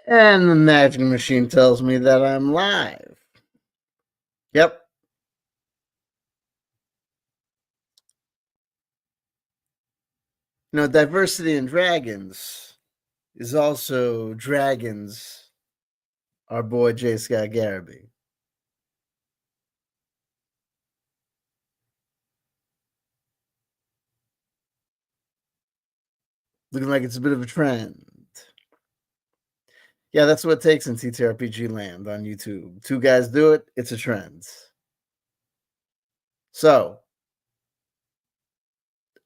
And the magic machine tells me that I'm live. Yep. Diversity in dragons is also dragons, our boy J.Scott Garibay. Looking like it's a bit of a trend. Yeah, that's what it takes in TTRPG land on YouTube. Two guys do it, it's a trend. So,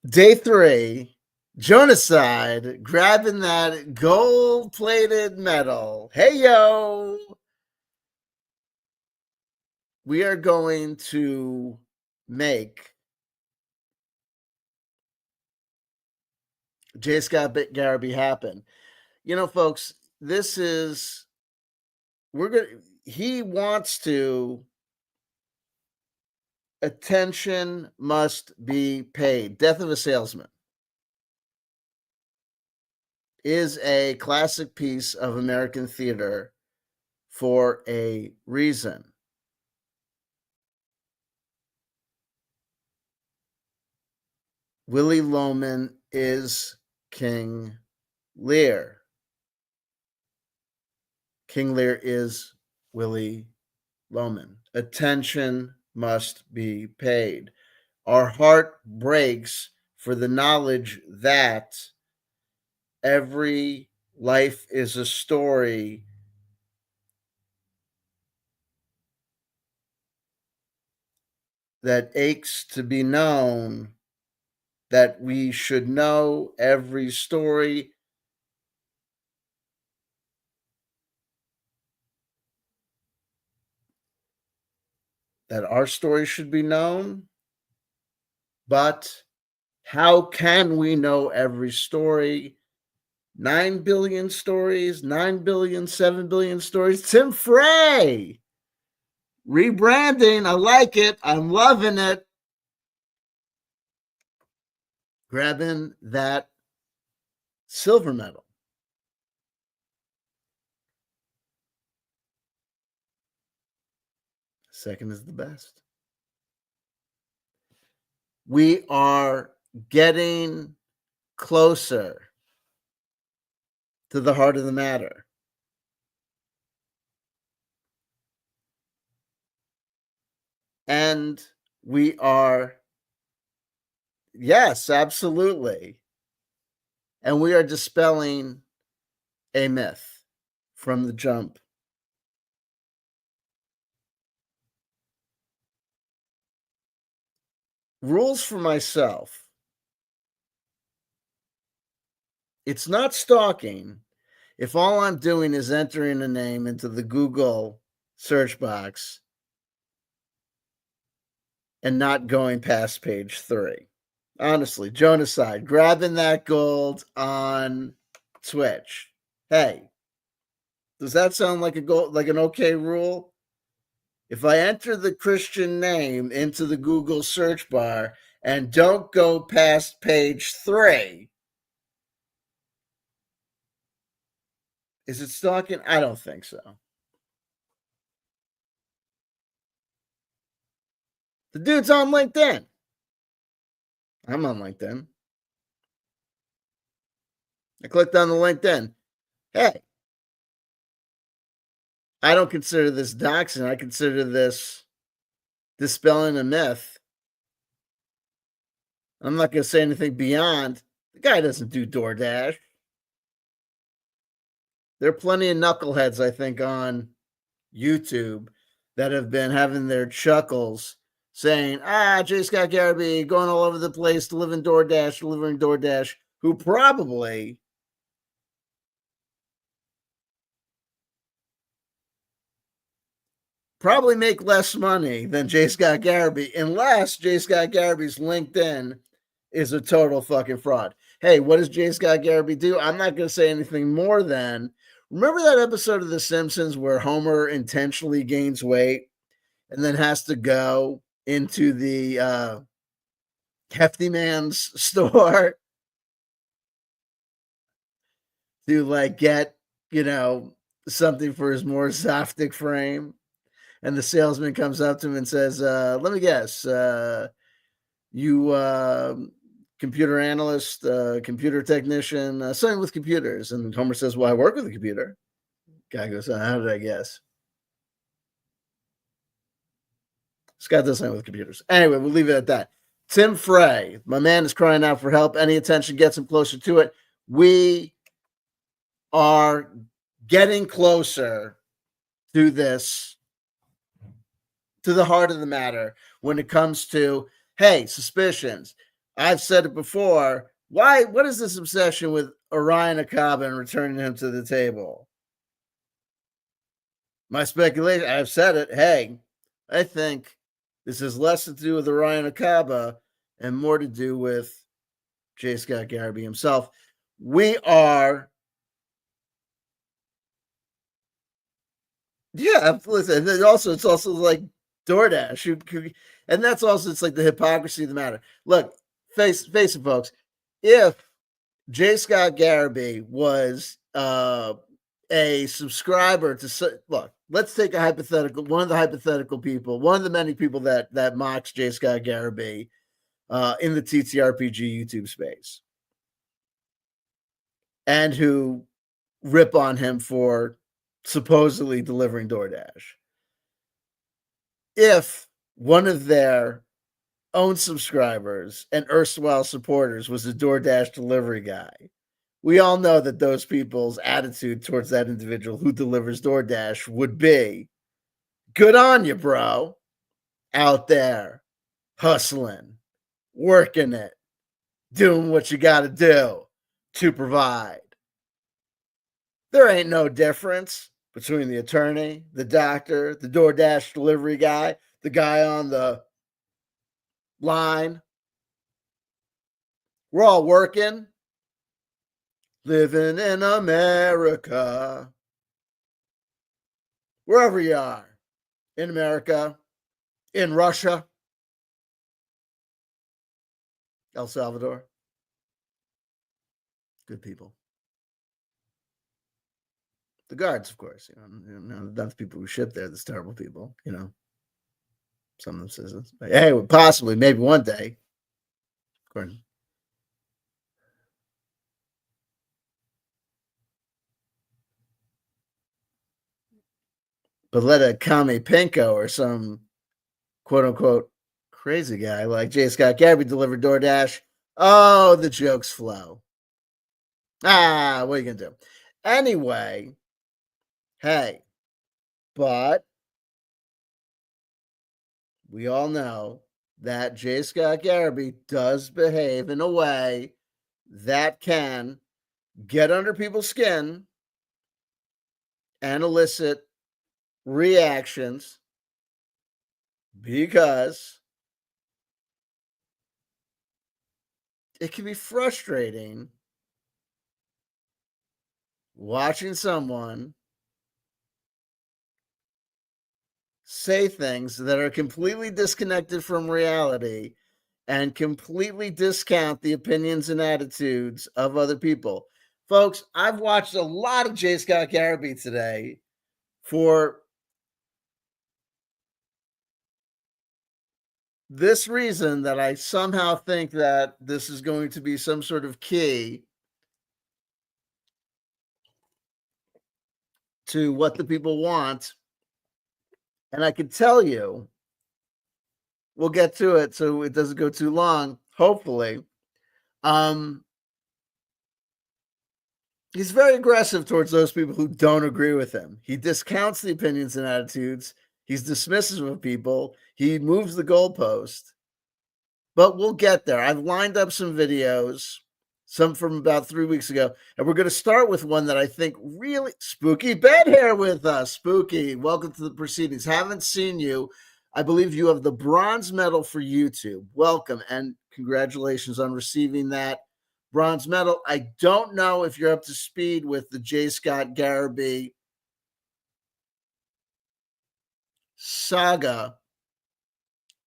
day 3, Jonaside grabbing that gold plated medal. Hey, yo! We are going to make J.Scott Garibay happen. Folks, this is he wants to attention must be paid. Death of a Salesman is a classic piece of American theater for a reason. Willie Loman is King Lear. King Lear is Willie Loman. Attention must be paid. Our heart breaks for the knowledge that every life is a story that aches to be known, that we should know every story. That our story should be known, but how can we know every story? 9 billion stories, 9 billion, 7 billion stories. Tim Frey rebranding. I like it. I'm loving it. Grabbing that silver medal. Second is the best. We are getting closer to the heart of the matter. And we are, yes, absolutely. And we are dispelling a myth from the jump. Rules for myself. It's not stalking if all I'm doing is entering a name into the Google search box and not going past page 3. Honestly, Jonaside, grabbing that gold on Twitch. Hey, does that sound like an okay rule? If I enter the Christian name into the Google search bar and don't go past page 3, is it stalking? I don't think so. The dude's on LinkedIn. I'm on LinkedIn. I clicked on the LinkedIn. Hey, I don't consider this doxing. I consider this dispelling a myth. I'm not going to say anything beyond. The guy doesn't do DoorDash. There are plenty of knuckleheads, I think, on YouTube that have been having their chuckles saying, J.Scott Garibay going all over the place, delivering DoorDash, who probably make less money than J.Scott Garibay, unless J.Scott Garibay's LinkedIn is a total fucking fraud. Hey, what does J.Scott Garibay do? I'm not going to say anything more than, remember that episode of The Simpsons where Homer intentionally gains weight and then has to go into the Hefty Man's store to get, something for his more Zoptic frame. And the salesman comes up to him and says, let me guess, you computer analyst, computer technician, something with computers. And Homer says, well, I work with a computer. Guy goes, how did I guess? Scott does something with computers. Anyway, we'll leave it at that. Tim Frey, my man, is crying out for help. Any attention gets him closer to it. We are getting closer to this, to the heart of the matter when it comes to, hey, suspicions. I've said it before. What is this obsession with Orion Acaba and returning him to the table? My speculation, I've said it. Hey, I think this has less to do with Orion Acaba and more to do with J.Scott Garibay himself. We are, yeah, listen. And also, it's also like DoorDash, and that's also, it's like the hypocrisy of the matter. Look, face it, folks. If J.Scott Garibay was a subscriber to, look, let's take a hypothetical, one of the hypothetical people, one of the many people that mocks J.Scott Garibay in the TTRPG YouTube space, and who rip on him for supposedly delivering DoorDash. If one of their own subscribers and erstwhile supporters was a DoorDash delivery guy, we all know that those people's attitude towards that individual who delivers DoorDash would be, good on you, bro, out there hustling, working it, doing what you got to do to provide. There ain't no difference between the attorney, the doctor, the DoorDash delivery guy, the guy on the line. We're all working, living in America. Wherever you are, in America, in Russia, El Salvador. Good people. The guards, of course, not the people who ship there, that's terrible people, some of them citizens. But hey, possibly, maybe one day. According. But let a Kame Pinko or some quote unquote crazy guy like J.Scott Garibay deliver DoorDash. Oh, the jokes flow. What are you going to do? Anyway, hey, but we all know that J.Scott Garibay does behave in a way that can get under people's skin and elicit reactions, because it can be frustrating watching someone say things that are completely disconnected from reality and completely discount the opinions and attitudes of other people. Folks, I've watched a lot of J.Scott Garibay today for this reason, that I somehow think that this is going to be some sort of key to what the people want. And I can tell you, we'll get to it so it doesn't go too long, hopefully. He's very aggressive towards those people who don't agree with him. He discounts the opinions and attitudes. He's dismissive of people. He moves the goalpost. But we'll get there. I've lined up some videos, some from about 3 weeks ago, and we're going to start with one that I think really... Spooky Bed here with us. Spooky, welcome to the proceedings. Haven't seen you. I believe you have the bronze medal for YouTube. Welcome, and congratulations on receiving that bronze medal. I don't know if you're up to speed with the J.Scott Garibay saga.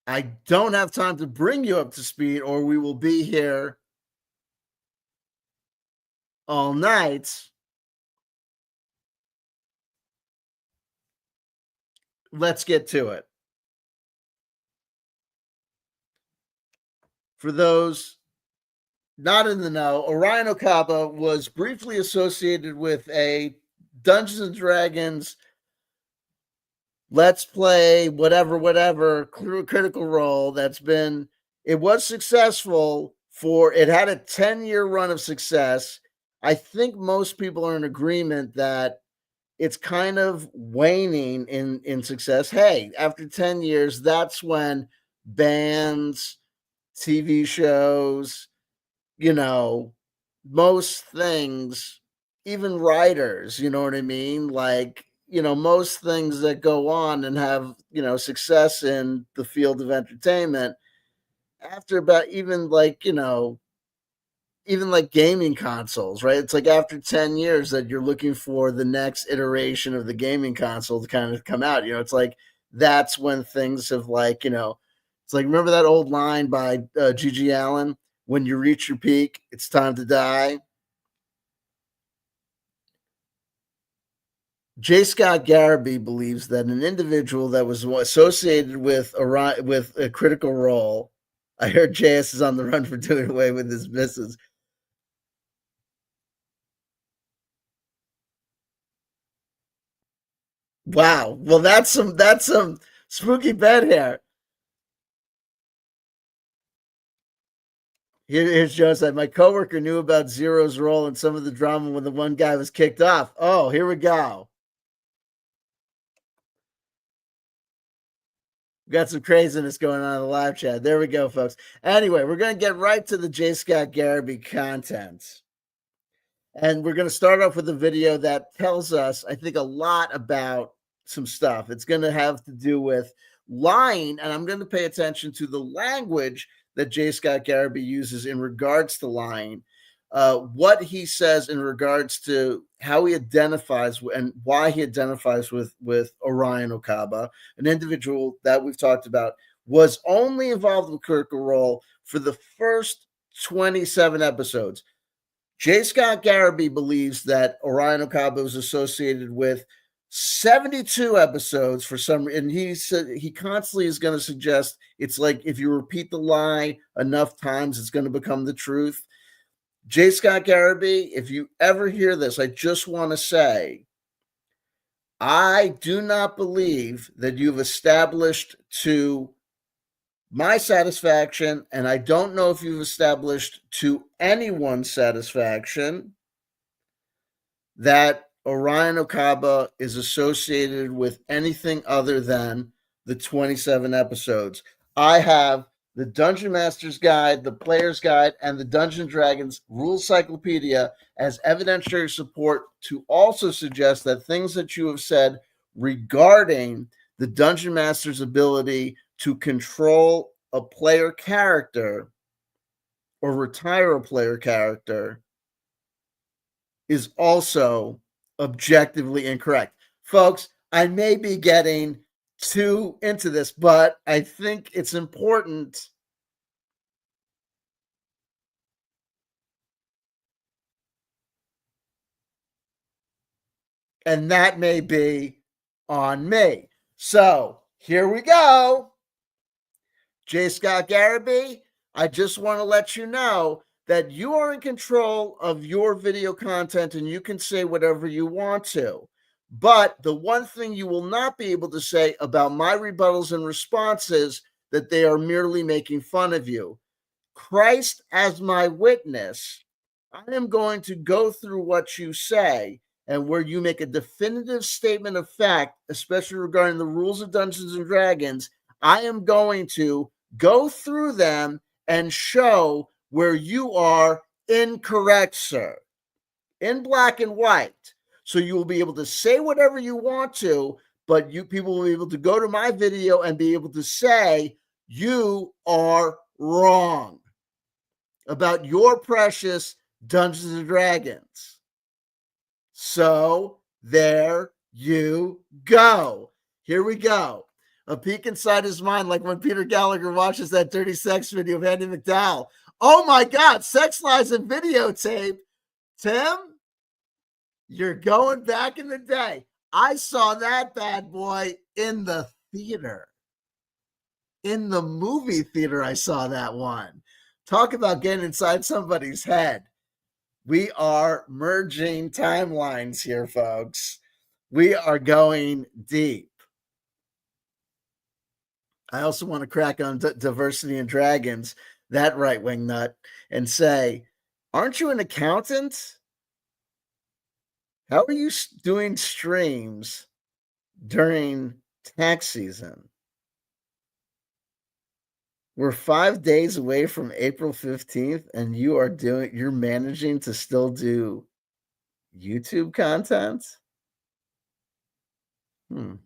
I don't have time to bring you up to speed, or we will be here all night. Let's get to it. For those not in the know, Orion Acaba was briefly associated with a Dungeons and Dragons Let's Play, whatever, critical role it was successful it had a 10-year run of success. I think most people are in agreement that it's kind of waning in success. Hey, after 10 years, that's when bands, TV shows, you know, most things, even writers, you know what I mean? Like, most things that go on and have, success in the field of entertainment after about even like gaming consoles, right? It's like after 10 years that you're looking for the next iteration of the gaming console to kind of come out. It's like that's when things have it's like remember that old line by Gigi Allen, when you reach your peak, it's time to die. J.Scott Garibay believes that an individual that was associated with a critical role. I heard JS is on the run for doing away with his misses. Wow. Well, that's some spooky bed hair. Here's Joe said, my coworker knew about Zero's role in some of the drama when the one guy was kicked off. Oh, here we go. We got some craziness going on in the live chat. There we go, folks. Anyway, we're going to get right to the J.Scott Garibay content. And we're going to start off with a video that tells us, I think, a lot about some stuff. It's going to have to do with lying, and I'm going to pay attention to the language that J.Scott Garibay uses in regards to lying, what he says in regards to how he identifies and why he identifies with Orion Acaba, an individual that we've talked about, was only involved with critical role for the first 27 episodes. J.Scott Garibay believes that Orion Acaba was associated with 72 episodes for some, and he said he constantly is going to suggest it's like if you repeat the lie enough times, it's going to become the truth. J.Scott Garibay, if you ever hear this, I just want to say, I do not believe that you've established to my satisfaction, and I don't know if you've established to anyone's satisfaction, that Orion Acaba is associated with anything other than the 27 episodes. I have the Dungeon Master's Guide, the Player's Guide, and the Dungeon Dragons Rules Cyclopedia as evidentiary support to also suggest that things that you have said regarding the Dungeon Master's ability to control a player character or retire a player character is also objectively incorrect. Folks, I may be getting too into this, but I think it's important. And that may be on me. So here we go. J.Scott Garibay, I just want to let you know that you are in control of your video content and you can say whatever you want to. But the one thing you will not be able to say about my rebuttals and responses that they are merely making fun of you. Christ as my witness, I am going to go through what you say, and where you make a definitive statement of fact, especially regarding the rules of Dungeons and Dragons, I am going to go through them and show where you are incorrect, sir, in black and white. So you will be able to say whatever you want to, but you people will be able to go to my video and be able to say you are wrong about your precious Dungeons and Dragons. So there you go. Here we go. A peek inside his mind, like when Peter Gallagher watches that dirty sex video of Andy McDowell. Oh my God, sex lies and videotape. Tim, you're going back in the day. I saw that bad boy in the theater. In the movie theater, I saw that one. Talk about getting inside somebody's head. We are merging timelines here, folks. We are going deep. I also want to crack on diversity and dragons, that right wing nut, and say, aren't you an accountant? How are you doing streams during tax season? We're 5 days away from April 15th, and you're managing to still do YouTube content? Maybe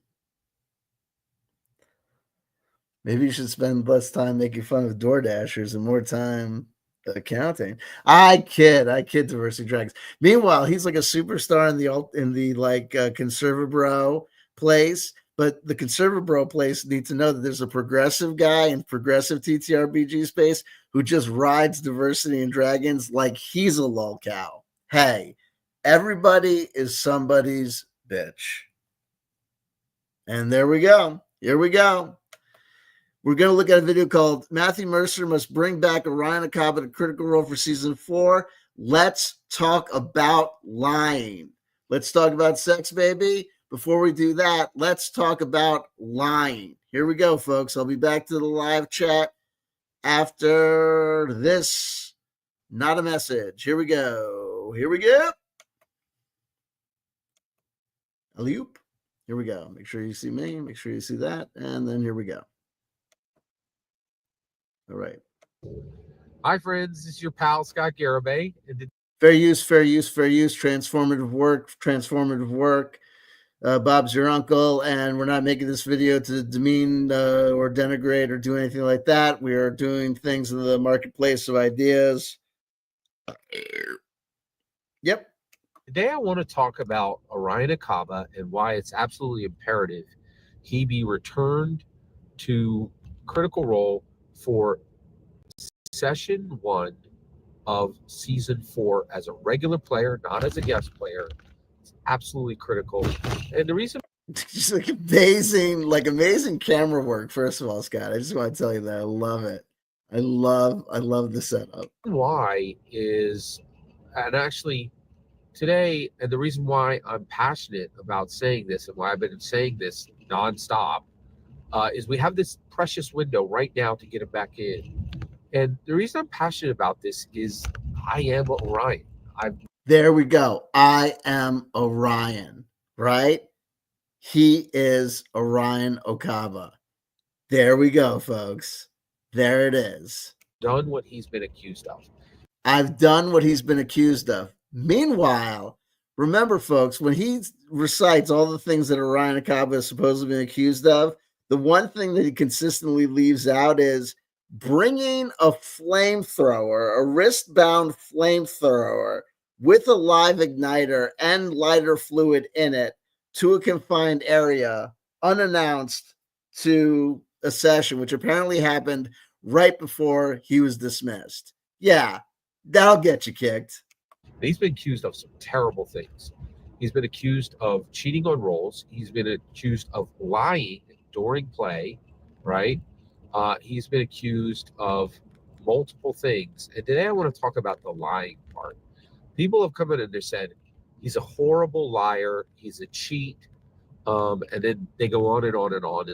you should spend less time making fun of DoorDashers and more time accounting. I kid, diversity dragons. Meanwhile, he's like a superstar in the conservative bro place. But the conservative bro place needs to know that there's a progressive guy in progressive TTRPG space who just rides diversity and dragons like he's a lol cow. Hey, everybody is somebody's bitch. And there we go. Here we go. We're going to look at a video called Matthew Mercer Must Bring Back Orion Acaba to Critical Role for Season 4. Let's talk about lying. Let's talk about sex, baby. Before we do that, let's talk about lying. Here we go, folks. I'll be back to the live chat after this. Not a message. Here we go. Here we go. Alley-oop. Here we go. Make sure you see me. Make sure you see that. And then here we go. All right. Hi, friends. This is your pal, Scott Garibay. Fair use, fair use, fair use. Transformative work, transformative work. Bob's your uncle, and we're not making this video to demean or denigrate or do anything like that. We are doing things in the marketplace of ideas. Yep. Today, I want to talk about Orion Acaba and why it's absolutely imperative he be returned to Critical Role for Session 1 of Season 4 as a regular player, not as a guest player. It's absolutely critical. And the reason... Just amazing camera work, first of all, Scott. I just want to tell you that I love it. I love the setup. Why is... And actually... Today, and the reason why I'm passionate about saying this and why I've been saying this nonstop is we have this precious window right now to get it back in. And the reason I'm passionate about this is I am Orion. There we go. I am Orion, right? He is Orion Acaba. There we go, folks. There it is. Done what he's been accused of. I've done what he's been accused of. Meanwhile, remember, folks, when he recites all the things that Orion Acaba is supposedly been accused of, the one thing that he consistently leaves out is bringing a flamethrower, a wrist-bound flamethrower with a live igniter and lighter fluid in it to a confined area, unannounced to a session, which apparently happened right before he was dismissed. Yeah, that'll get you kicked. He's been accused of some terrible things. He's been accused of cheating on rolls. He's been accused of lying during play, right? He's been accused of multiple things. And today I want to talk about the lying part. People have come in and they said, he's a horrible liar. He's a cheat. And then they go on and on and on.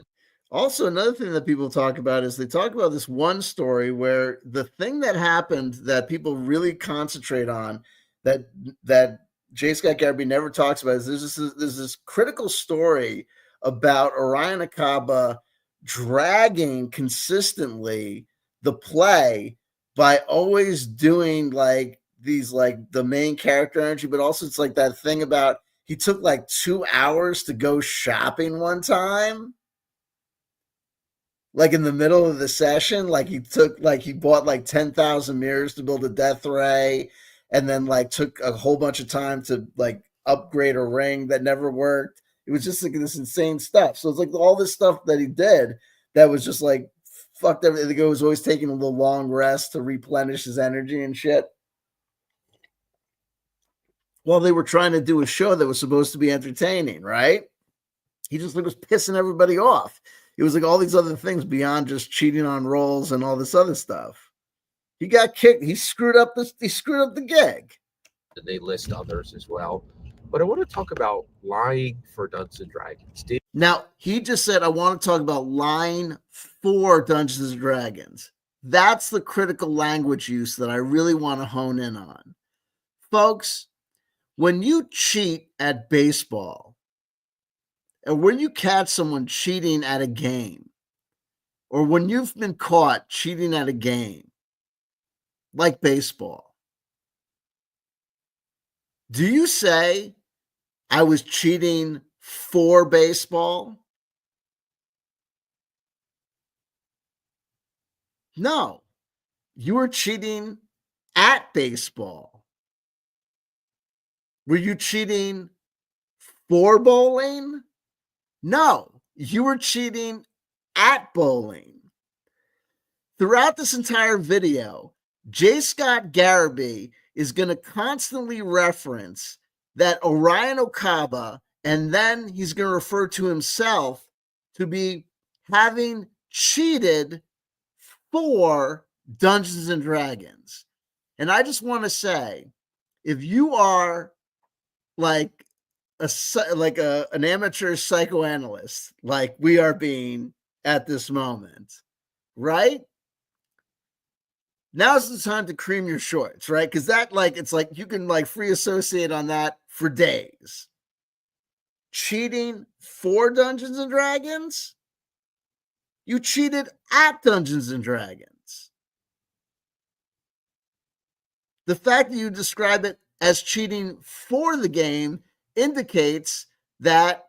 Also, another thing that people talk about is they talk about this one story where the thing that happened that people really concentrate on that J.Scott Garibay never talks about is there's this critical story about Orion Acaba dragging consistently the play by always doing these the main character energy, but also it's like that thing about he took 2 hours to go shopping one time. In the middle of the session, he bought 10,000 mirrors to build a death ray, and then took a whole bunch of time to upgrade a ring that never worked. It was just this insane stuff. So it's all this stuff that he did that was just fucked everything. It was always taking a little long rest to replenish his energy and shit. Well, they were trying to do a show that was supposed to be entertaining, right? He just like was pissing everybody off. It was like all these other things beyond just cheating on rolls and all this other stuff. He got kicked. He screwed up the gig. And they list others as well. But I want to talk about lying for Dungeons and Dragons. Now, he just said, I want to talk about lying for Dungeons and Dragons. That's the critical language use that I really want to hone in on. Folks, when you cheat at baseball, or when you catch someone cheating at a game, or when you've been caught cheating at a game, like baseball, do you say, I was cheating for baseball? No, you were cheating at baseball. Were you cheating for bowling? No, you were cheating at bowling. Throughout this entire video, J.Scott Garibay is going to constantly reference that Orion Acaba, and then he's going to refer to himself to be having cheated for Dungeons and Dragons. And I just want to say, if you are like an amateur psychoanalyst, like we are being at this moment, right? Now's the time to cream your shorts, right? Because that, like, it's like you can like free associate on that for days. Cheating for Dungeons and Dragons? You cheated at Dungeons and Dragons. The fact that you describe it as cheating for the game indicates that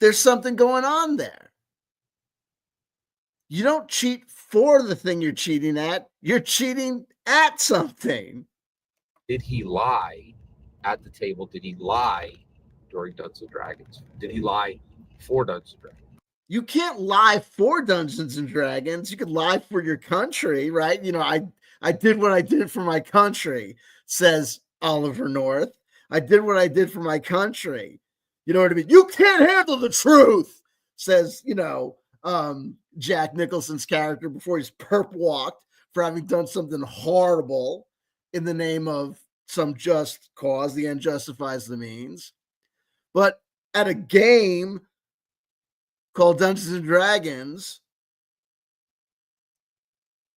there's something going on there. You don't cheat for the thing you're cheating at. You're cheating at something. Did he lie at the table? Did he lie during Dungeons and Dragons? Did he lie for Dungeons and Dragons? You can't lie for Dungeons and Dragons. You could lie for your country, right? You know, I did what I did for my country, says Oliver North. I did what I did for my country. You know what I mean? You can't handle the truth, says, Jack Nicholson's character before he's perp walked for having done something horrible in the name of some just cause. The end justifies the means. But at a game called Dungeons and Dragons,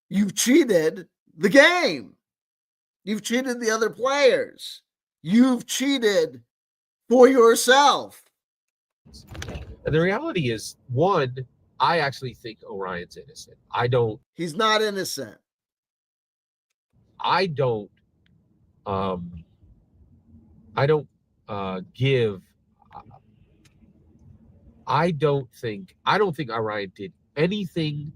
you've cheated the game. You've cheated the other players. You've cheated for yourself. And the reality is, one, I actually think Orion's innocent. I don't. He's not innocent. I don't. I don't give. I don't think Orion did anything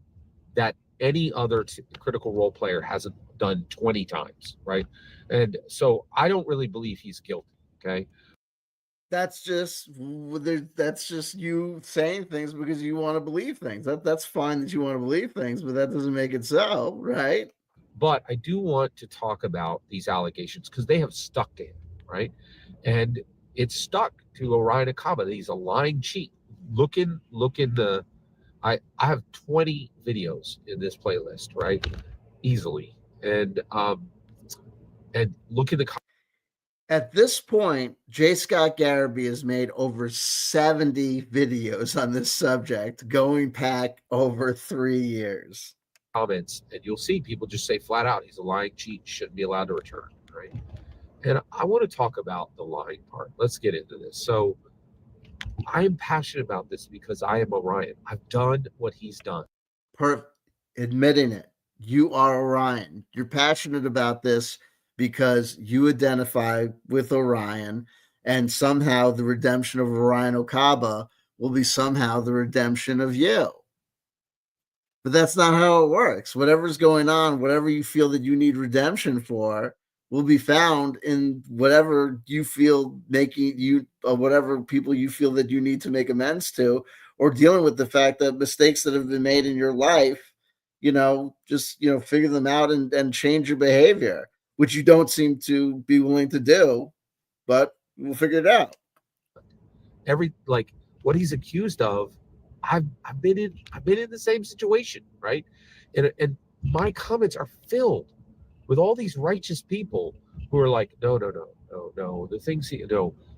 that any other critical role player hasn't done 20 times, right? And so I don't really believe he's guilty. Okay. That's just you saying things because you want to believe things. That's fine that you want to believe things, but that doesn't make it so, right? But I do want to talk about these allegations because they have stuck to him, right? And it's stuck to Orion Acaba that he's a lying cheat. Look in the I have 20 videos in this playlist, right? Easily. And look in the At this point, J.Scott Garibay has made over 70 videos on this subject, going back over 3 years. Comments, and you'll see people just say flat out, he's a lying cheat, shouldn't be allowed to return, right? And I want to talk about the lying part. Let's get into this. So I am passionate about this because I am Orion. I've done what he's done. Admitting it. You are Orion. You're passionate about this because you identify with Orion, and somehow the redemption of Orion Acaba will be somehow the redemption of you. But that's not how it works. Whatever's going on, whatever you feel that you need redemption for, will be found in whatever you feel making you, whatever people you feel that you need to make amends to, or dealing with the fact that mistakes that have been made in your life, just figure them out and change your behavior, which you don't seem to be willing to do, but we'll figure it out. what he's accused of. I've been in the same situation, right? And my comments are filled with all these righteous people who are like, no, no, no, no, no. The things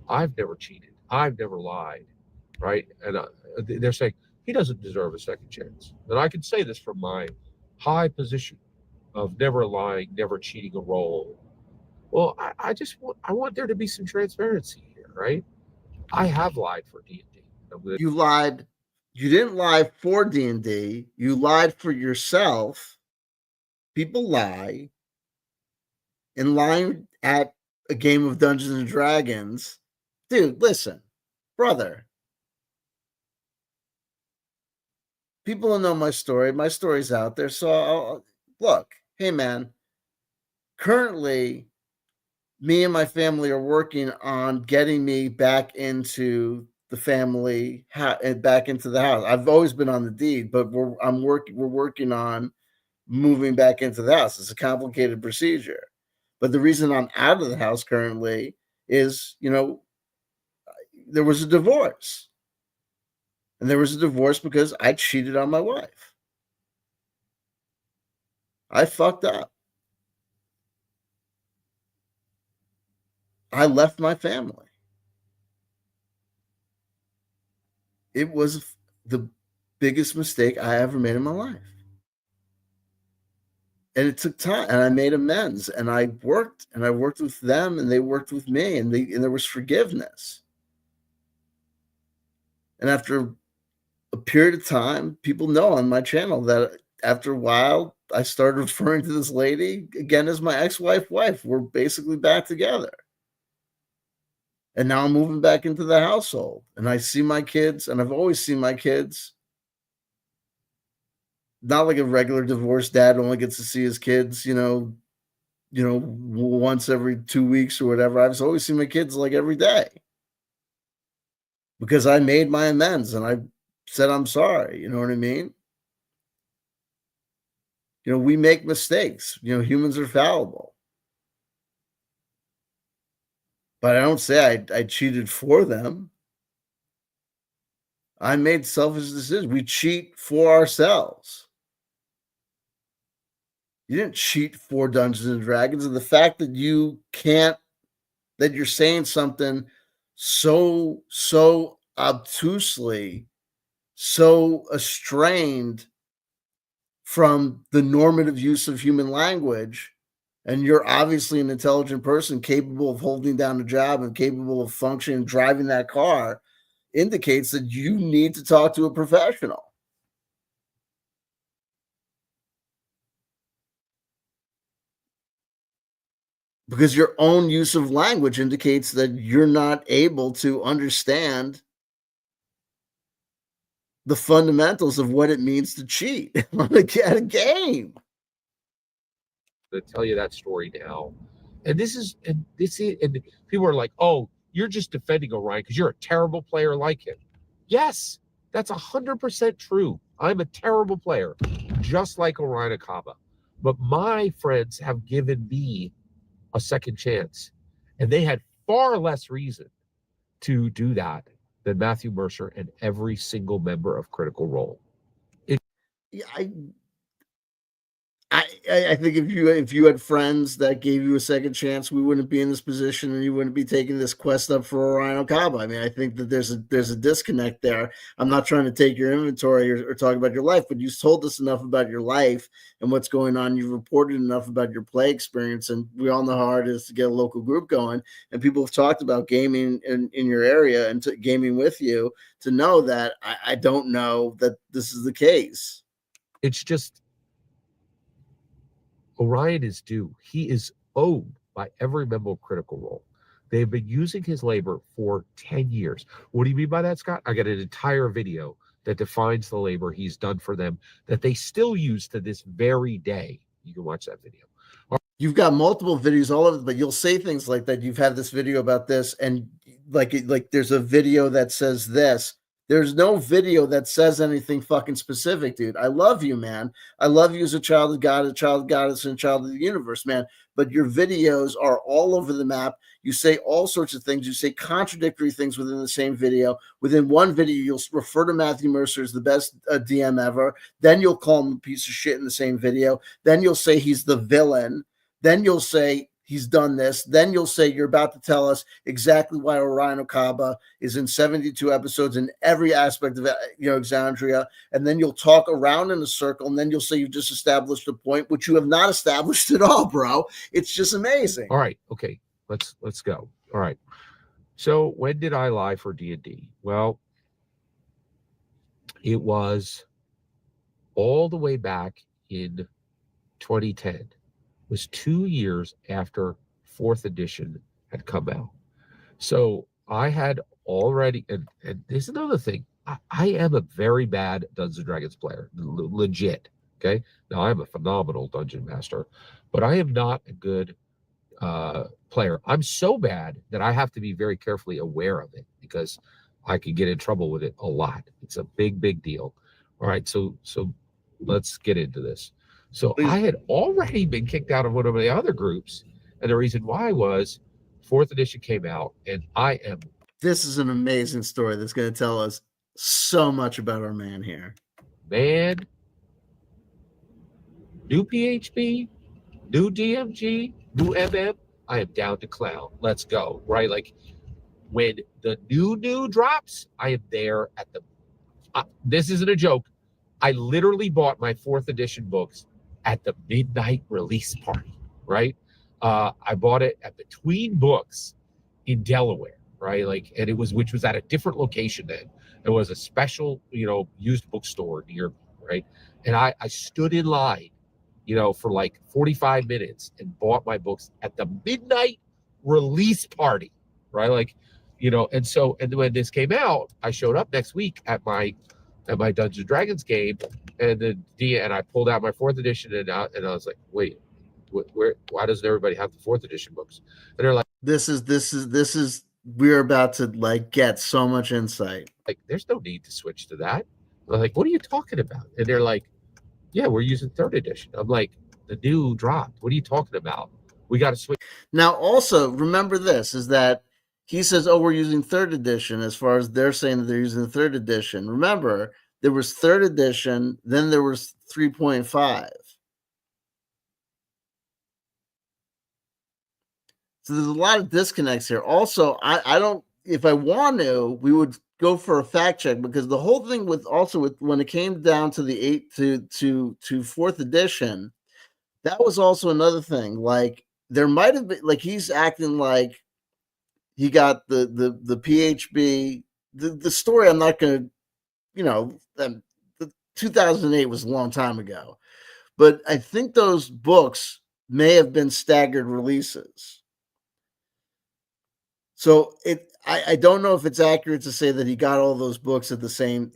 I've never cheated, I've never lied, right? And they're saying he doesn't deserve a second chance. And I can say this from my high position of never lying, never cheating a role. Well, I want there to be some transparency here, right? I have lied for D&D. You lied. You didn't lie for D&D. You lied for yourself. People lie. And lying at a game of Dungeons and Dragons, dude, listen, brother. People don't know my story. My story's out there. So look, hey man, currently me and my family are working on getting me back into the family and back into the house. I've always been on the deed, but we're working on moving back into the house. It's a complicated procedure. But the reason I'm out of the house currently is, there was a divorce. And there was a divorce because I cheated on my wife. I fucked up. I left my family. It was the biggest mistake I ever made in my life. And it took time, and I made amends, and I worked with them, and they worked with me, and there was forgiveness. And after a period of time, people know on my channel that after a while, I started referring to this lady again as my ex-wife. We're basically back together. And now I'm moving back into the household, and I see my kids, and I've always seen my kids. Not like a regular divorced dad only gets to see his kids, once every 2 weeks or whatever. I've always seen my kids like every day because I made my amends and I said, I'm sorry. You know what I mean? We make mistakes. Humans are fallible. But I don't say I cheated for them. I made selfish decisions. We cheat for ourselves. You didn't cheat for Dungeons and Dragons. And the fact that you're saying something so obtusely, so estranged from the normative use of human language, and you're obviously an intelligent person capable of holding down a job and capable of functioning, driving that car, indicates that you need to talk to a professional. Because your own use of language indicates that you're not able to understand the fundamentals of what it means to cheat at a game. To tell you that story now, and people are like, "Oh, you're just defending Orion because you're a terrible player like him." Yes, that's 100% true. I'm a terrible player, just like Orion Acaba. But my friends have given me a second chance, and they had far less reason to do that than Matthew Mercer and every single member of Critical Role. I think if you had friends that gave you a second chance, we wouldn't be in this position, and you wouldn't be taking this quest up for Orion Acaba. I mean, I think that there's a disconnect there. I'm not trying to take your inventory or talk about your life, but you've told us enough about your life and what's going on. You've reported enough about your play experience, and we all know how hard it is to get a local group going. And people have talked about gaming in your area and gaming with you to know that I don't know that this is the case. It's just Orion is due. He is owed by every member of Critical Role. They've been using his labor for 10 years. What do you mean by that, Scott? I got an entire video that defines the labor he's done for them that they still use to this very day. You can watch that video. You've got multiple videos all over, but you'll say things like that. You've had this video about this, and like there's a video that says this. There's no video that says anything fucking specific, dude. I love you, man. I love you as a child of God, a child of goddess, and a child of the universe, man. But your videos are all over the map. You say all sorts of things. You say contradictory things within the same video. Within one video, you'll refer to Matthew Mercer as the best DM ever. Then you'll call him a piece of shit in the same video. Then you'll say he's the villain. Then you'll say he's done this. Then you'll say you're about to tell us exactly why Orion Acaba is in 72 episodes in every aspect of Exandria. And then you'll talk around in a circle, and then you'll say you've just established a point, which you have not established at all, bro. It's just amazing. All right, okay, let's go. All right. So when did I lie for D&D? Well, it was all the way back in 2010. It was 2 years after 4th edition had come out. So I had already, and there's another thing. I am a very bad Dungeons and Dragons player, legit. Okay. Now I'm a phenomenal dungeon master, but I am not a good player. I'm so bad that I have to be very carefully aware of it because I could get in trouble with it a lot. It's a big deal. All right. So let's get into this. So Please. I had already been kicked out of one of the other groups. And the reason why was 4th edition came out, and I am. This is an amazing story that's going to tell us so much about our man here. Man, new PHP, new DMG, new MM. I am down to clown. Let's go. Right? Like when the new drops, I am there at the. This isn't a joke. I literally bought my 4th edition books at the midnight release party. Right? I bought it at Between Books in Delaware, right? Like, and which was at a different location then. It was a special, used bookstore near me, right? And I stood in line, for like 45 minutes and bought my books at the midnight release party, right? Like, and when this came out, I showed up next week at my Dungeons and Dragons game, and I pulled out my 4th edition, and I was like, wait. Why doesn't everybody have the 4th edition books? And they're like, this is we're about to like get so much insight. Like, there's no need to switch to that. I'm like, what are you talking about? And they're like, yeah, we're using 3rd edition. I'm like, the new dropped. What are you talking about? We got to switch. Now, also remember this is that he says, oh, we're using 3rd edition as far as they're saying that they're using 3rd edition. Remember, there was 3rd edition, then there was 3.5. So there's a lot of disconnects here. Also, I don't, if I want to, we would go for a fact check because the whole thing with when it came down to the 8 to 4th edition, that was also another thing. Like there might have been, like he's acting like he got the PHB. The story I'm not going to, the 2008 was a long time ago, but I think those books may have been staggered releases. So I don't know if it's accurate to say that he got all those books at the same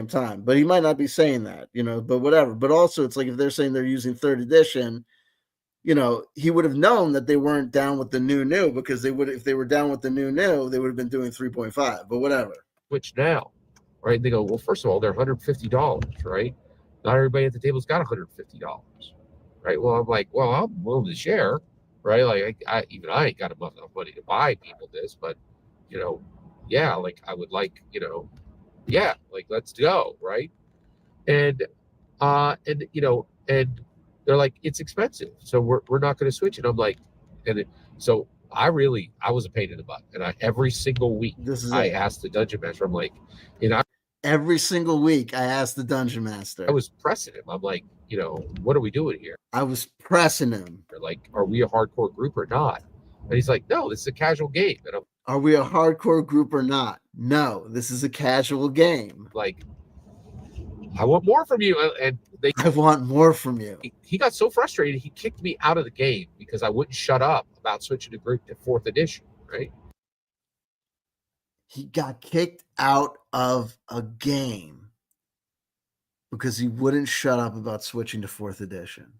time, but he might not be saying that, but whatever. But also it's like if they're saying they're using 3rd edition, he would have known that they weren't down with the new because if they were down with the new, they would have been doing 3.5, but whatever. Which now, right? They go, well, first of all, they're $150, right? Not everybody at the table's got $150, right? Well, I'm like, well, I'm willing to share, right? Like I ain't got enough money to buy people this, but yeah, like I would like, yeah, like let's go, right? And and they're like, it's expensive, so we're not going to switch. And I'm like, so I was a pain in the butt, and every single week I asked the dungeon master, I'm like, every single week I asked the dungeon master. I was pressing him. I'm like, what are we doing here? I was pressing him. Like, are we a hardcore group or not? And he's like, no, this is a casual game. And are we a hardcore group or not? No, this is a casual game. Like, I want more from you. And I want more from you. He got so frustrated, he kicked me out of the game because I wouldn't shut up about switching the group to 4th edition, right? He got kicked out of a game because he wouldn't shut up about switching to 4th edition.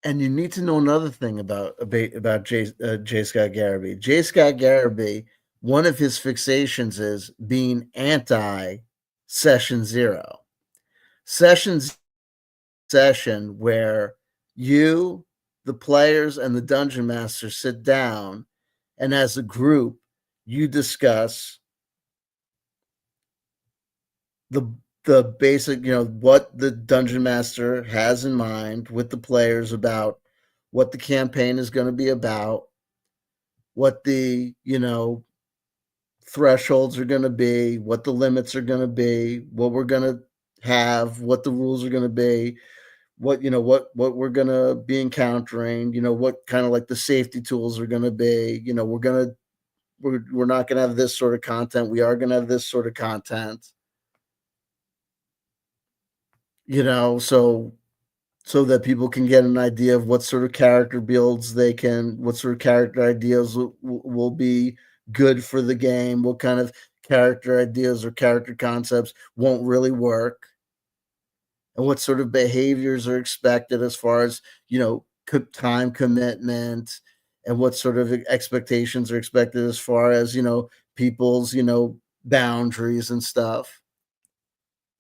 And you need to know another thing about J. Scott Garibay. J. Scott Garibay, one of his fixations is being anti session zero. Session session where you, the players, and the dungeon master sit down, and as a group, you discuss the the basic, what the dungeon master has in mind with the players about what the campaign is going to be about, what the, thresholds are going to be, what the limits are going to be, what we're going to have, what the rules are going to be, what we're going to be encountering, what kind of like the safety tools are going to be, we're not going to have this sort of content, we are going to have this sort of content, so that people can get an idea of what sort of character builds what sort of character ideas will be good for the game, what kind of character ideas or character concepts won't really work, and what sort of behaviors are expected as far as, time commitment, and what sort of expectations are expected as far as, people's, boundaries and stuff.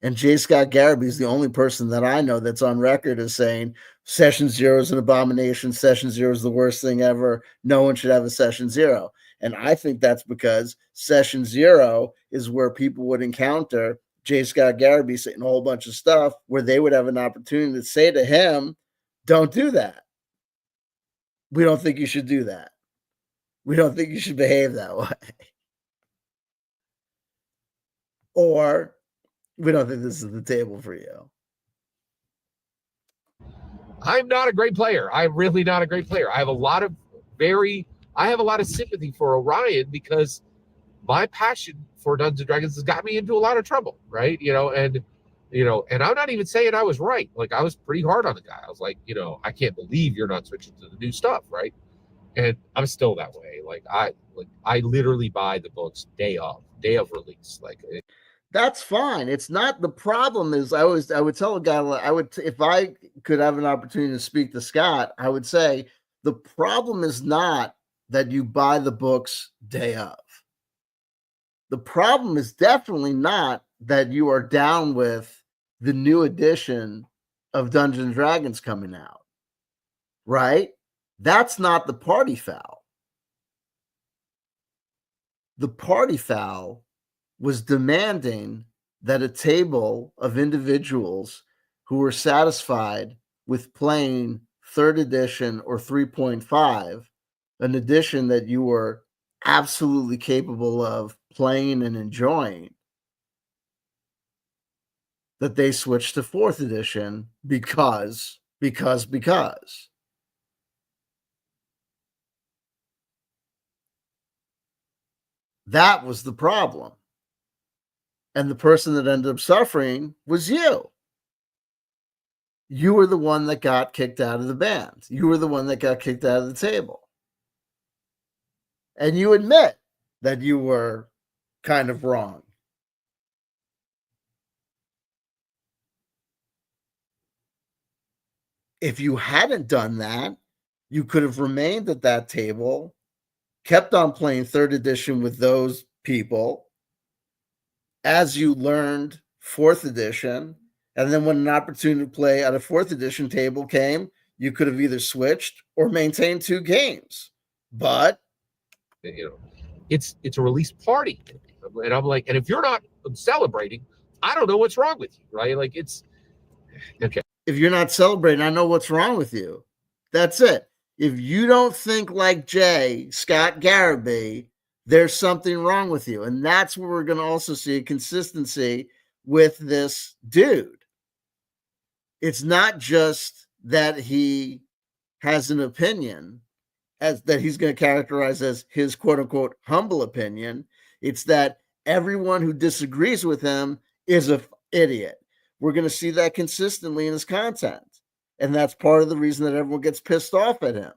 And J. Scott Garibay is the only person that I know that's on record as saying session zero is an abomination. Session zero is the worst thing ever. No one should have a session zero. And I think that's because session zero is where people would encounter J. Scott Garibay saying a whole bunch of stuff where they would have an opportunity to say to him, don't do that. We don't think you should do that. We don't think you should behave that way. Or we don't think this is the table for you. I'm not a great player. I'm really not a great player. I have a lot of sympathy for Orion because my passion for Dungeons and Dragons has got me into a lot of trouble, right? And I'm not even saying I was right. Like, I was pretty hard on the guy. I was like, I can't believe you're not switching to the new stuff, right? And I'm still that way. I literally buy the books day of release. That's fine. It's not, the problem is I would tell a guy, if I could have an opportunity to speak to Scott, I would say the problem is not that you buy the books day of. The problem is definitely not that you are down with the new edition of Dungeons and Dragons coming out, right? That's not the party foul. The party foul was demanding that a table of individuals who were satisfied with playing third edition or 3.5, an edition that you were absolutely capable of playing and enjoying, that they switched to fourth edition because. That was the problem. And the person that ended up suffering was you. You were the one that got kicked out of the band. You were the one that got kicked out of the table. And you admit that you were kind of wrong. If you hadn't done that, you could have remained at that table, kept on playing third edition with those people as you learned fourth edition. And then when an opportunity to play at a fourth edition table came, you could have either switched or maintained two games. But it's a release party. And I'm like, and if you're not celebrating, I don't know what's wrong with you, right? Like, it's okay. If you're not celebrating, I know what's wrong with you. That's it. If you don't think like J. Scott Garibay, there's something wrong with you. And that's where we're going to also see a consistency with this dude. It's not just that he has an opinion that he's going to characterize as his quote unquote humble opinion. It's that everyone who disagrees with him is an idiot. We're going to see that consistently in his content. And that's part of the reason that everyone gets pissed off at him.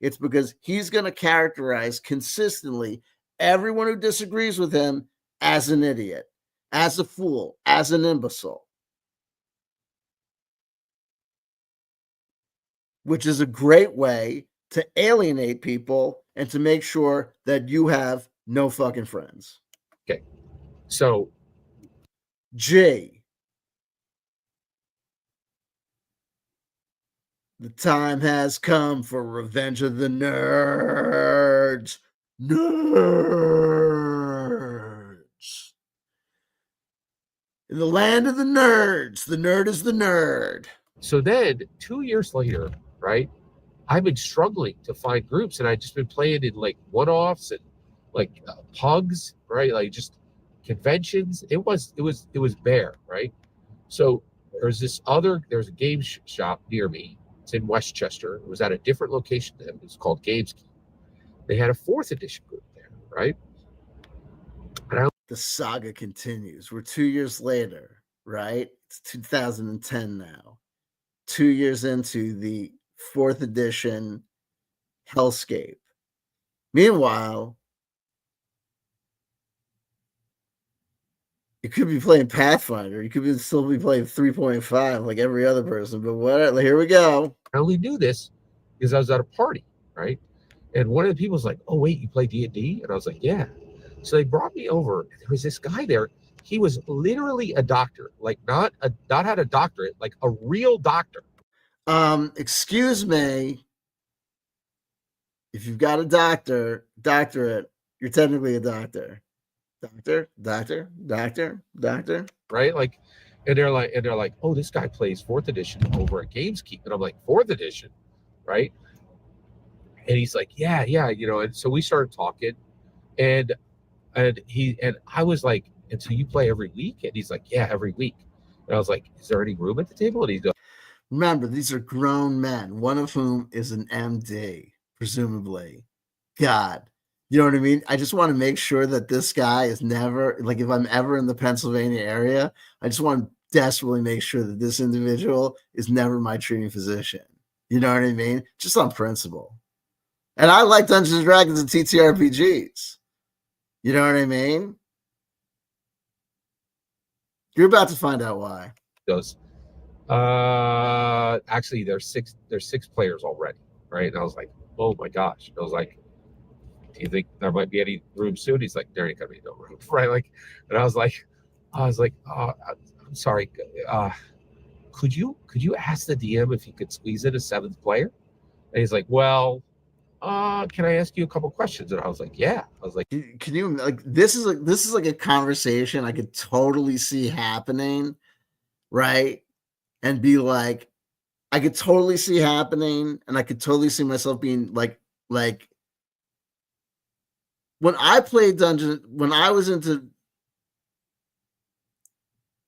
It's because he's going to characterize consistently everyone who disagrees with him as an idiot, as a fool, as an imbecile. which is a great way to alienate people and to make sure that you have no fucking friends. Okay. So G. The time has come for Revenge of the Nerds. Nerds. In the land of the nerds, the nerd is the nerd. so then 2 years later, right? I've been struggling to find groups, and I just been playing in like one-offs and like pugs, right? Like just conventions. It was bare, right? So there's a game shop near me. It's in Westchester. It was at a different location than it was called Games. They had a fourth edition group there, right? The saga continues. We're 2 years later, right? It's 2010 now. 2 years into the fourth edition Hellscape. Meanwhile, you could be playing Pathfinder. You could still be playing 3.5 like every other person, but what? Here we go. I only knew this because I was at a party, right? And one of the people was like, "Oh wait, you play D&D?" And I was like, "Yeah." So they brought me over, and there was this guy there. He was literally a doctor, like not had a doctorate, like a real doctor. Excuse me. If you've got a doctorate, you're technically a doctor. Doctor. Right? Like, and they're like, "Oh, this guy plays fourth edition over at Gameskeep," and I'm like, "Fourth edition, right?" And he's like, "Yeah, yeah," And so we started talking, and I was like, "And so you play every week?" And he's like, "Yeah, every week." And I was like, "Is there any room at the table?" And he goes, Remember, these are grown men, one of whom is an MD, presumably. God, you know what I mean? I just want to make sure that this guy is never, like, if I'm ever in the Pennsylvania area, I just want to desperately make sure that this individual is never my treating physician. You know what I mean? Just on principle. And I like Dungeons and Dragons and TTRPGs. You know what I mean? You're about to find out why. Actually, there's six players already, right? And I was like, "Oh my gosh!" I was like, "Do you think there might be any room soon?" He's like, "There ain't gonna be no room," right? Like, and I was like, "Oh, I'm sorry. Could you ask the DM if he could squeeze in a seventh player?" And he's like, "Well, can I ask you a couple questions?" And I was like, "Yeah." I was like, Can you, like, this is like a conversation I could totally see happening, right? And be like, I could totally see happening, and I could totally see myself being like when I played when I was into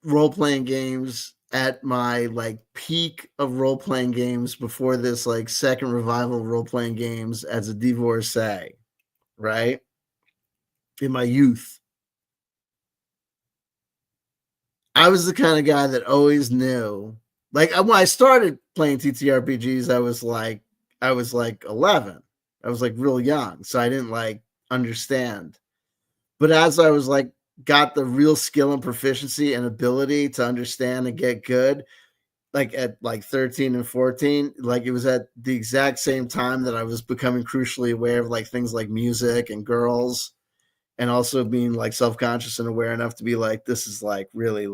role-playing games at my like peak of role-playing games before this like second revival of role-playing games as a divorcee, right? In my youth, I was the kind of guy that always knew. Like when I started playing TTRPGs, I was like 11. I was like real young, so I didn't like understand. But as I was like got the real skill and proficiency and ability to understand and get good, like at like 13 and 14, like it was at the exact same time that I was becoming crucially aware of like things like music and girls, and also being like self-conscious and aware enough to be like, this is like really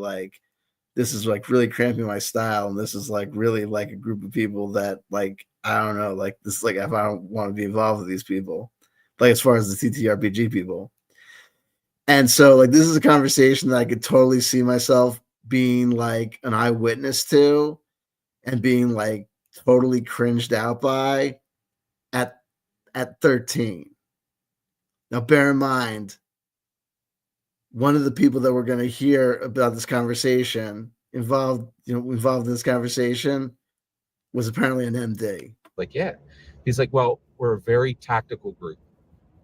cramping my style, and this is like really like a group of people that like I don't know, like this, like if I don't want to be involved with these people, like as far as the TTRPG people. And so like this is a conversation that I could totally see myself being like an eyewitness to and being like totally cringed out by at 13. Now bear in mind, one of the people that we're going to hear about this conversation involved in this conversation was apparently an MD. Like, yeah. He's like, "Well, we're a very tactical group.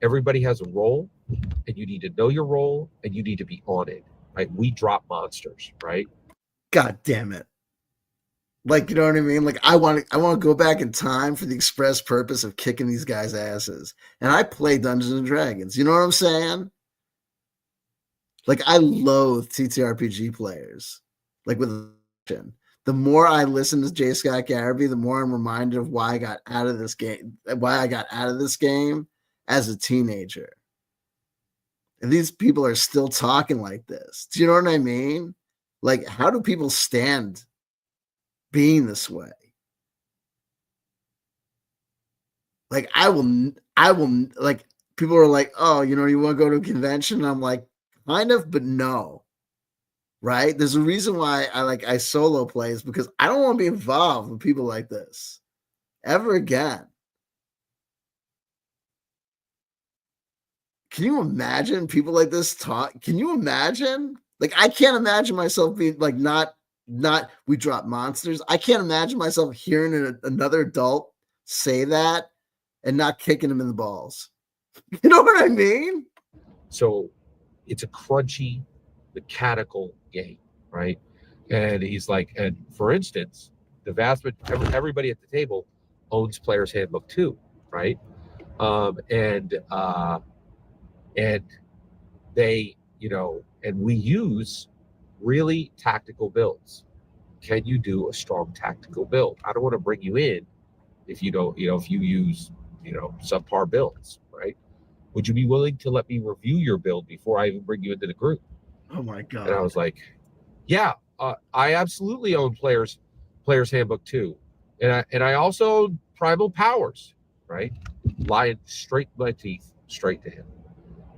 Everybody has a role, and you need to know your role, and you need to be on it. Right? We drop monsters, right?" God damn it. Like, you know what I mean? Like I want to go back in time for the express purpose of kicking these guys' asses. And I play Dungeons and Dragons. You know what I'm saying? Like I loathe TTRPG players. Like with the more I listen to J. Scott Garibay, the more I'm reminded of why I got out of this game, as a teenager. And these people are still talking like this. Do you know what I mean? Like, how do people stand being this way? Like, I will, like, people are like, oh, you want to go to a convention? And I'm like, kind of, but no. Right? There's a reason why I solo plays, because I don't want to be involved with people like this ever again. Can you imagine people like this talk? Can you imagine? Like, I can't imagine myself being like, not we drop monsters. I can't imagine myself hearing another adult say that and not kicking him in the balls. You know what I mean? So it's a crunchy, mechanical game, right? And he's like, and for instance, the everybody at the table owns Player's Handbook 2, right? And they, and we use really tactical builds. Can you do a strong tactical build? I don't want to bring you in if you don't, if you use, subpar builds, right? Would you be willing to let me review your build before I even bring you into the group? Oh my God. And I was like, yeah, I absolutely own Player's Handbook 2. And I also own Primal Powers, right? Lying straight my teeth, straight to him.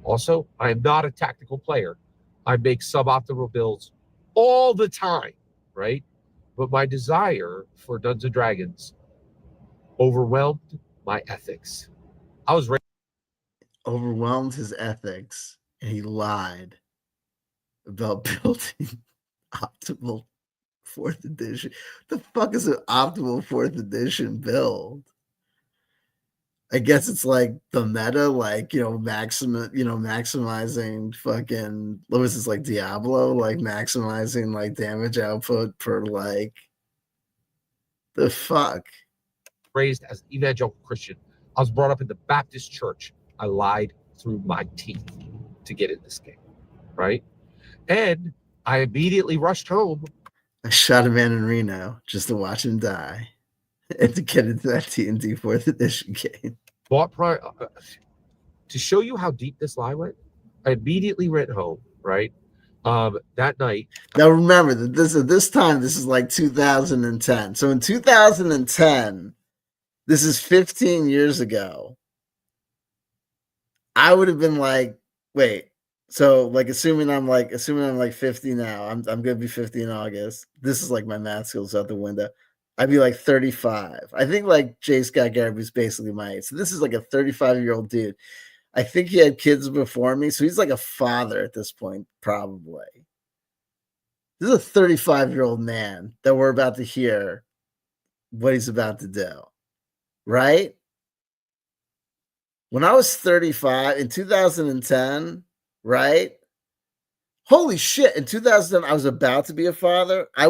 Also, I am not a tactical player. I make suboptimal builds all the time, right? But my desire for Dungeons and Dragons overwhelmed my ethics. I was ready. Overwhelmed his ethics, and he lied about building optimal 4th edition. The fuck is an optimal 4th edition build? I guess it's like the meta, like, maximizing fucking, what was this, like Diablo, like maximizing like damage output per, like, the fuck. Raised as an evangelical Christian. I was brought up in the Baptist church. I lied through my teeth to get in this game, right? And I immediately rushed home. I shot a man in Reno just to watch him die and to get into that TNT 4th edition game. To show you how deep this lie went, I immediately went home, right? That night. Now remember that this time this is like 2010. So in 2010, this is 15 years ago. I would have been like, wait. So like assuming I'm like 50 now. I'm gonna be 50 in August. This is like my math skills out the window. I'd be like 35. I think like J. Scott Garibay is basically my age. So this is like a 35-year-old dude. I think he had kids before me, so he's like a father at this point, probably. This is a 35-year-old man that we're about to hear what he's about to do, right? When I was 35 in 2010, right? Holy shit! In 2010, I was about to be a father. I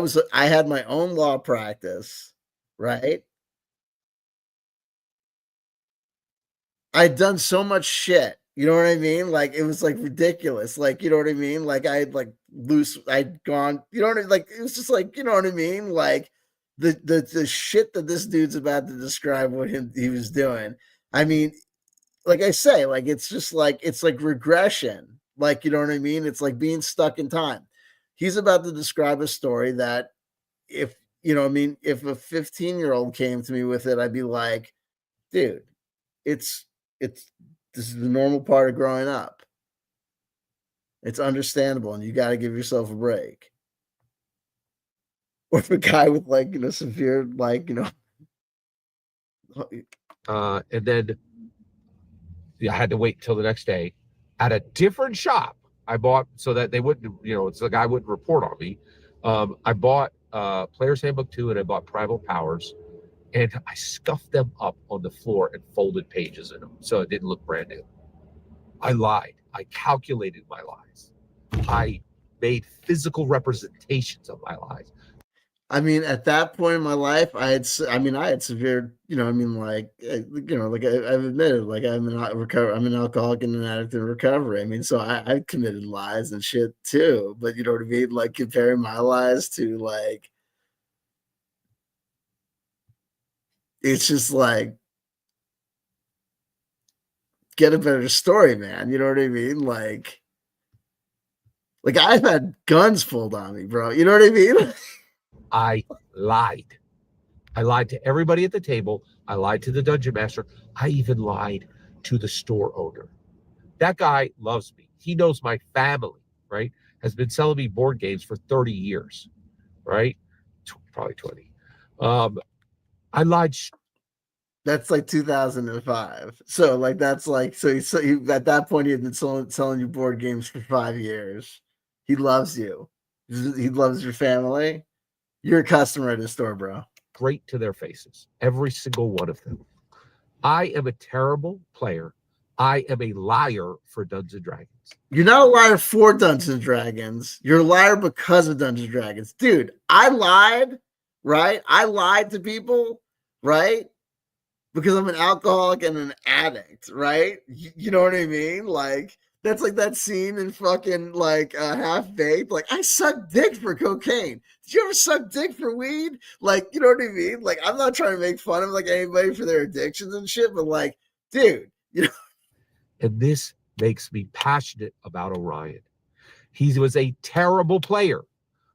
had my own law practice, right? I'd done so much shit. You know what I mean? Like, it was like ridiculous. Like, you know what I mean? Like, I'd gone, you know what I mean? Like, it was just like, you know what I mean? Like the shit that this dude's about to describe what he was doing. I mean, like I say, like, it's just like, it's like regression. Like, you know what I mean? It's like being stuck in time. He's about to describe a story that if, if a 15-year-old came to me with it, I'd be like, dude, it's this is the normal part of growing up. It's understandable, and you got to give yourself a break. Or if a guy with like, severe, like, and then I had to wait till the next day at a different shop. I bought so that they wouldn't, so the guy wouldn't report on me. I bought Player's Handbook 2 and I bought Primal Powers, and I scuffed them up on the floor and folded pages in them so it didn't look brand new. I lied. I calculated my lies. I made physical representations of my lies. I mean, at that point in my life, I had severe, like I've admitted, like I'm an alcoholic and an addict in recovery. I mean, so I committed lies and shit too, but you know what I mean? Like comparing my lies to like it's just like, get a better story, man. You know what I mean? Like I've had guns pulled on me, bro. You know what I mean? I lied. I lied to everybody at the table. I lied to the dungeon master. I even lied to the store owner. That guy loves me. He knows my family, right? Has been selling me board games for 30 years, right? Probably 20. I lied. That's like 2005. So like that's like he at that point he had been selling you board games for 5 years. He loves you. He loves your family. You're a customer at his store, bro. Straight to their faces, every single one of them. I am a terrible player. I am a liar for Dungeons and Dragons. You're not a liar for Dungeons and Dragons. You're a liar because of Dungeons and Dragons. Dude, I lied, right? I lied to people, right? Because I'm an alcoholic and an addict, right? You know what I mean? Like, that's like that scene in fucking like Half Baked. Like, I suck dick for cocaine. Did you ever suck dick for weed? Like, you know what I mean? Like, I'm not trying to make fun of like anybody for their addictions and shit, but like, dude, you know. And this makes me passionate about Orion. He was a terrible player,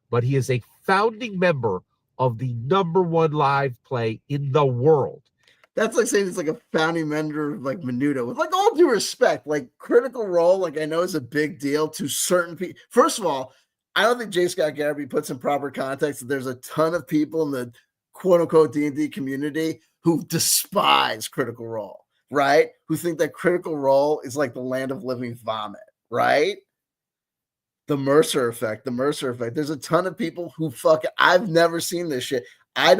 but he is a founding member of the #1 live play in the world. That's like saying it's like a founding member of like Menudo. With like all due respect, like Critical Role, like I know is a big deal to certain people. First of all, I don't think J.Scott Garibay puts in proper context that there's a ton of people in the quote unquote D&D community who despise Critical Role, right? Who think that Critical Role is like the land of living vomit, right? The Mercer effect. There's a ton of people who I've never seen this shit. I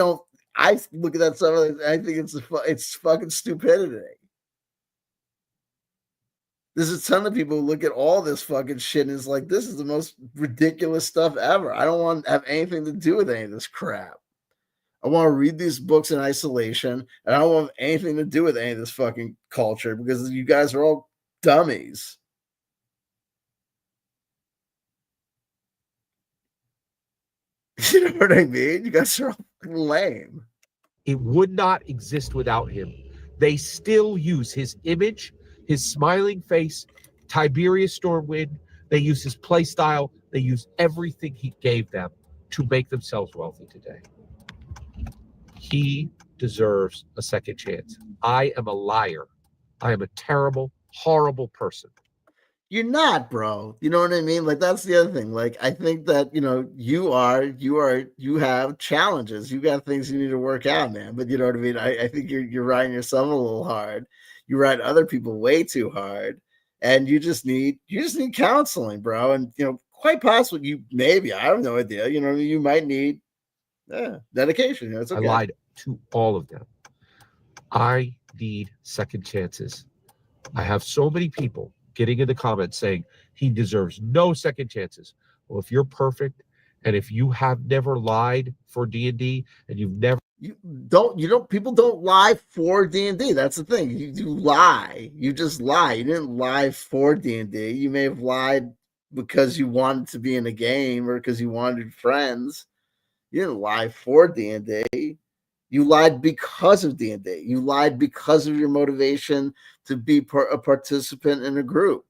look at that stuff and I think it's fucking stupidity. There's a ton of people who look at all this fucking shit and is like, this is the most ridiculous stuff ever. I don't want to have anything to do with any of this crap. I want to read these books in isolation, and I don't want anything to do with any of this fucking culture because you guys are all dummies. You know what I mean? You guys are all lame. It would not exist without him. They still use his image, his smiling face, Tiberius Stormwind. They use his play style. They use everything he gave them to make themselves wealthy today. He deserves a second chance. I am a liar. I am a terrible, horrible person. You're not, bro. You know what I mean? Like that's the other thing. Like I think that, you know, you have challenges. You got things you need to work out, man. But you know what I mean? I think you're riding yourself a little hard. You ride other people way too hard. And you just need counseling, bro. And you know, quite possibly I have no idea. You know, you might need dedication. You know, it's okay. I lied to all of them. I need second chances. I have so many people getting in the comments saying he deserves no second chances. Well, if you're perfect and if you have never lied for D&D and you've never people don't lie for D&D. That's the thing. You lie. You just lie. You didn't lie for D&D. You may have lied because you wanted to be in a game or because you wanted friends. You didn't lie for D&D. You lied because of D&D. You lied because of your motivation to be a participant in a group.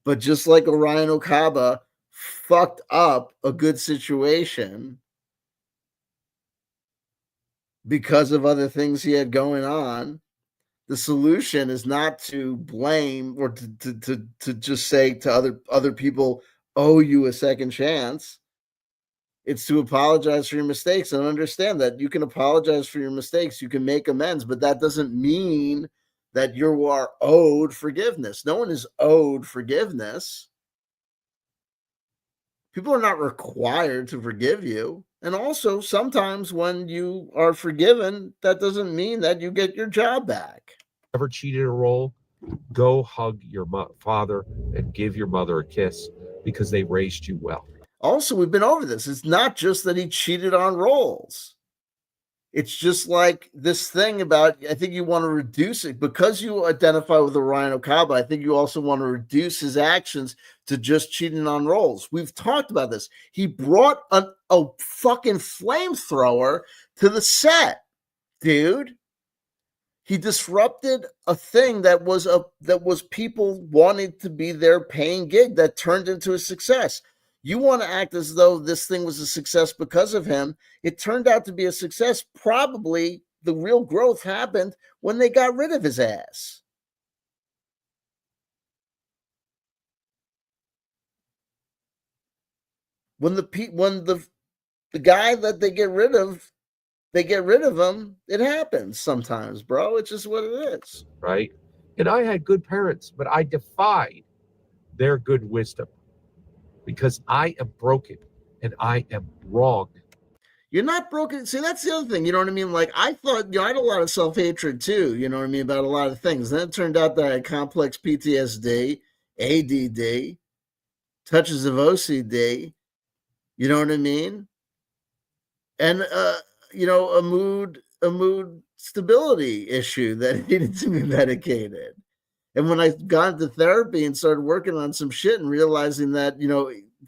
But just like Orion Acaba fucked up a good situation because of other things he had going on, the solution is not to blame or to just say to other people, owe you a second chance. It's to apologize for your mistakes and understand that you can apologize for your mistakes. You can make amends, but that doesn't mean that you are owed forgiveness. No one is owed forgiveness. People are not required to forgive you. And also, sometimes when you are forgiven, that doesn't mean that you get your job back. Ever cheated a role? Go hug your father and give your mother a kiss because they raised you well. Also, we've been over this. It's not just that he cheated on roles. It's just like this thing about, I think you want to reduce it because you identify with Orion Acaba. I think you also want to reduce his actions to just cheating on roles. We've talked about this. He brought a fucking flamethrower to the set. dude. He disrupted a thing that was people wanting to be their paying gig that turned into a success. You want to act as though this thing was a success because of him. It turned out to be a success. Probably the real growth happened when they got rid of his ass. When the guy that they get rid of, him, it happens sometimes, bro. It's just what it is. Right? And I had good parents, but I defied their good wisdom because I am broken and I am wrong. You're not broken. See, that's the other thing. You know what I mean? Like, I thought, I had a lot of self hatred too, you know what I mean, about a lot of things. Then it turned out that I had complex PTSD, ADD, touches of OCD, you know what I mean? And, a mood stability issue that needed to be medicated. And when I got into therapy and started working on some shit and realizing that,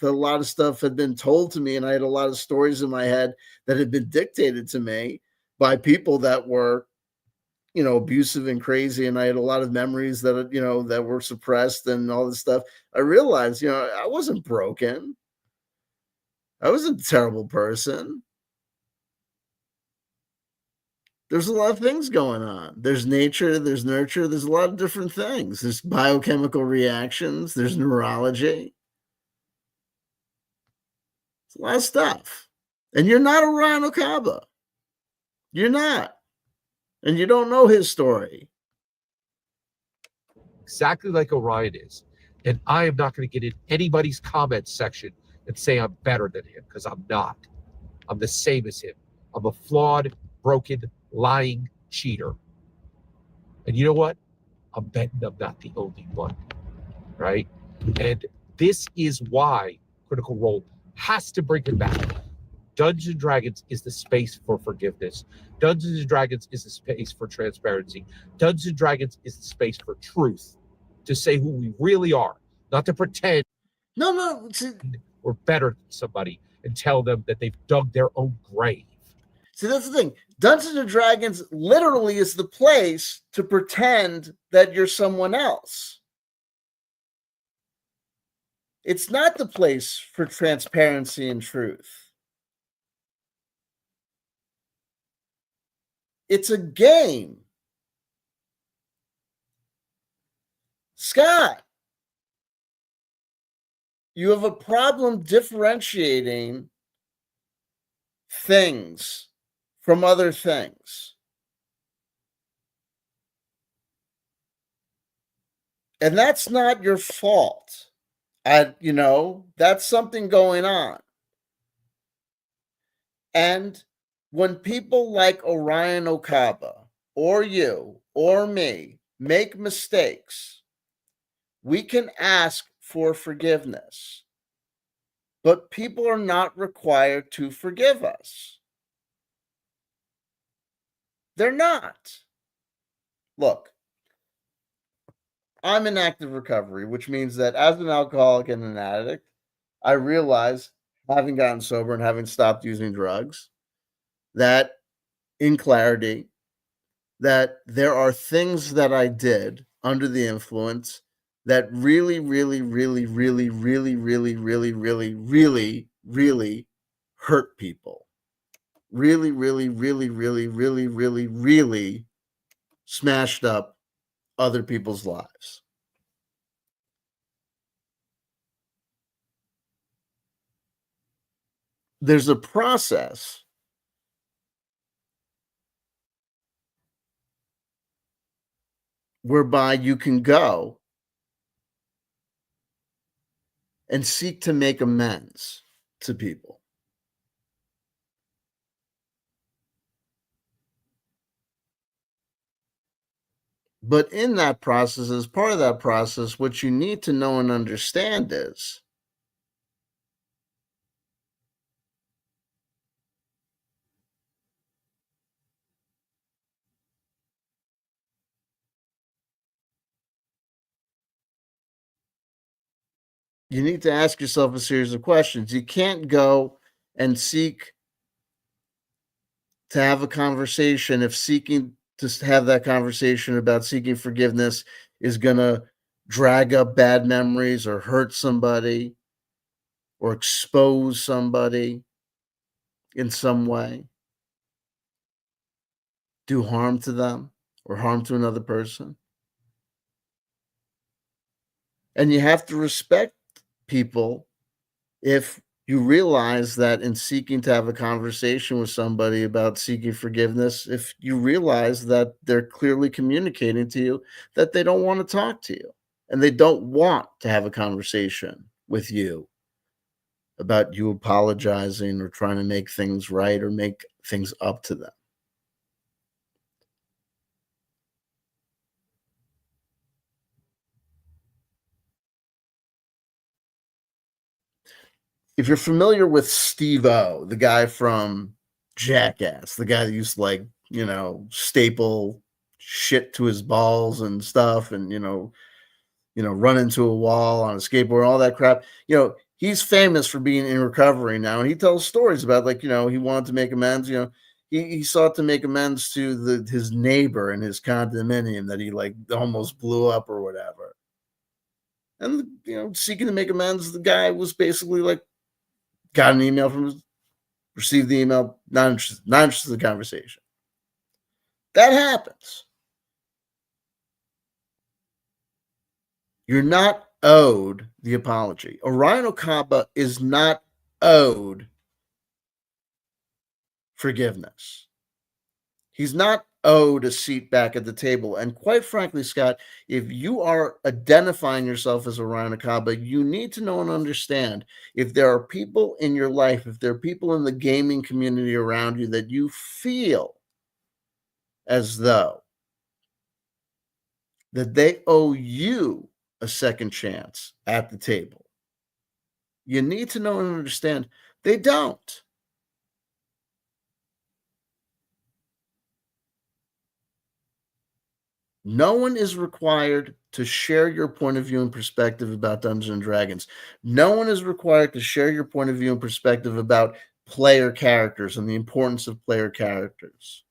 a lot of stuff had been told to me and I had a lot of stories in my head that had been dictated to me by people that were, abusive and crazy. And I had a lot of memories that, that were suppressed and all this stuff. I realized, I wasn't broken. I was a terrible person. There's a lot of things going on. There's nature, there's nurture, there's a lot of different things. There's biochemical reactions, there's neurology. It's a lot of stuff. And you're not Orion Acaba. You're not. And you don't know his story. Exactly like Orion is. And I am not going to get in anybody's comments section and say I'm better than him because I'm not. I'm the same as him. I'm a flawed, broken, lying cheater. And you know what? I'm betting I'm not the only one. Right? And this is why Critical Role has to bring it back. Dungeons & Dragons is the space for forgiveness. Dungeons & Dragons is the space for transparency. Dungeons & Dragons is the space for truth, to say who we really are, not to pretend No. we're better than somebody and tell them that they've dug their own grave. See, that's the thing. Dungeons and Dragons literally is the place to pretend that you're someone else. It's not the place for transparency and truth. It's a game. Scott, you have a problem differentiating things from other things. And that's not your fault. That's something going on. And when people like Orion Acaba or you or me make mistakes, we can ask for forgiveness. But people are not required to forgive us. They're not. Look, I'm in active recovery, which means that as an alcoholic and an addict, I realize, having gotten sober and having stopped using drugs, that in clarity, that there are things that I did under the influence that really, really, really, really, really, really, really, really, really, really hurt people. Really, really, really, really, really, really, really smashed up other people's lives. There's a process whereby you can go and seek to make amends to people. But in that process, as part of that process, what you need to know and understand is you need to ask yourself a series of questions. You can't go and seek to have a conversation, if seeking to have that conversation about seeking forgiveness is going to drag up bad memories or hurt somebody or expose somebody in some way, do harm to them or harm to another person. And you have to respect people if you realize that in seeking to have a conversation with somebody about seeking forgiveness, if you realize that they're clearly communicating to you that they don't want to talk to you and they don't want to have a conversation with you about you apologizing or trying to make things right or make things up to them. If you're familiar with Steve-O, the guy from Jackass, the guy that used to like, staple shit to his balls and stuff and, run into a wall on a skateboard, all that crap. He's famous for being in recovery now. And he tells stories about like, he wanted to make amends, he sought to make amends to his neighbor in his condominium that he like almost blew up or whatever. And seeking to make amends, the guy was basically like, got an email from his, received the email, not interested in the conversation. That happens. You're not owed the apology. Orion Acaba is not owed forgiveness. He's not owed a seat back at the table. And quite frankly, Scott, if you are identifying yourself as Orion Acaba, you need to know and understand if there are people in your life, if there are people in the gaming community around you that you feel as though that they owe you a second chance at the table, you need to know and understand they don't. No one is required to share your point of view and perspective about Dungeons and Dragons. No one is required to share your point of view and perspective about player characters and the importance of player characters.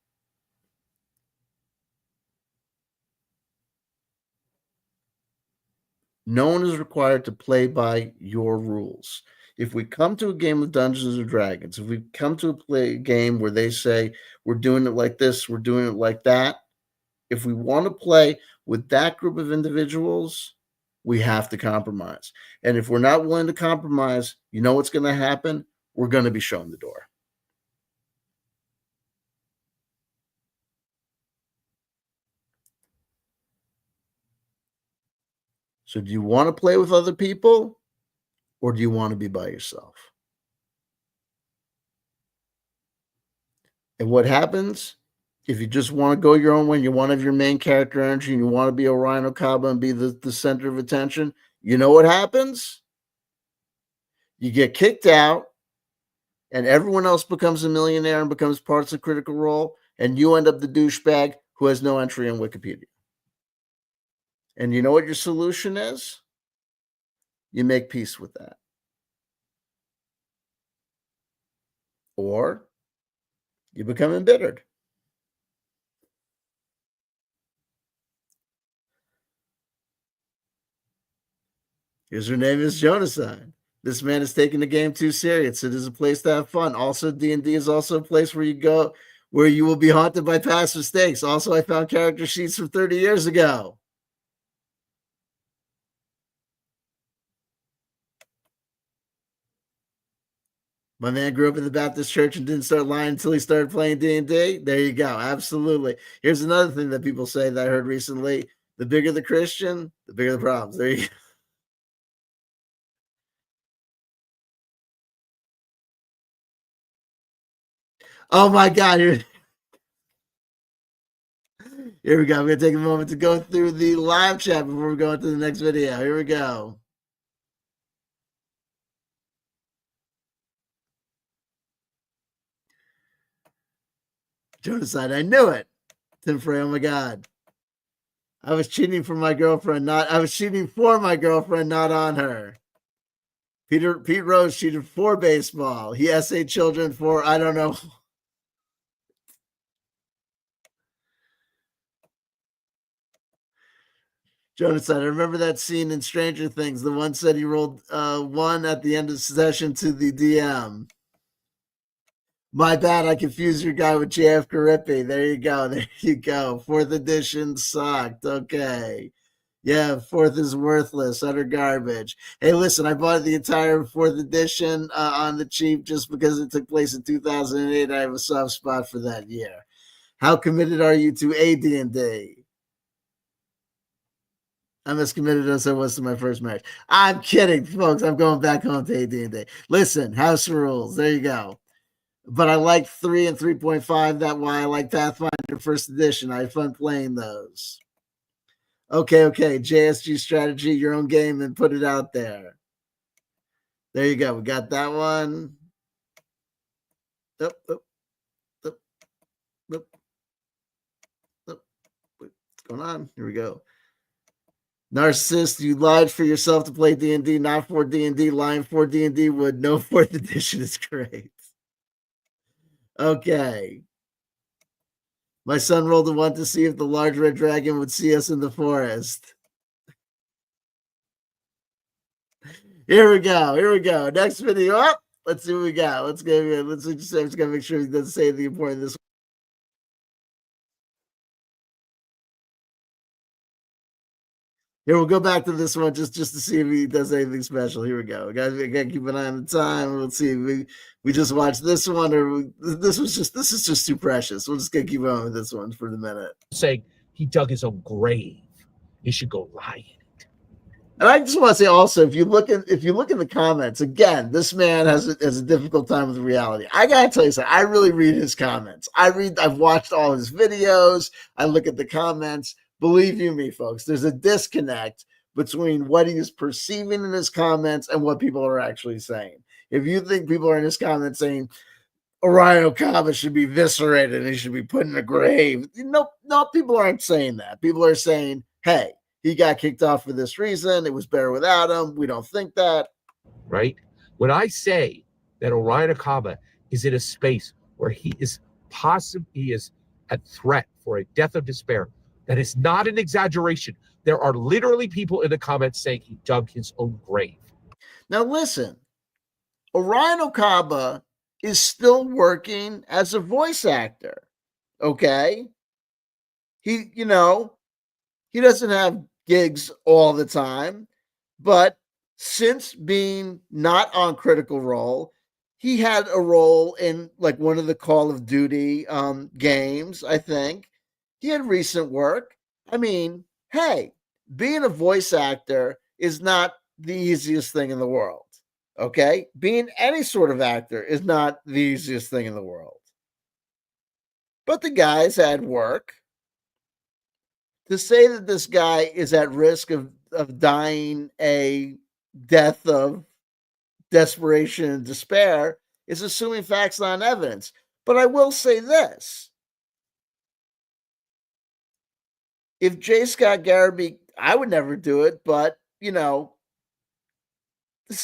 No one is required to play by your rules. If we come to a game of Dungeons and Dragons, if we come to a game where they say, we're doing it like this, we're doing it like that, if we want to play with that group of individuals, we have to compromise. And if we're not willing to compromise, you know what's going to happen? We're going to be shown the door. So do you want to play with other people or do you want to be by yourself? And what happens if you just want to go your own way and you want to have your main character energy and you want to be Orion Acaba and be the center of attention? You know what happens? You get kicked out and everyone else becomes a millionaire and becomes parts of Critical Role, and you end up the douchebag who has no entry in Wikipedia. And you know what your solution is? You make peace with that. Or you become embittered. His name is Jonaside. This man is taking the game too serious. It is a place to have fun. Also, D&D is also a place where you go, where you will be haunted by past mistakes. Also, I found character sheets from 30 years ago. My man grew up in the Baptist church and didn't start lying until he started playing D&D. There you go. Absolutely. Here's another thing that people say that I heard recently. The bigger the Christian, the bigger the problems. There you go. Oh my God. Here we go. I'm going to take a moment to go through the live chat before we go into the next video. Here we go. Jonaside, I knew it. Tim Frey, oh my God. I was cheating for my girlfriend, not on her. Pete Rose cheated for baseball. He essayed children for, I don't know. Jonathan, I remember that scene in Stranger Things. The one said he rolled one at the end of the session to the DM. My bad, I confused your guy with JF Garibay. There you go. There you go. Fourth edition sucked. Okay. Yeah, fourth is worthless, utter garbage. Hey, listen, I bought the entire fourth edition on the cheap just because it took place in 2008. I have a soft spot for that year. How committed are you to AD&D? I'm as committed as I was to my first marriage. I'm kidding, folks. I'm going back home to AD&D. Listen, house rules. There you go. But I like 3 and 3.5. That's why I like Pathfinder first edition. I had fun playing those. Okay. JSG strategy, your own game, and put it out there. There you go. We got that one. What's going on? Here we go. Narcissist, you lied for yourself to play D&D, not for D&D. Lying for D&D would. No, 4th edition is great. Okay. My son rolled a 1 to see if the large red dragon would see us in the forest. Here we go. Next video up. Let's see what we got. Let's go. Let's just gotta make sure he doesn't say the important this. Here, we'll go back to this one just to see if he does anything special. Here we go. Guys, we gotta keep an eye on the time. Let's see. We just watched this one, or this is just too precious. We're just gonna keep on with this one for the minute. Saying he dug his own grave. He should go lie in it. And I just want to say also, if you look in the comments, again, this man has a difficult time with reality. I gotta tell you something. I really read his comments. I've watched all his videos. I look at the comments. Believe you me, folks, there's a disconnect between what he is perceiving in his comments and what people are actually saying. If you think people are in his comments saying Orion Acaba should be eviscerated and he should be put in a grave, no, people aren't saying that. People are saying, hey, he got kicked off for this reason. It was better without him. We don't think that. Right? When I say that Orion Acaba is in a space where he is at threat for a death of despair, that is not an exaggeration. There are literally people in the comments saying he dug his own grave. Now listen, Orion Acaba is still working as a voice actor. Okay? He doesn't have gigs all the time, but since being not on Critical Role, he had a role in like one of the Call of Duty games, I think. He had recent work. I mean, hey, being a voice actor is not the easiest thing in the world. Okay? Being any sort of actor is not the easiest thing in the world. But the guy's had work. To say that this guy is at risk of dying a death of desperation and despair is assuming facts, not evidence. But I will say this. If J.Scott Garibay, I would never do it, but if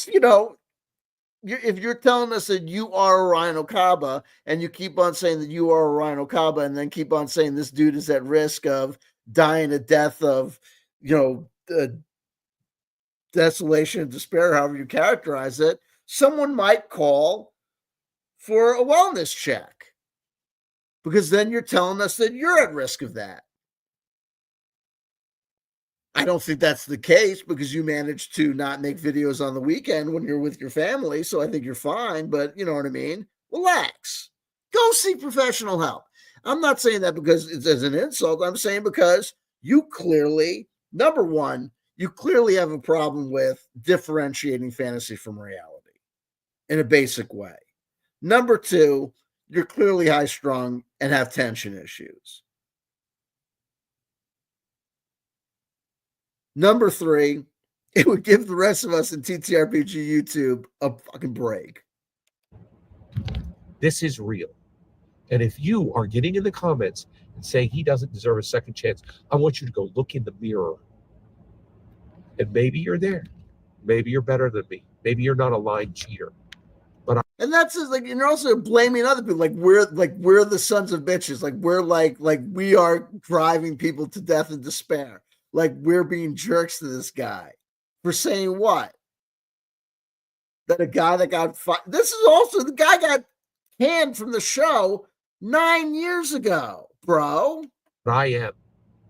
you're telling us that you are Orion Acaba and you keep on saying that you are Orion Acaba and then keep on saying this dude is at risk of dying a death of, desolation and despair, however you characterize it, someone might call for a wellness check because then you're telling us that you're at risk of that. I don't think that's the case because you managed to not make videos on the weekend when you're with your family. So I think you're fine, but you know what I mean? Relax. Go seek professional help. I'm not saying that because it's as an insult. I'm saying because you clearly, number one, you clearly have a problem with differentiating fantasy from reality in a basic way. Number two, you're clearly high strung and have tension issues. Number three, it would give the rest of us in TTRPG YouTube a fucking break. This is real. And if you are getting in the comments and saying he doesn't deserve a second chance, I want you to go look in the mirror. And maybe you're there. Maybe you're better than me. Maybe you're not a lying cheater. And that's just like, and you're also blaming other people. Like we're the sons of bitches. Like we're like we are driving people to death and despair. like we're being jerks to this guy for saying what? That a guy that got this is also the guy got canned from the show 9 years ago, bro. I am.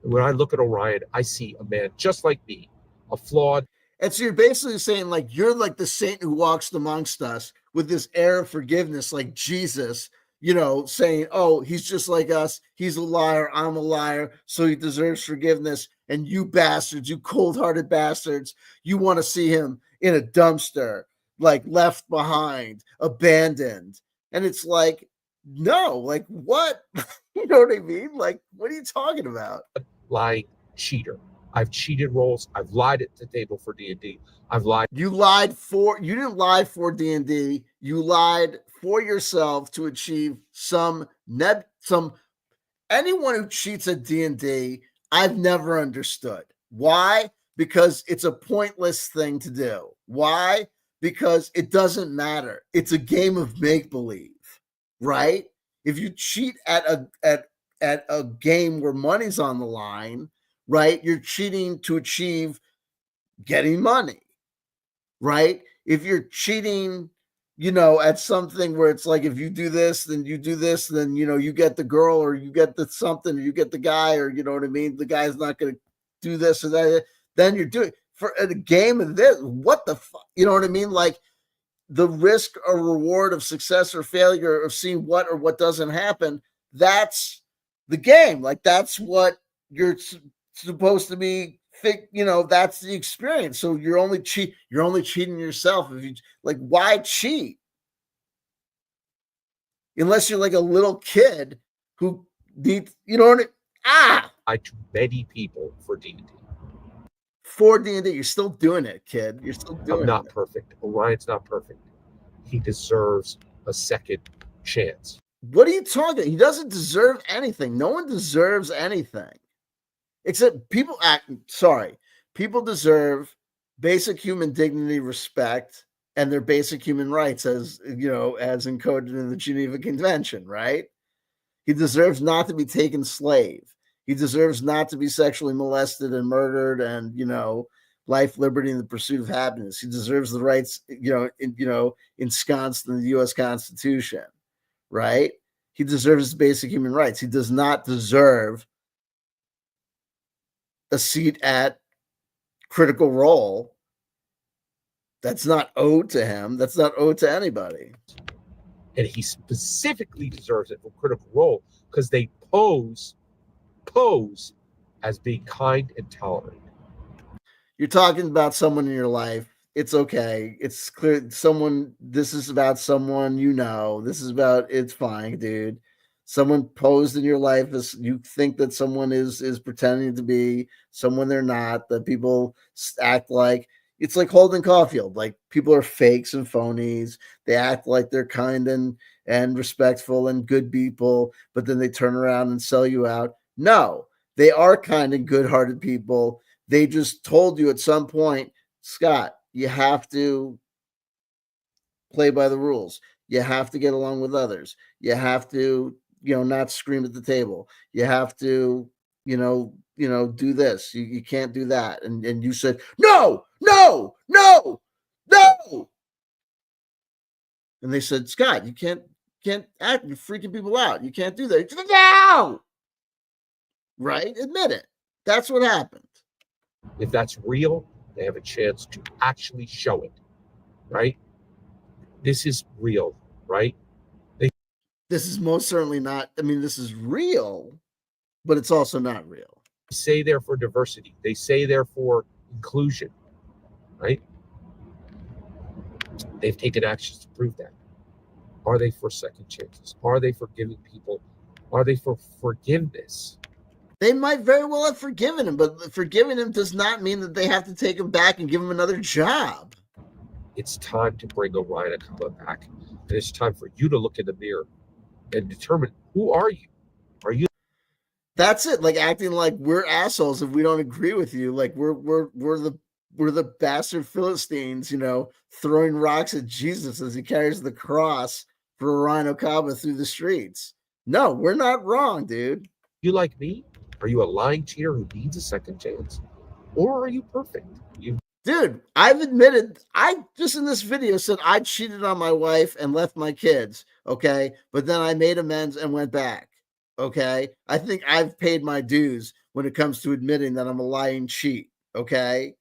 When I look at Orion, I see a man just like me, a flawed. And so you're basically saying, like, you're like the saint who walks amongst us with this air of forgiveness, like Jesus, saying, oh, he's just like us. He's a liar. I'm a liar. So he deserves forgiveness. And you bastards, you cold-hearted bastards, you want to see him in a dumpster, like left behind, abandoned. And it's like, no, like what? You know what I mean? Like, what are you talking about? Lying cheater. I've cheated roles. I've lied at the table for D&D. I've lied. You didn't lie for D&D. You lied for yourself to achieve anyone who cheats at D&D, I've never understood. Why? Because it's a pointless thing to do. Why? Because it doesn't matter. It's a game of make-believe, right? If you cheat at a game where money's on the line, right? You're cheating to achieve getting money, right? If you're cheating, at something where it's like, if you do this, then you do this, then, you get the girl or you get the something, or you get the guy, or you know what I mean? The guy's not going to do this or that. Then you're doing for a game of this. What the fuck? You know what I mean? Like the risk or reward of success or failure of seeing what or what doesn't happen. That's the game. Like that's what you're supposed to be that's the experience. So you're only cheating yourself if you like. Why cheat unless you're like a little kid who needs, I to many people for D&D. For D&D, you're still doing it, kid. You're still doing it. I'm not perfect. Orion's not perfect. He deserves a second chance. What are you talking? He doesn't deserve anything. No one deserves anything. Except people people deserve basic human dignity, respect, and their basic human rights as encoded in the Geneva Convention, right? He deserves not to be taken slave. He deserves not to be sexually molested and murdered and, life, liberty, and the pursuit of happiness. He deserves the rights, ensconced in the U.S. Constitution, right? He deserves basic human rights. He does not deserve a seat at Critical Role. That's not owed to him. That's not owed to anybody. And he specifically deserves it for Critical Role because they pose as being kind and tolerant. You're talking about someone in your life. It's okay. It's clear this is about someone this is about, it's fine, dude. Someone posed in your life as you think that someone is pretending to be someone they're not, that people act like. It's like Holden Caulfield. Like people are fakes and phonies. They act like they're kind and respectful and good people, but then they turn around and sell you out. No, they are kind and good-hearted people. They just told you at some point, Scott, you have to play by the rules. You have to get along with others. You have to, not scream at the table. You have to, do this. You can't do that. And you said, no. And they said, Scott, you can't act. You're freaking people out. You can't do that. Said, no. Right? Admit it. That's what happened. If that's real, they have a chance to actually show it, right? This is real, right? This is most certainly not. I mean, this is real, but it's also not real. They say they're for diversity. They say they're for inclusion, right? They've taken actions to prove that. Are they for second chances? Are they forgiving people? Are they for forgiveness? They might very well have forgiven him, but forgiving him does not mean that they have to take him back and give him another job. It's time to bring Orion Acaba back. And it's time for you to look in the mirror and determine, who are you? Are you? That's it. Like acting like we're assholes if we don't agree with you. Like we're the bastard Philistines, throwing rocks at Jesus as he carries the cross for Orion Acaba through the streets. No, we're not wrong, dude. You like me? Are you a lying cheater who needs a second chance? or are you perfect? Dude, I've admitted, I just in this video said I cheated on my wife and left my kids, okay? But then I made amends and went back, okay? I think I've paid my dues when it comes to admitting that I'm a lying cheat, okay?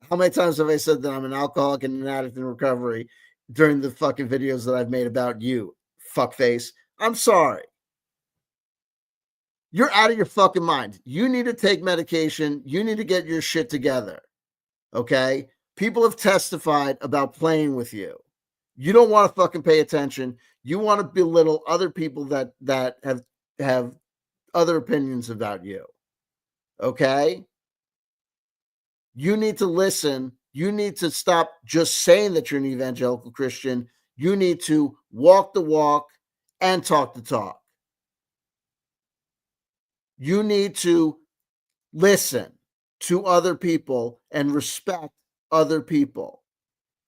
How many times have I said that I'm an alcoholic and an addict in recovery during the fucking videos that I've made about you, fuckface? I'm sorry. You're out of your fucking mind. You need to take medication. You need to get your shit together. Okay? People have testified about playing with you. You don't want to fucking pay attention. You want to belittle other people that have other opinions about you. Okay? You need to listen. You need to stop just saying that you're an evangelical Christian. You need to walk the walk and talk the talk. You need to listen to other people and respect other people,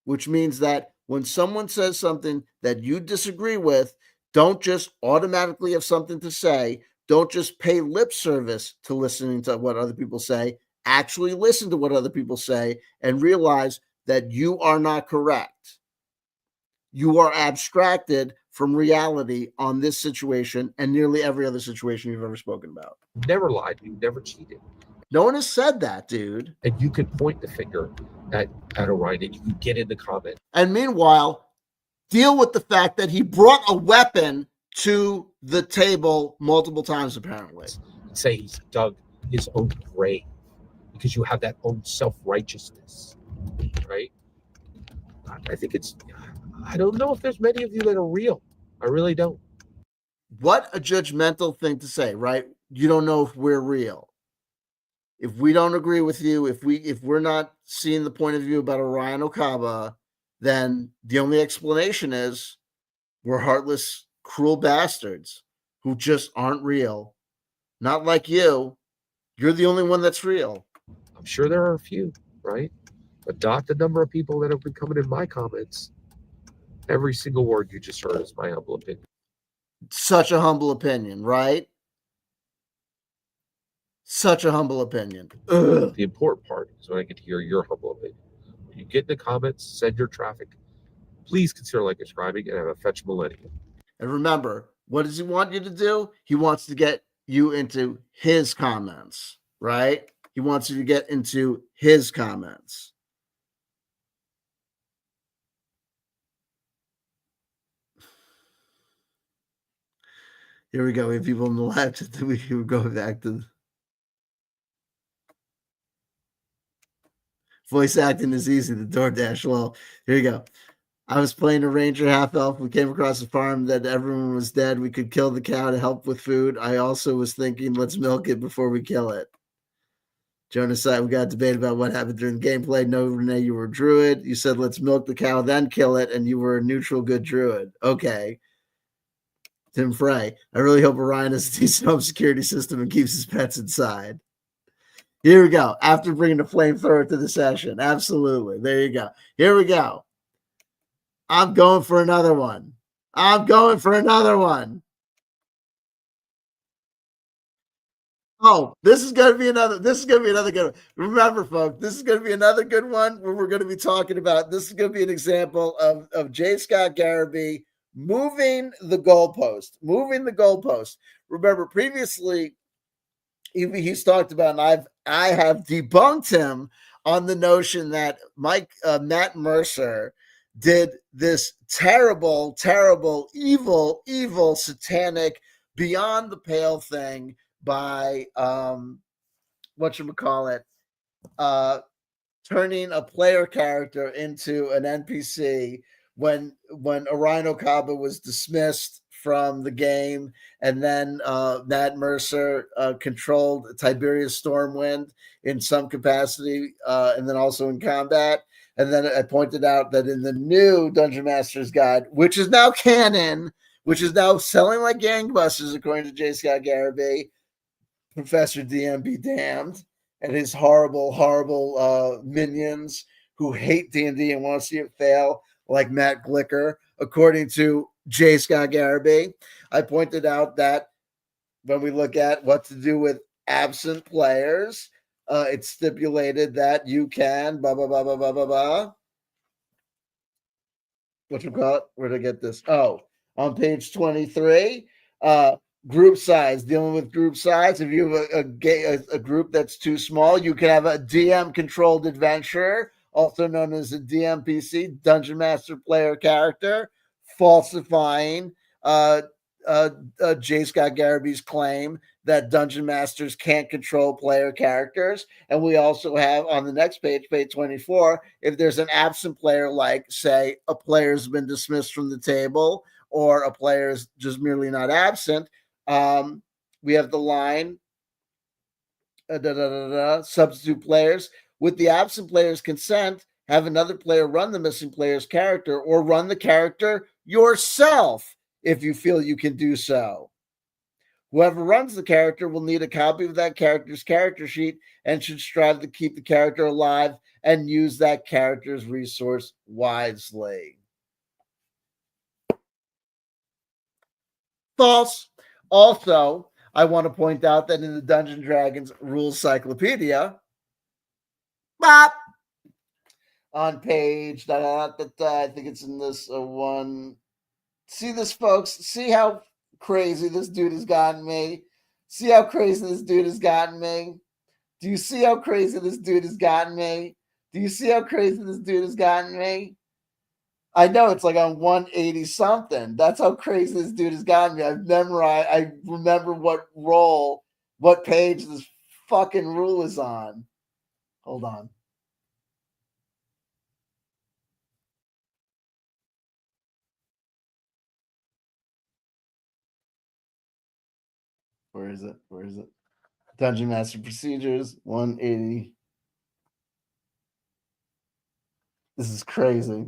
which means that when someone says something that you disagree with, don't just automatically have something to say. Don't just pay lip service to listening to what other people say. Actually listen to what other people say and realize that you are not correct. You are abstracted from reality on this situation and nearly every other situation you've ever spoken about. Never lied. You never cheated. No one has said that, dude. And you could point the finger at Orion and you can get in the comment. And meanwhile, deal with the fact that he brought a weapon to the table multiple times, apparently. Say he's dug his own grave because you have that own self-righteousness, right? I think I don't know if there's many of you that are real. I really don't. What a judgmental thing to say, right? You don't know if we're real. If we don't agree with you, if we're not seeing the point of view about Orion Acaba, then the only explanation is we're heartless, cruel bastards who just aren't real. Not like you. You're the only one that's real. I'm sure there are a few, right? But not the number of people that have been coming in my comments. Every single word you just heard is my humble opinion. Such a humble opinion, right? Such a humble opinion. Ugh. The important part is when I get to hear your humble opinion. When you get in the comments, send your traffic. Please consider like subscribing and have a fetch millennium. And remember, what does he want you to do? He wants to get you into his comments, right? He wants you to get into his comments. Here we go. We have people on the left. We can go back to voice acting is easy. The DoorDash. Well, here you go. I was playing a ranger half elf. We came across a farm that everyone was dead. We could kill the cow to help with food. I also was thinking, let's milk it before we kill it. Jonas said, we got a debate about what happened during gameplay. No, Renee, you were a druid. You said, let's milk the cow, then kill it. And you were a neutral good druid. Okay. Tim Frey, I really hope Orion has a decent home security system and keeps his pets inside. Here we go. After bringing the flamethrower to the session. Absolutely. There you go. Here we go. I'm going for another one. I'm going for another one. Oh, this is going to be another good one. Remember, folks, this is going to be another good one where we're going to be talking about, this is going to be an example of J.Scott Garibay moving the goalpost. Remember, previously, he's talked about, and I have debunked him on the notion that Matt Mercer did this terrible, evil, satanic, beyond the pale thing by turning a player character into an NPC when Orion Acaba was dismissed from the game, and then Matt Mercer controlled Tiberius Stormwind in some capacity, and then also in combat. And then I pointed out that in the new Dungeon Master's Guide, which is now canon, which is now selling like gangbusters, according to J.Scott Garibay, Professor DM be damned, and his horrible minions who hate D&D and want to see it fail, like Matt Glicker, according to J.Scott Garibay. I pointed out that when we look at what to do with absent players, it's stipulated that you can blah blah blah blah blah blah blah. What you got? Where did I get this? Oh, on page 23, group size. Dealing with group size. If you have a group that's too small, you can have a DM controlled adventurer, also known as a DMPC, Dungeon Master Player Character, falsifying J.Scott Garaby's claim that Dungeon Masters can't control player characters. And we also have on the next page, page 24, if there's an absent player, like, say, a player's been dismissed from the table or a player is just merely not absent, we have the line, substitute players. With the absent player's consent, have another player run the missing player's character or run the character yourself if you feel you can do so. Whoever runs the character will need a copy of that character's character sheet and should strive to keep the character alive and use that character's resource wisely. False. Also, I want to point out that in the Dungeon Dragons Rules Cyclopedia, bop, on page, I think it's in this one. See this, folks? See how crazy this dude has gotten me? See how crazy this dude has gotten me? Do you see how crazy this dude has gotten me? Do you see how crazy this dude has gotten me? I know it's like on 180 something. That's how crazy this dude has gotten me. I remember what page this fucking rule is on. Hold on. Where is it? Where is it? Dungeon Master Procedures 180. This is crazy.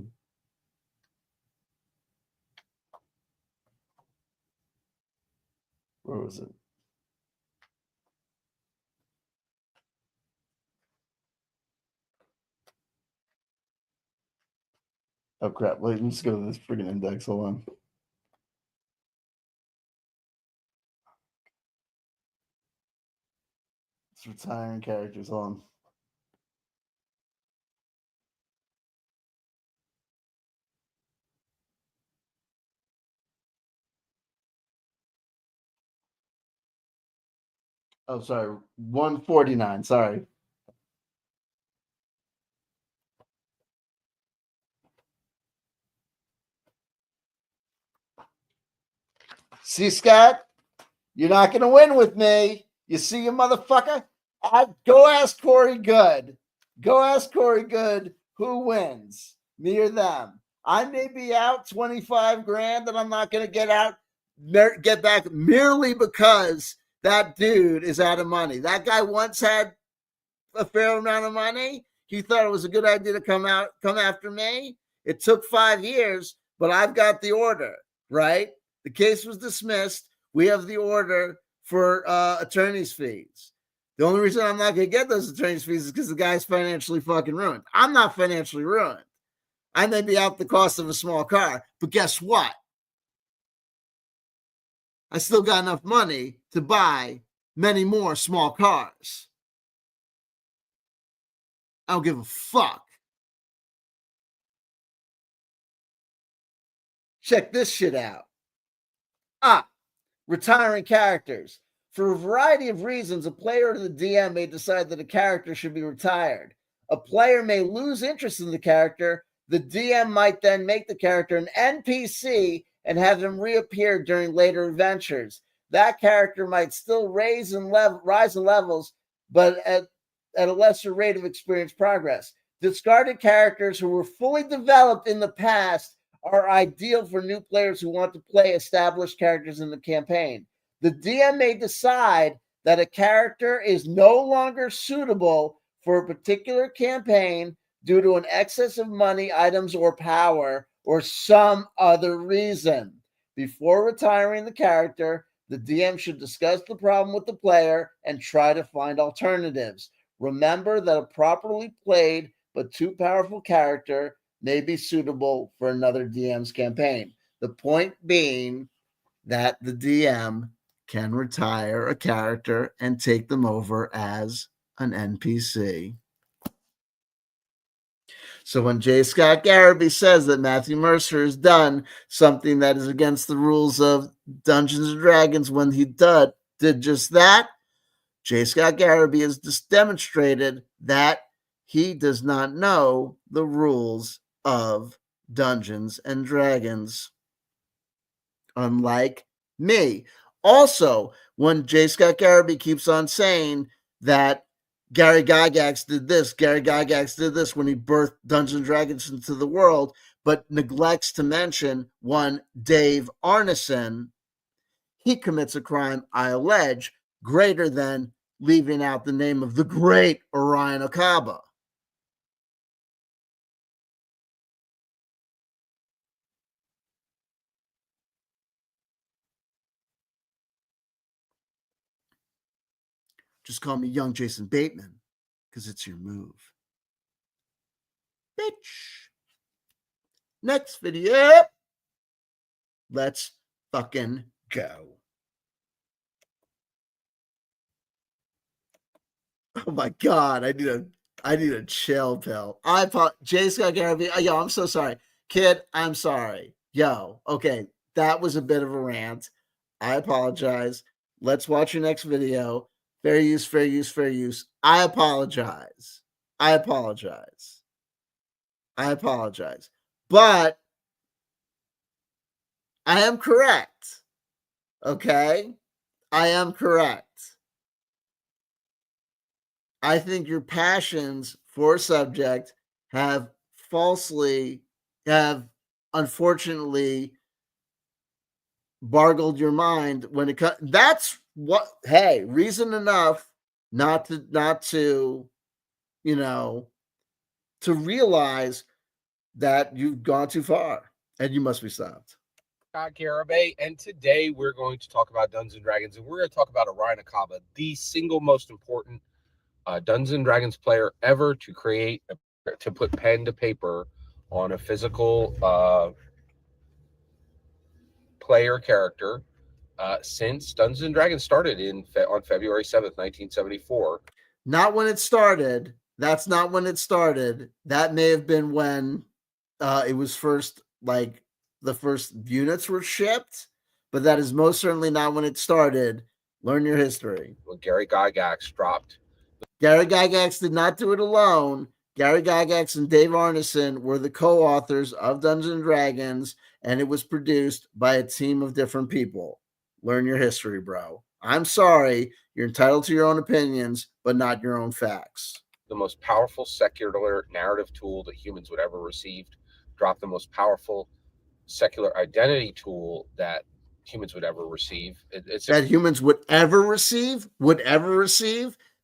Where was it? Oh crap! Wait, let's go to this freaking index. Hold on. It's retiring characters. Hold on. Oh, sorry. 149. Sorry. See, Scott, you're not going to win with me. You see, you motherfucker? Go ask Corey Good. Go ask Corey Good who wins, me or them. I may be out 25 grand and I'm not going to get back merely because that dude is out of money. That guy once had a fair amount of money. He thought it was a good idea to come after me. It took 5 years, but I've got the order, right? The case was dismissed. We have the order for attorney's fees. The only reason I'm not going to get those attorney's fees is because the guy's financially fucking ruined. I'm not financially ruined. I may be out the cost of a small car, but guess what? I still got enough money to buy many more small cars. I don't give a fuck. Check this shit out. Retiring characters. For a variety of reasons, a player or the DM may decide that a character should be retired. A player may lose interest in the character. The DM might then make the character an NPC and have them reappear during later adventures. That character might still rise in levels, but at a lesser rate of experience progress. Discarded characters who were fully developed in the past are ideal for new players who want to play established characters in the campaign. The DM may decide that a character is no longer suitable for a particular campaign due to an excess of money, items, or power, or some other reason. Before retiring the character, the DM should discuss the problem with the player and try to find alternatives. Remember that a properly played but too powerful character may be suitable for another DM's campaign. The point being that the DM can retire a character and take them over as an NPC. So when J.Scott Garibay says that Matthew Mercer has done something that is against the rules of Dungeons and Dragons, when he did just that, J.Scott Garibay has just demonstrated that he does not know the rules of Dungeons and Dragons, unlike me. Also, when J.Scott Garibay keeps on saying that Gary Gygax did this when he birthed Dungeons and Dragons into the world, but neglects to mention one Dave Arneson, he commits a crime, I allege, greater than leaving out the name of the great Orion Acaba. Just call me young Jason Bateman, because it's your move. Bitch. Next video. Let's fucking go. Oh my god, I need a chill pill. J.Scott Garibay. Yo, I'm so sorry. Kid, I'm sorry. Yo, okay. That was a bit of a rant. I apologize. Let's watch your next video. Fair use, fair use, fair use. I apologize. I apologize. I apologize. But I am correct. Okay? I am correct. I think your passions for a subject have unfortunately bargled your mind when it comes. That's what, hey, reason enough not to, you know, to realize that you've gone too far and you must be stopped. Garibay, and today we're going to talk about Dungeons and Dragons, and we're going to talk about Orion Acaba, the single most important Dungeons and Dragons player ever to put pen to paper on a physical player character since Dungeons and Dragons started on February 7th, 1974. Not when it started. That's not when it started. That may have been when it was first, like, the first units were shipped, but that is most certainly not when it started. Learn your history. When Gary Gygax dropped. Gary Gygax did not do it alone. Gary Gygax and Dave Arneson were the co-authors of Dungeons and Dragons, and it was produced by a team of different people. Learn your history, bro. I'm sorry. You're entitled to your own opinions, but not your own facts. The most powerful secular narrative tool that humans would ever receive, dropped the most powerful secular identity tool that humans would ever receive. That humans would ever receive?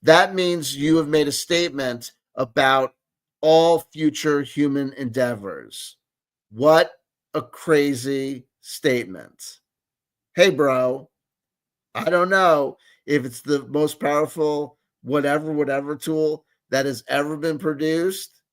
That means you have made a statement about all future human endeavors. What a crazy statement. Hey, bro, I don't know if it's the most powerful whatever tool that has ever been produced,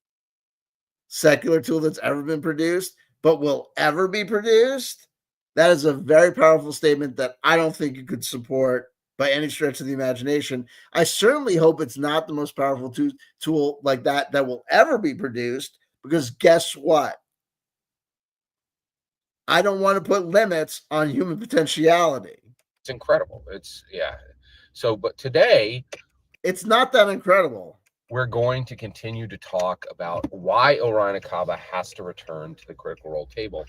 secular tool that's ever been produced, but will ever be produced. That is a very powerful statement that I don't think you could support by any stretch of the imagination. I certainly hope it's not the most powerful tool like that will ever be produced, because guess what? I don't want to put limits on human potentiality. It's incredible. So, but today, it's not that incredible. We're going to continue to talk about why Orion Acaba has to return to the Critical Role table.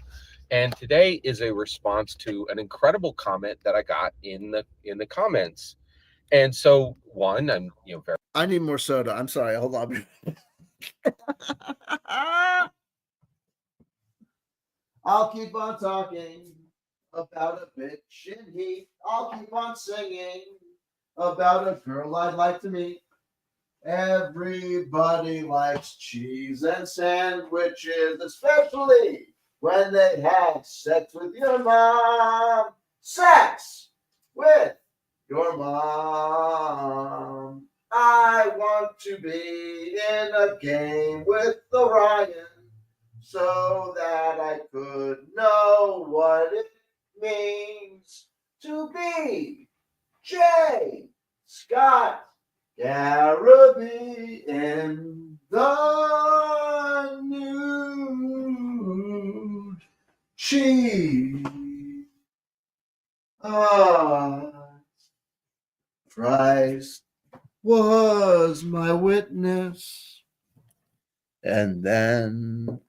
And today is a response to an incredible comment that I got in the comments. And so, one, I need more soda. I'm sorry. Hold on. I'll keep on talking about a bitch in heat. I'll keep on singing about a girl I'd like to meet. Everybody likes cheese and sandwiches, especially when they had sex with your mom. Sex with your mom. I want to be in a game with Orion so that I could know what it means to be J.Scott Garibay in the nude cheese. Christ was my witness, and then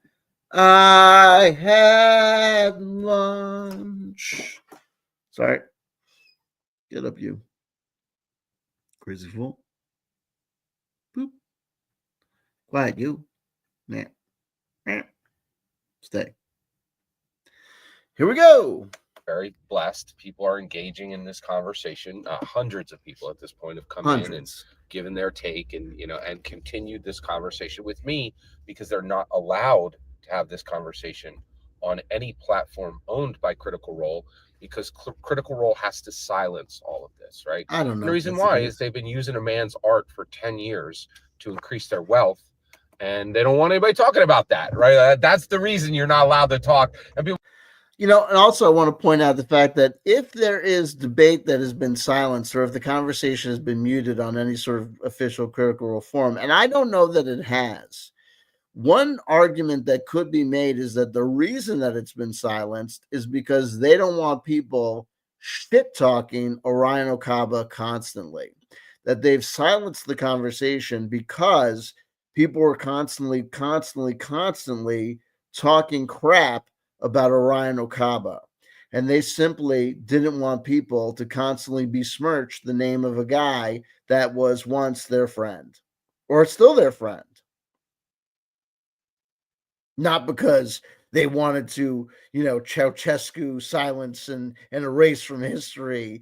I had lunch. Sorry. Get up, you crazy fool. Boop. Quiet, you. Nah. Stay. Here we go. Very blessed. People are engaging in this conversation. Hundreds of people at this point have come in and given their take, and and continued this conversation with me, because they're not allowed to have this conversation on any platform owned by Critical Role, because Critical Role has to silence all of this, right? I don't know. And the reason why is they've been using a man's art for 10 years to increase their wealth, and they don't want anybody talking about that, right? That's the reason you're not allowed to talk. And people, and also I want to point out the fact that if there is debate that has been silenced, or if the conversation has been muted on any sort of official Critical Role forum, and I don't know that it has, one argument that could be made is that the reason that it's been silenced is because they don't want people shit talking Orion Acaba constantly. That they've silenced the conversation because people were constantly talking crap about Orion Acaba. And they simply didn't want people to constantly besmirch the name of a guy that was once their friend, or still their friend. Not because they wanted to, Ceausescu silence and erase from history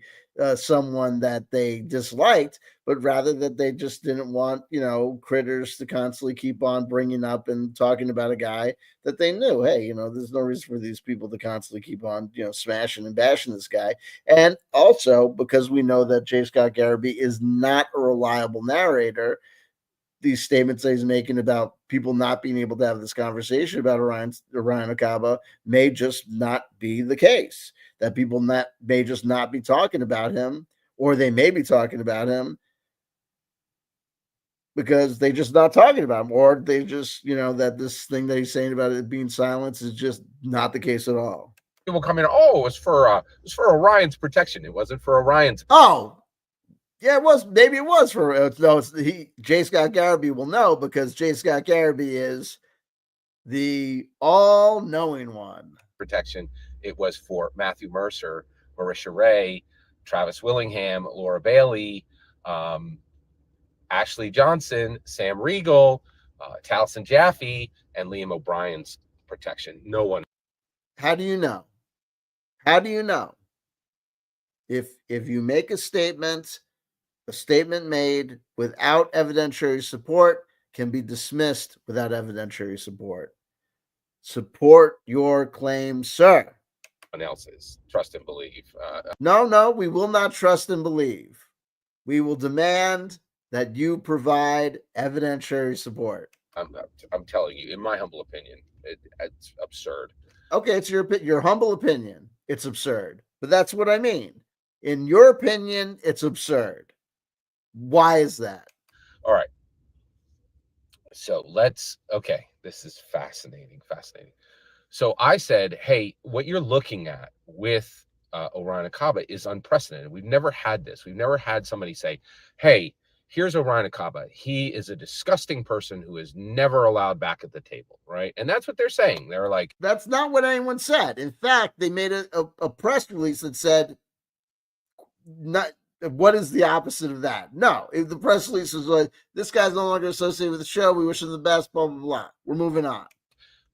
someone that they disliked, but rather that they just didn't want, critters to constantly keep on bringing up and talking about a guy that they knew. Hey, there's no reason for these people to constantly keep on, smashing and bashing this guy. And also because we know that J.Scott Garibay is not a reliable narrator, these statements that he's making about people not being able to have this conversation about Orion Acaba may just not be the case. That people may just not be talking about him, or they may be talking about him because they're just not talking about him, or they just, that this thing that he's saying about it being silenced is just not the case at all. People come in, it was for Orion's protection. It wasn't for Orion's. Oh, yeah, it was. Maybe it was for J.Scott Garibay will know, because J.Scott Garibay is the all-knowing one. Protection. It was for Matthew Mercer, Marisha Ray, Travis Willingham, Laura Bailey, Ashley Johnson, Sam Riegel, Taliesin Jaffe, and Liam O'Brien's protection. No one. How do you know? How do you know? If you make a statement made without evidentiary support can be dismissed without evidentiary support. Support your claim, sir. Someone else's. Trust and believe. No, we will not trust and believe. We will demand that you provide evidentiary support. I'm telling you, in my humble opinion, it's absurd. Okay, it's your humble opinion. It's absurd. But that's what I mean. In your opinion, it's absurd. Why is that? All right. So okay, this is fascinating. So I said, hey, what you're looking at with Orion Acaba is unprecedented. We've never had this. We've never had somebody say, hey, here's Orion Acaba. He is a disgusting person who is never allowed back at the table, right? And that's what they're saying. They're like, that's not what anyone said. In fact, they made a press release that said, not what is the opposite of that? No, the press release was like, this guy's no longer associated with the show. We wish him the best, blah, blah, blah. We're moving on.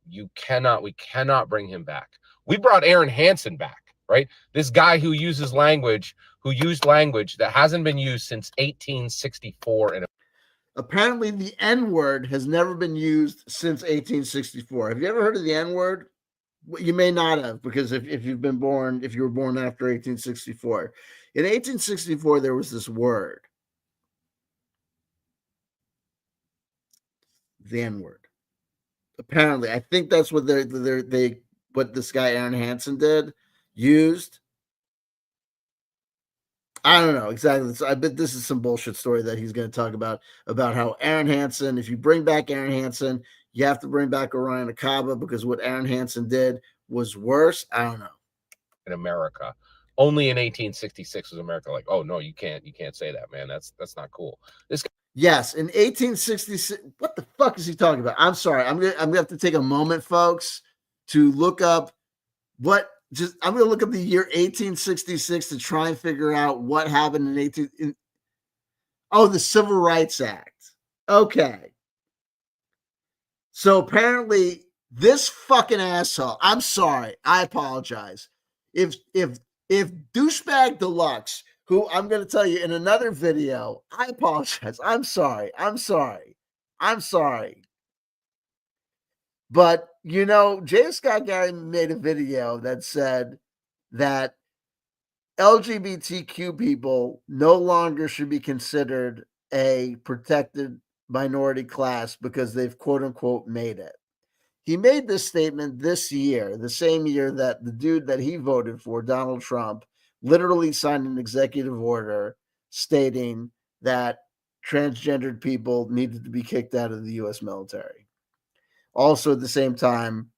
We cannot bring him back. We brought Aaron Hansen back, right? This guy who used language that hasn't been used since 1864. And apparently the N-word has never been used since 1864. Have you ever heard of the N-word? You may not have, because if you were born after 1864. In 1864, there was this word, the N-word. Apparently, I think that's what what this guy Aaron Hansen used. I don't know exactly. So I bet this is some bullshit story that he's going to talk about how Aaron Hansen, if you bring back Aaron Hansen, you have to bring back Orion Acaba because what Aaron Hansen did was worse. I don't know. In America, only in 1866 was America like, oh no, you can't say that, man. That's not cool. This guy, yes, in 1866. What the fuck is he talking about? I'm sorry. I'm gonna have to take a moment, folks, to look up what. Just I'm gonna look up the year 1866 to try and figure out what happened in 18. Oh, the Civil Rights Act. Okay. So apparently this fucking asshole, I'm sorry, I apologize. If douchebag deluxe, who I'm gonna tell you in another video, I apologize. I'm sorry. But you know, J.Scott guy made a video that said that LGBTQ people no longer should be considered a protected minority class because they've quote unquote made it. He made this statement this year, the same year that the dude that he voted for, Donald Trump, literally signed an executive order stating that transgendered people needed to be kicked out of the US military. Also, at the same time,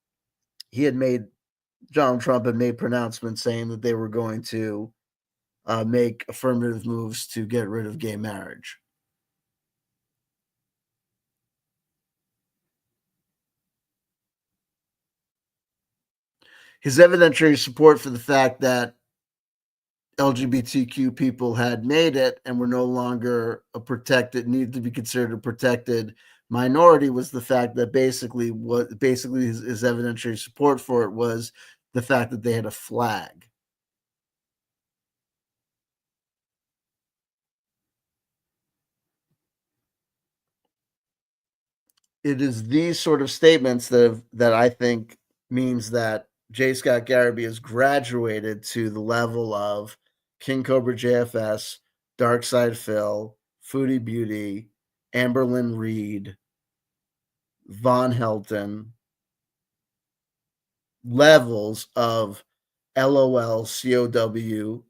Donald Trump had made pronouncements saying that they were going to make affirmative moves to get rid of gay marriage. His evidentiary support for the fact that LGBTQ people had made it and were no longer needed to be considered a protected minority was the fact that basically his evidentiary support for it was the fact that they had a flag. It is these sort of statements that I think means that J.Scott Garibay has graduated to the level of King Cobra JFS, Darkside Phil, Foodie Beauty, Amberlynn Reed, Von Helton, levels of LOL COW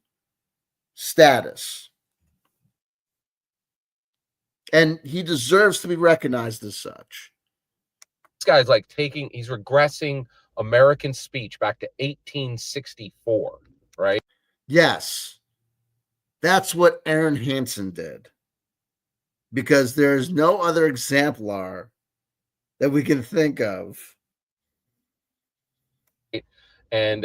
status. And he deserves to be recognized as such. this guy's like he's regressing American speech back to 1864, right? Yes. That's what Aaron Hansen did. Because there's no other exemplar that we can think of. And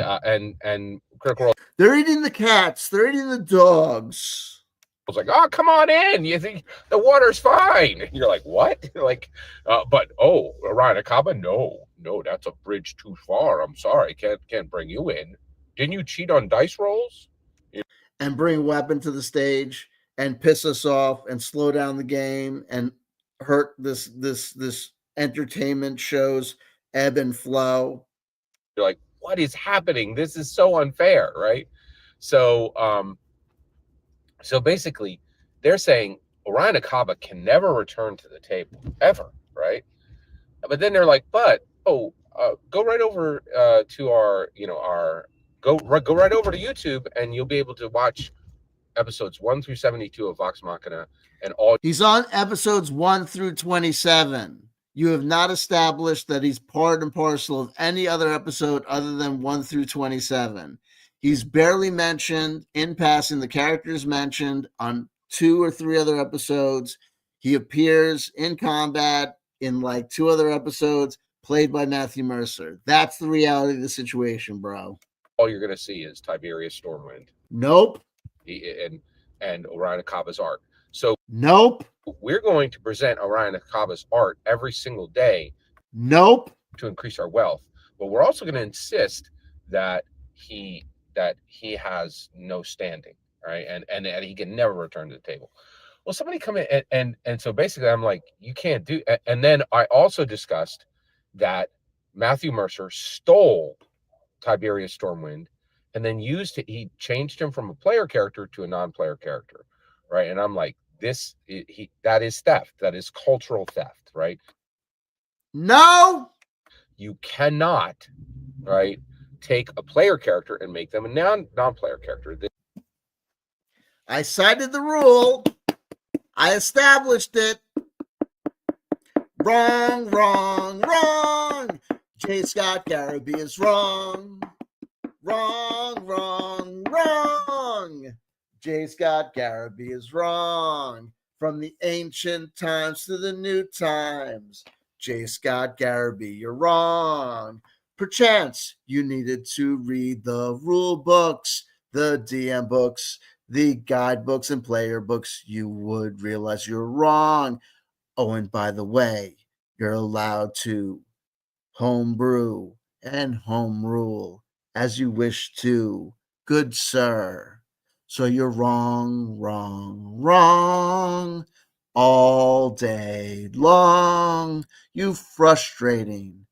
Critical Role, they're eating the cats, they're eating the dogs. was like, oh, come on in. You think the water's fine? And you're like, what? Like, but Orion Acaba, no, that's a bridge too far. I'm sorry, can't bring you in. Didn't you cheat on dice rolls? And bring a weapon to the stage and piss us off and slow down the game and hurt this entertainment show's ebb and flow. You're like, what is happening? This is so unfair, right? So basically, they're saying Orion Acaba can never return to the table ever, right? But then they're like, but go right over to our go right over to YouTube and you'll be able to watch episodes 1 through 72 of Vox Machina and all. He's on episodes 1 through 27. You have not established that he's part and parcel of any other episode other than 1 through 27. He's barely mentioned in passing. The character is mentioned on 2 or 3 other episodes. He appears in combat in like 2 other episodes, played by Matthew Mercer. That's the reality of the situation, bro. All you're going to see is Tiberius Stormwind. Nope. And Orion Acaba's art. So nope. We're going to present Orion Acaba's art every single day. Nope. To increase our wealth. But we're also going to insist that he has no standing, right? And he can never return to the table. Well, somebody come in and so basically I'm like, you can't do. And then I also discussed that Matthew Mercer stole Tiberius Stormwind and then he changed him from a player character to a non-player character, right? And I'm like, that is theft. That is cultural theft, right? No, you cannot, right, take a player character and make them a non-player character. I cited the rule. I established it. Wrong, wrong, wrong. J.Scott Garibay is wrong. Wrong, wrong, wrong. J.Scott Garibay is wrong. From the ancient times to the new times, J.Scott Garibay, you're wrong. Perchance you needed to read the rule books, the DM books, the guidebooks, and player books. You would realize you're wrong. Oh, and by the way, you're allowed to home brew and home rule as you wish to, good sir. So you're wrong, wrong, wrong all day long. You frustrating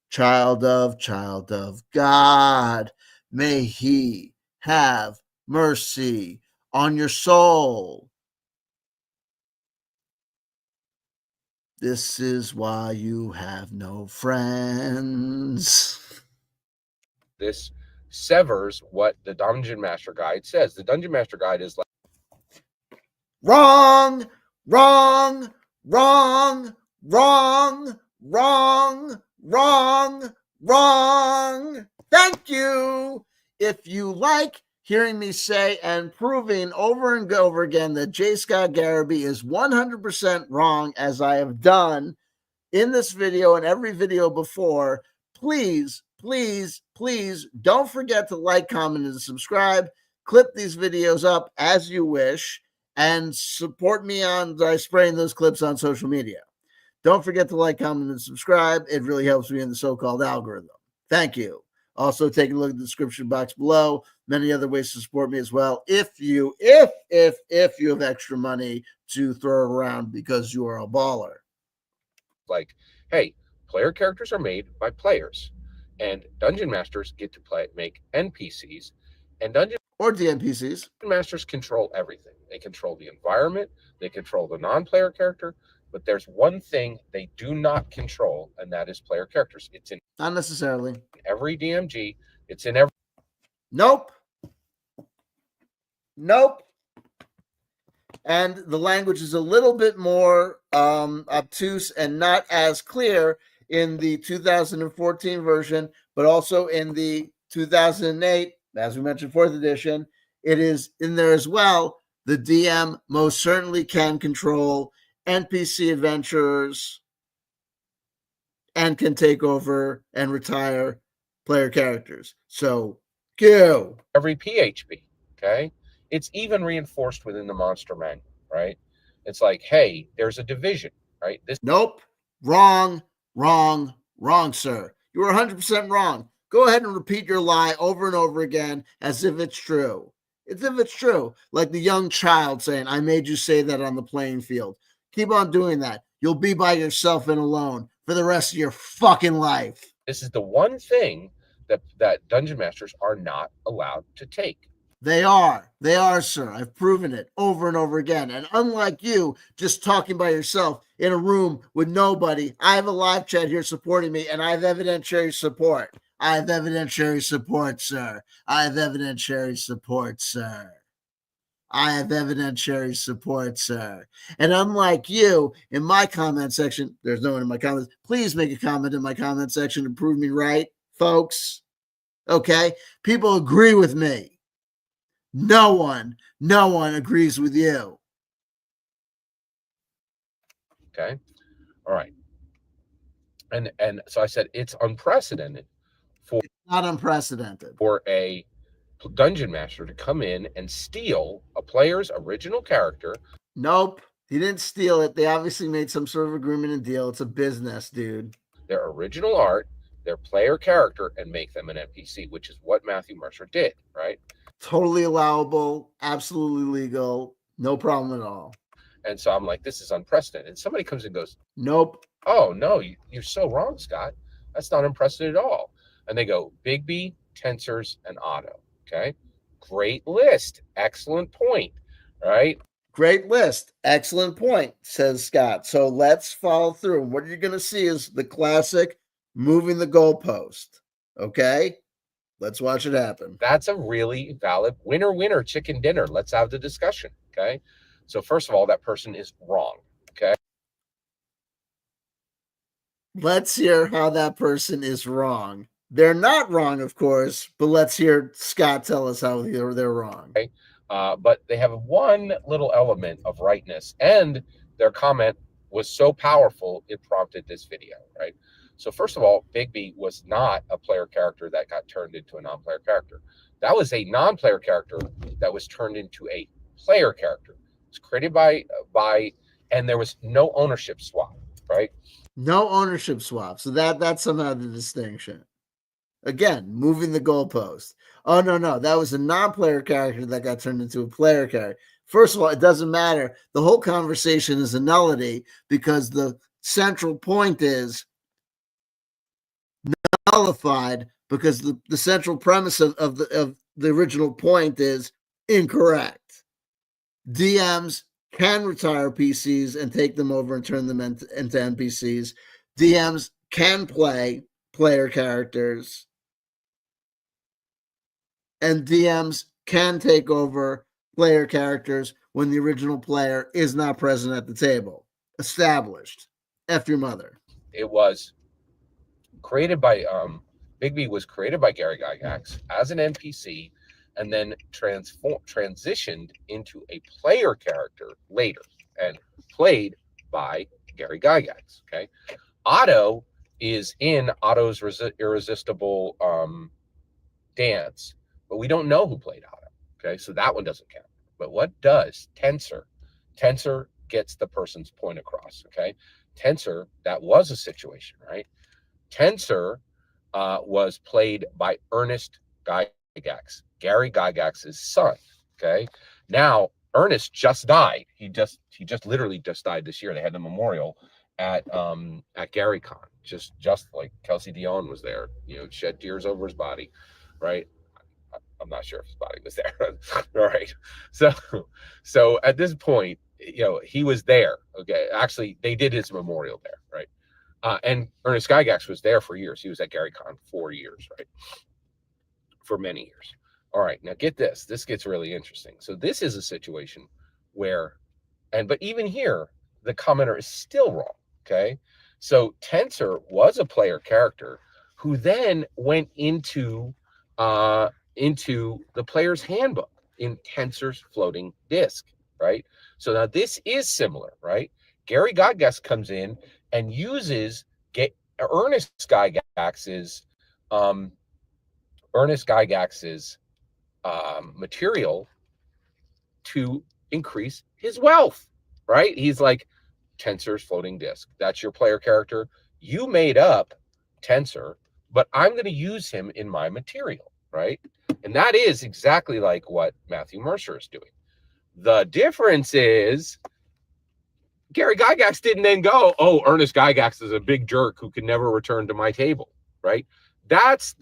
child of God. May he have mercy on your soul. This is why you have no friends. This severs what the Dungeon Master Guide says. The Dungeon Master Guide is like wrong, wrong, wrong, wrong, wrong, wrong, wrong. Thank you. If you like hearing me say and proving over and over again that J.Scott Garibay is 100% wrong, as I have done in this video and every video before, please, please, please don't forget to like, comment, and subscribe. Clip these videos up as you wish and support me on spraying those clips on social media. Don't forget to like, comment, and subscribe. It really helps me in the so-called algorithm. Thank you. Also, take a look at the description box below. Many other ways to support me as well. If you have extra money to throw around because you are a baller. Like, hey, player characters are made by players, and dungeon masters get to make NPCs, and dungeon or DNPCs. Masters control everything. They control the environment, they control the non-player character, but there's one thing they do not control, and that is player characters. It's in not necessarily every DMG. It's in every. Nope. And the language is a little bit more obtuse and not as clear in the 2014 version, but also in the 2008, as we mentioned, 4th edition. It is in there as well. The DM most certainly can control NPC adventurers and can take over and retire player characters. So, go. Every PHP, okay? It's even reinforced within the monster manual, right? It's like, hey, there's a division, right? This. Nope. Wrong, wrong, wrong, sir. You were 100% wrong. Go ahead and repeat your lie over and over again as if it's true. As if it's true. Like the young child saying, I made you say that on the playing field. Keep on doing that. You'll be by yourself and alone for the rest of your fucking life. This is the one thing that dungeon masters are not allowed to take. They are, sir. I've proven it over and over again. And unlike you, just talking by yourself in a room with nobody, I have a live chat here supporting me, and I have evidentiary support. I have evidentiary support, sir. I have evidentiary support, sir. I have evidentiary support, sir. And unlike you, in my comment section, there's no one in my comments. Please make a comment in my comment section to prove me right, folks. Okay? People agree with me. No one agrees with you. Okay. All right. And so I said it's unprecedented for it's not unprecedented for a dungeon master to come in and steal a player's original character. Nope. He didn't steal it. They obviously made some sort of agreement and deal. It's a business, dude. Their original art, their player character, and make them an NPC, which is what Matthew Mercer did, right? Totally allowable, absolutely legal, no problem at all. And so I'm like, this is unprecedented. And somebody comes and goes, nope. Oh, no, you're so wrong, Scott. That's not unprecedented at all. And they go, Bigby, Tensors, and Otto. Okay. Great list. Excellent point. Right. Great list. Excellent point, says Scott. So let's follow through. What you're going to see is the classic moving the goalpost. Okay. Let's watch it happen. That's a really valid winner, chicken dinner. Let's have the discussion. Okay. So first of all, that person is wrong. Okay. Let's hear how that person is wrong. They're not wrong, of course, but let's hear Scott tell us how they're wrong. Okay. But they have one little element of rightness, and their comment was so powerful it prompted this video, right? So first of all, Bigby was not a player character that got turned into a non-player character. That was a non-player character that was turned into a player character. It was created by, and there was no ownership swap, right? No ownership swap. So that's somehow the distinction. Again, moving the goalpost. Oh, no. That was a non-player character that got turned into a player character. First of all, it doesn't matter. The whole conversation is a nullity because the central point is nullified because the central premise of the original point is incorrect. DMs can retire PCs and take them over and turn them into NPCs. DMs can play player characters. And DMs can take over player characters when the original player is not present at the table. Established. F your mother. It was created by Bigby was created by Gary Gygax as an NPC, and then transitioned into a player character later and played by Gary Gygax. Okay, Otto is in Otto's Irresistible Dance, but we don't know who played Otto. Okay, so that one doesn't count. But what does Tensor? Tensor gets the person's point across. Okay, Tensor, that was a situation, right? Tensor was played by Ernest Gygax, Gary Gygax's son. Okay, now Ernest just died. He just literally just died this year. They had a memorial at GaryCon, just like Kelsey Dion was there. You know, shed tears over his body, right? I'm not sure if his body was there. All right, so at this point, you know, he was there. Okay, actually, they did his memorial there, right? And Ernest Gygax was there for years. He was at GaryCon 4 years, right? For many years. All right, now get this. This gets really interesting. So this is a situation where, but even here, the commenter is still wrong, okay? So Tensor was a player character who then went into the player's handbook in Tensor's floating disk, right? So now this is similar, right? Gary Gygax comes in and uses Ernest Gygax's material to increase his wealth, right? He's like, Tensor's floating disk. That's your player character. You made up Tensor, but I'm going to use him in my material, right? And that is exactly like what Matthew Mercer is doing. The difference is Gary Gygax didn't then go, oh, Ernest Gygax is a big jerk who can never return to my table, right? That's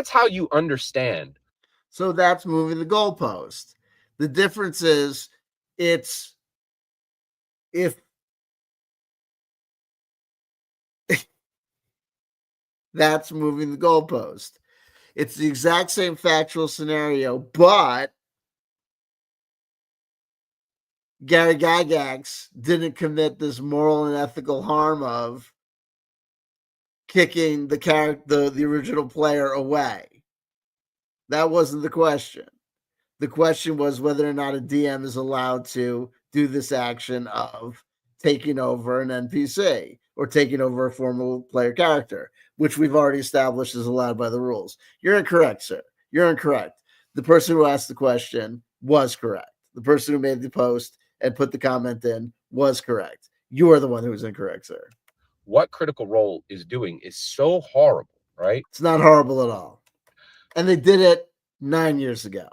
how you understand. So that's moving the goalpost. The difference is that's moving the goalpost. It's the exact same factual scenario, but Gary Gygax didn't commit this moral and ethical harm of kicking the original player away. That wasn't the question. The question was whether or not a DM is allowed to do this action of taking over an NPC or taking over a former player character, which we've already established is allowed by the rules. You're incorrect, sir. You're incorrect. The person who asked the question was correct. The person who made the post and put the comment in was correct. You are the one who was incorrect, sir. What Critical Role is doing is so horrible, right? It's not horrible at all. And they did it 9 years ago.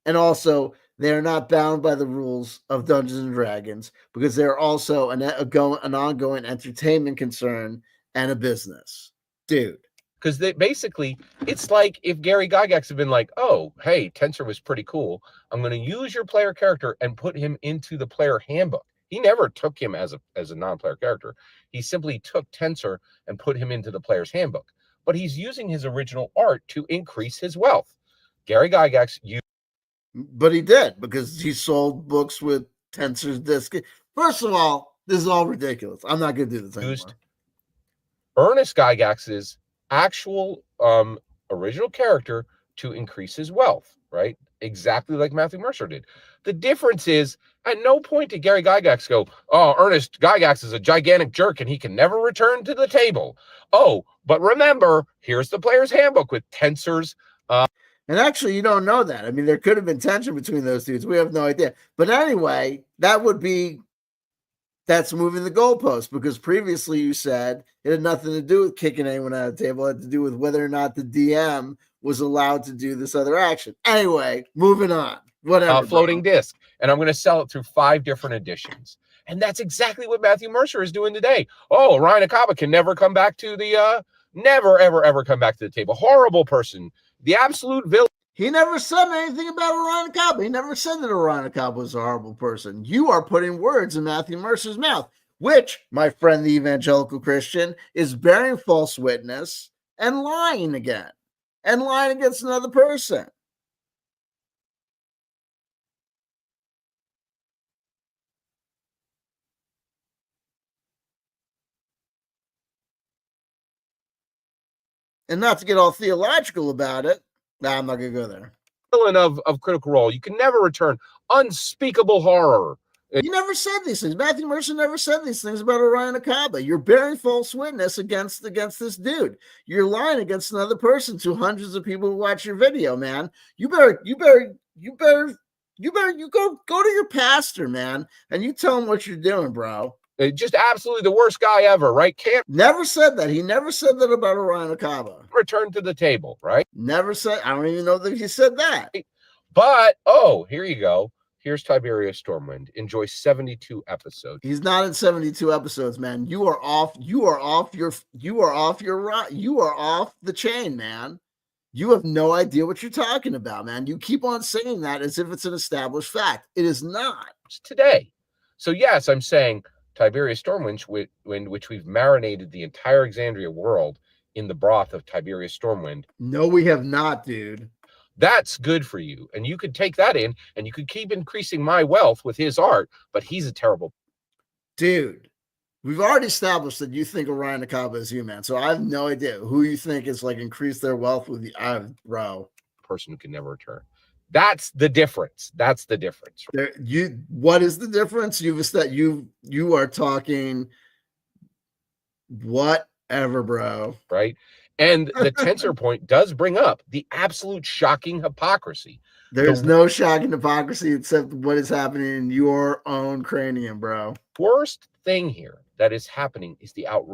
And also, they are not bound by the rules of Dungeons and Dragons because they're also an ongoing entertainment concern and a business. Dude. Because they basically, it's like if Gary Gygax had been like, oh, hey, Tensor was pretty cool. I'm going to use your player character and put him into the player handbook. He never took him as a non-player character. He simply took Tensor and put him into the player's handbook. but he's using his original art to increase his wealth. Gary Gygax used. But he did, because he sold books with Tensor's disc. First of all, this is all ridiculous. I'm not going to do this anymore. Ernest Gygax's actual original character to increase his wealth, right? Exactly like Matthew Mercer did. The difference is, at no point did Gary Gygax go, oh, Ernest Gygax is a gigantic jerk and he can never return to the table. Oh, but remember, here's the player's handbook with Tensor's. And actually, you don't know that. I mean, there could have been tension between those dudes. We have no idea. But anyway, that's moving the goalpost, because previously you said it had nothing to do with kicking anyone out of the table. It had to do with whether or not the DM was allowed to do this other action. Anyway, moving on. Whatever. Floating disc. And I'm going to sell it through 5 different editions. And that's exactly what Matthew Mercer is doing today. Oh, Orion Acaba can never come back to the, never, ever, ever come back to the table. Horrible person. The absolute villain. He never said anything about Orion Acaba. He never said that Orion Acaba was a horrible person. You are putting words in Matthew Mercer's mouth, which, my friend, the evangelical Christian, is bearing false witness and lying again, and lying against another person. And not to get all theological about it, I'm not going to go there. Villain of Critical Role. You can never return. Unspeakable horror. You never said these things. Matthew Mercer never said these things about Orion Acaba. You're bearing false witness against this dude. You're lying against another person to hundreds of people who watch your video, man. You go to your pastor, man, and you tell him what you're doing, bro. Just absolutely the worst guy ever, right? Never said that. He never said that about Orion Acaba. Return to the table, right? Never said. I don't even know that he said that. But, oh, here you go. Here's Tiberius Stormwind. Enjoy 72 episodes. He's not in 72 episodes, man. You are off the chain, man. You have no idea what you're talking about, man. You keep on saying that as if it's an established fact. It is not. It's today. So yes, I'm saying Tiberius Stormwind, which we've marinated the entire Alexandria world in the broth of Tiberius Stormwind. No, we have not, dude. That's good for you. And you could take that in and you could keep increasing my wealth with his art, but he's a terrible dude. We've already established that you think Orion Acaba is you, man. So I have no idea who you think is like increased their wealth with the bro. Person who can never return. That's the difference. That's the difference. What is the difference? You are talking whatever, bro. Right. And the tensor point does bring up the absolute shocking hypocrisy. There's no shocking hypocrisy except what is happening in your own cranium, bro. Worst thing here that is happening is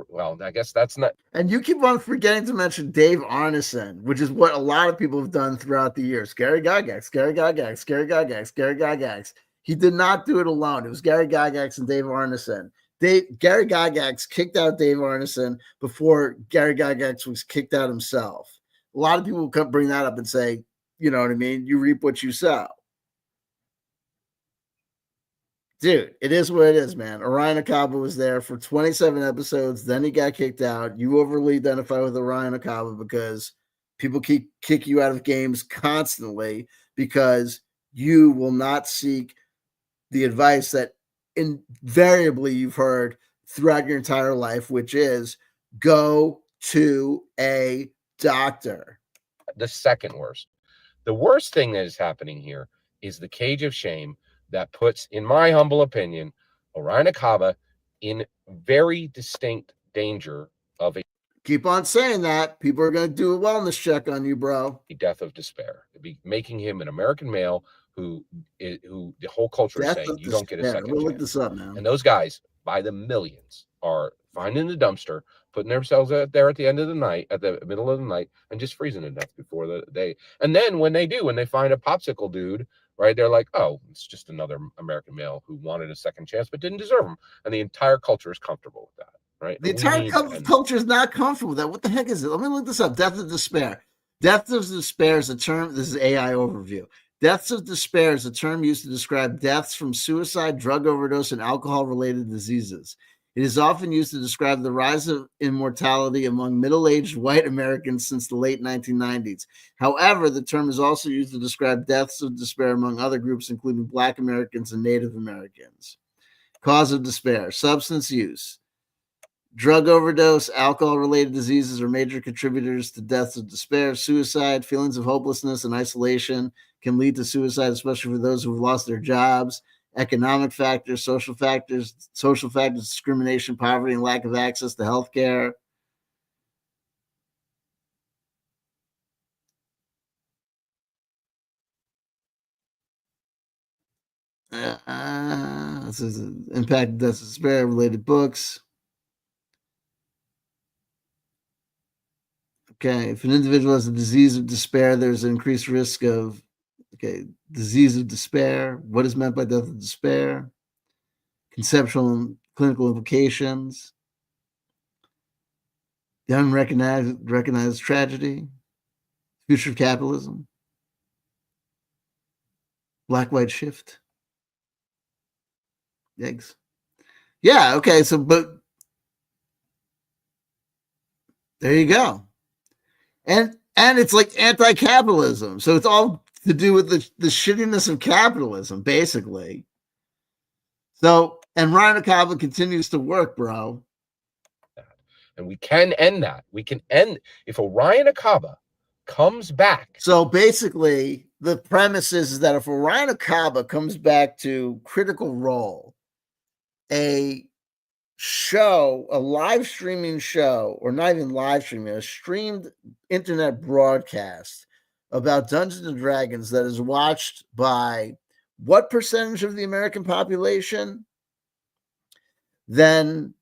well, I guess that's not. And you keep on forgetting to mention Dave Arneson, which is what a lot of people have done throughout the years. Gary Gygax. He did not do it alone. It was Gary Gygax and Dave Arneson. Gary Gygax kicked out Dave Arneson before Gary Gygax was kicked out himself. A lot of people come bring that up and say, you know what I mean? You reap what you sow. Dude, it is what it is, man. Orion Acaba was there for 27 episodes. Then he got kicked out. You overly identify with Orion Acaba because people kick you out of games constantly because you will not seek the advice that invariably you've heard throughout your entire life, which is go to a doctor. The second worst. The worst thing that is happening here is the cage of shame that puts, in my humble opinion, Orion Acaba in very distinct danger of a. Keep on saying that. People are going to do a wellness check on you, bro. A death of despair. It'd be making him an American male who the whole culture is saying you don't get a second chance. Look this up, man. And those guys, by the millions, are finding the dumpster, putting themselves out there at the end of the night, at the middle of the night, and just freezing to death before the day. And then when they find a popsicle dude, right, they're like, oh, it's just another American male who wanted a second chance but didn't deserve them. And the entire culture is comfortable with that, right? The entire culture is not comfortable with that. What the heck is it? Let me look this up. Death of despair. Death of despair is a term. This is AI overview. Deaths of despair is a term used to describe deaths from suicide, drug overdose, and alcohol-related diseases. It is often used to describe the rise of immortality among middle-aged white Americans since the late 1990s. However, the term is also used to describe deaths of despair among other groups, including Black Americans and Native Americans. Cause of despair: substance use. Drug overdose, alcohol-related diseases are major contributors to deaths of despair. Suicide, feelings of hopelessness and isolation can lead to suicide, especially for those who have lost their jobs. Economic factors, discrimination, poverty, and lack of access to health care. This is impact of deaths of despair, related books. Okay, if an individual has a disease of despair, there's an increased risk of, disease of despair. What is meant by death of despair? Conceptual and clinical implications. The unrecognized tragedy. Future of capitalism. Black-white shift. Yikes. Yeah, okay, so, but there you go. And it's like anti-capitalism. So it's all to do with the shittiness of capitalism, basically. So, and Orion Acaba continues to work, bro. And we can end that. We can end if Orion Acaba comes back. So basically, the premise is that if Orion Acaba comes back to Critical Role, a show, a live streaming show, or not even live streaming, a streamed internet broadcast about Dungeons and Dragons that is watched by what percentage of the American population? Then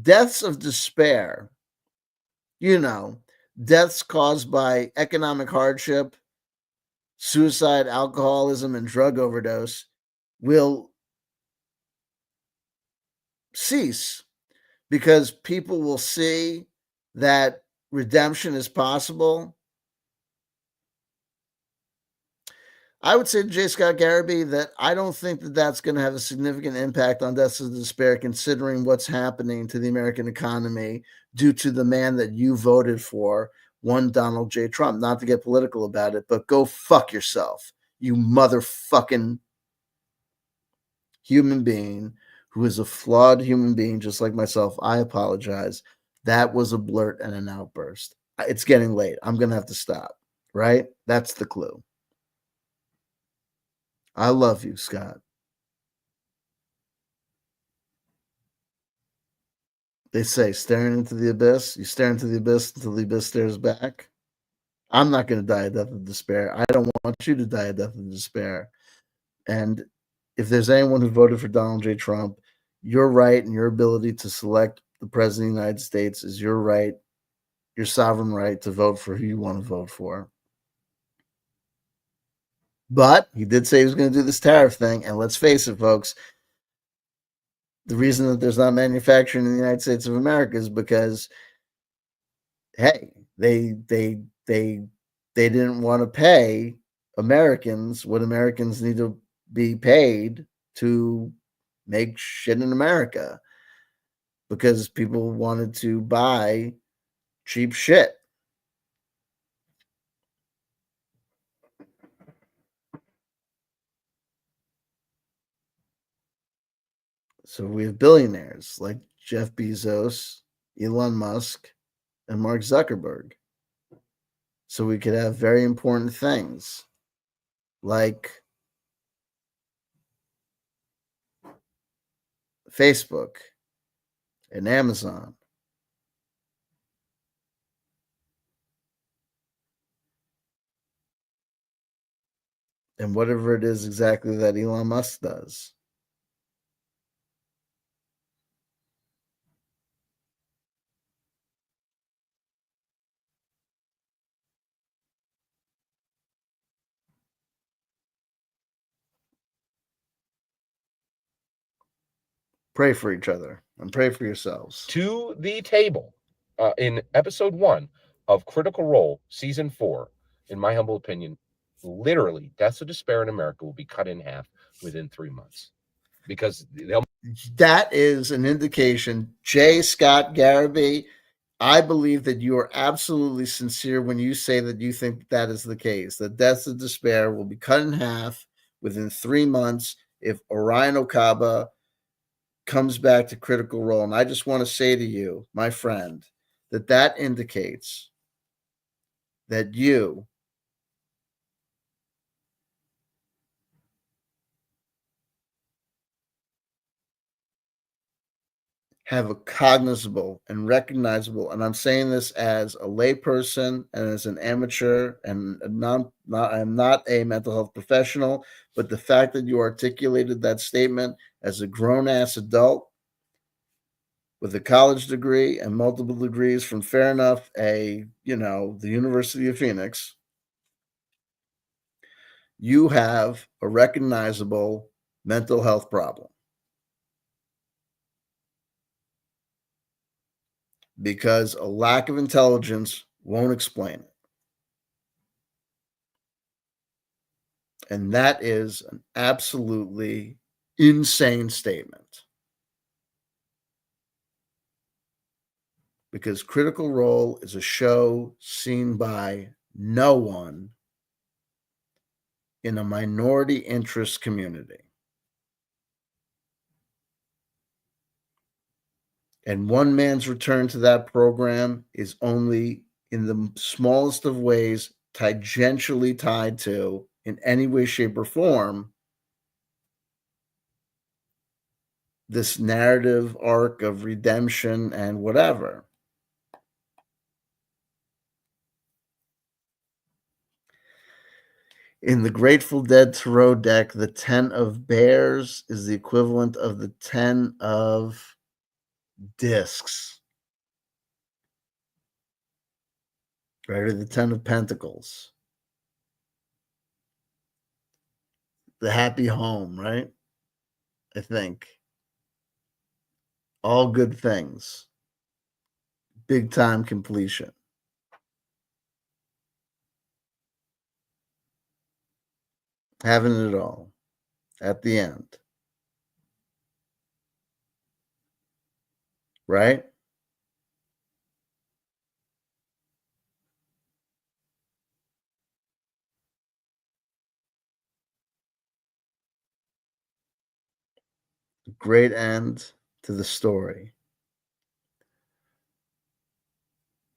deaths of despair, deaths caused by economic hardship, suicide, alcoholism, and drug overdose will cease because people will see that redemption is possible. I would say to J.Scott Garibay that I don't think that that's going to have a significant impact on deaths of despair, considering what's happening to the American economy due to the man that you voted for, one Donald J. Trump. Not to get political about it, but go fuck yourself, you motherfucking human being who is a flawed human being just like myself. I apologize. That was a blurt and an outburst. It's getting late. I'm going to have to stop, right? That's the clue. I love you, Scott. They say staring into the abyss. You stare into the abyss until the abyss stares back. I'm not going to die a death of despair. I don't want you to die a death of despair. And if there's anyone who voted for Donald J. Trump, your right and your ability to select the president of the United States is your right, your sovereign right to vote for who you want to vote for. But he did say he was going to do this tariff thing. And let's face it, folks, the reason that there's not manufacturing in the United States of America is because, hey, they didn't want to pay Americans what Americans need to be paid to make shit in America, because people wanted to buy cheap shit. So we have billionaires like Jeff Bezos, Elon Musk, and Mark Zuckerberg. So we could have very important things like Facebook and Amazon. And whatever it is exactly that Elon Musk does. Pray for each other and pray for yourselves. To the table in episode 1 of Critical Role, season 4, in my humble opinion, literally deaths of despair in America will be cut in half within 3 months. because they'll. That is an indication. J. Scott Garibay, I believe that you are absolutely sincere when you say that you think that is the case. That Deaths of Despair will be cut in half within 3 months if Orion Acaba comes back to Critical Role. And I just want to say to you, my friend, that that indicates that you have a cognizable and recognizable, and I'm saying this as a layperson and as an amateur, and I'm not a mental health professional, but the fact that you articulated that statement as a grown ass adult with a college degree and multiple degrees from fair enough, the University of Phoenix, you have a recognizable mental health problem. Because a lack of intelligence won't explain it. And that is an absolutely insane statement. Because Critical Role is a show seen by no one in a minority interest community. And one man's return to that program is only in the smallest of ways tangentially tied to, in any way, shape, or form, this narrative arc of redemption and whatever. In the Grateful Dead Tarot deck, the 10 of Bears is the equivalent of the 10 of Discs, right? Or the 10 of Pentacles. The happy home, right? I think. All good things. Big time completion. Having it all at the end. Right? Great end to the story.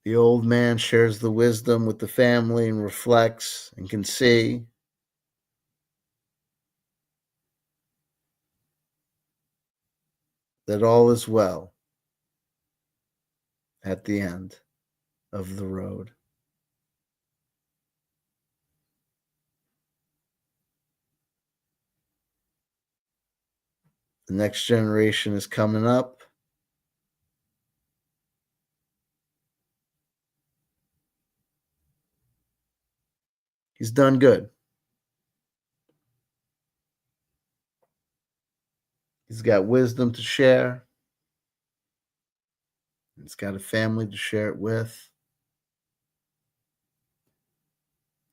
The old man shares the wisdom with the family and reflects and can see that all is well at the end of the road. The next generation is coming up. He's done good. He's got wisdom to share. He's got a family to share it with.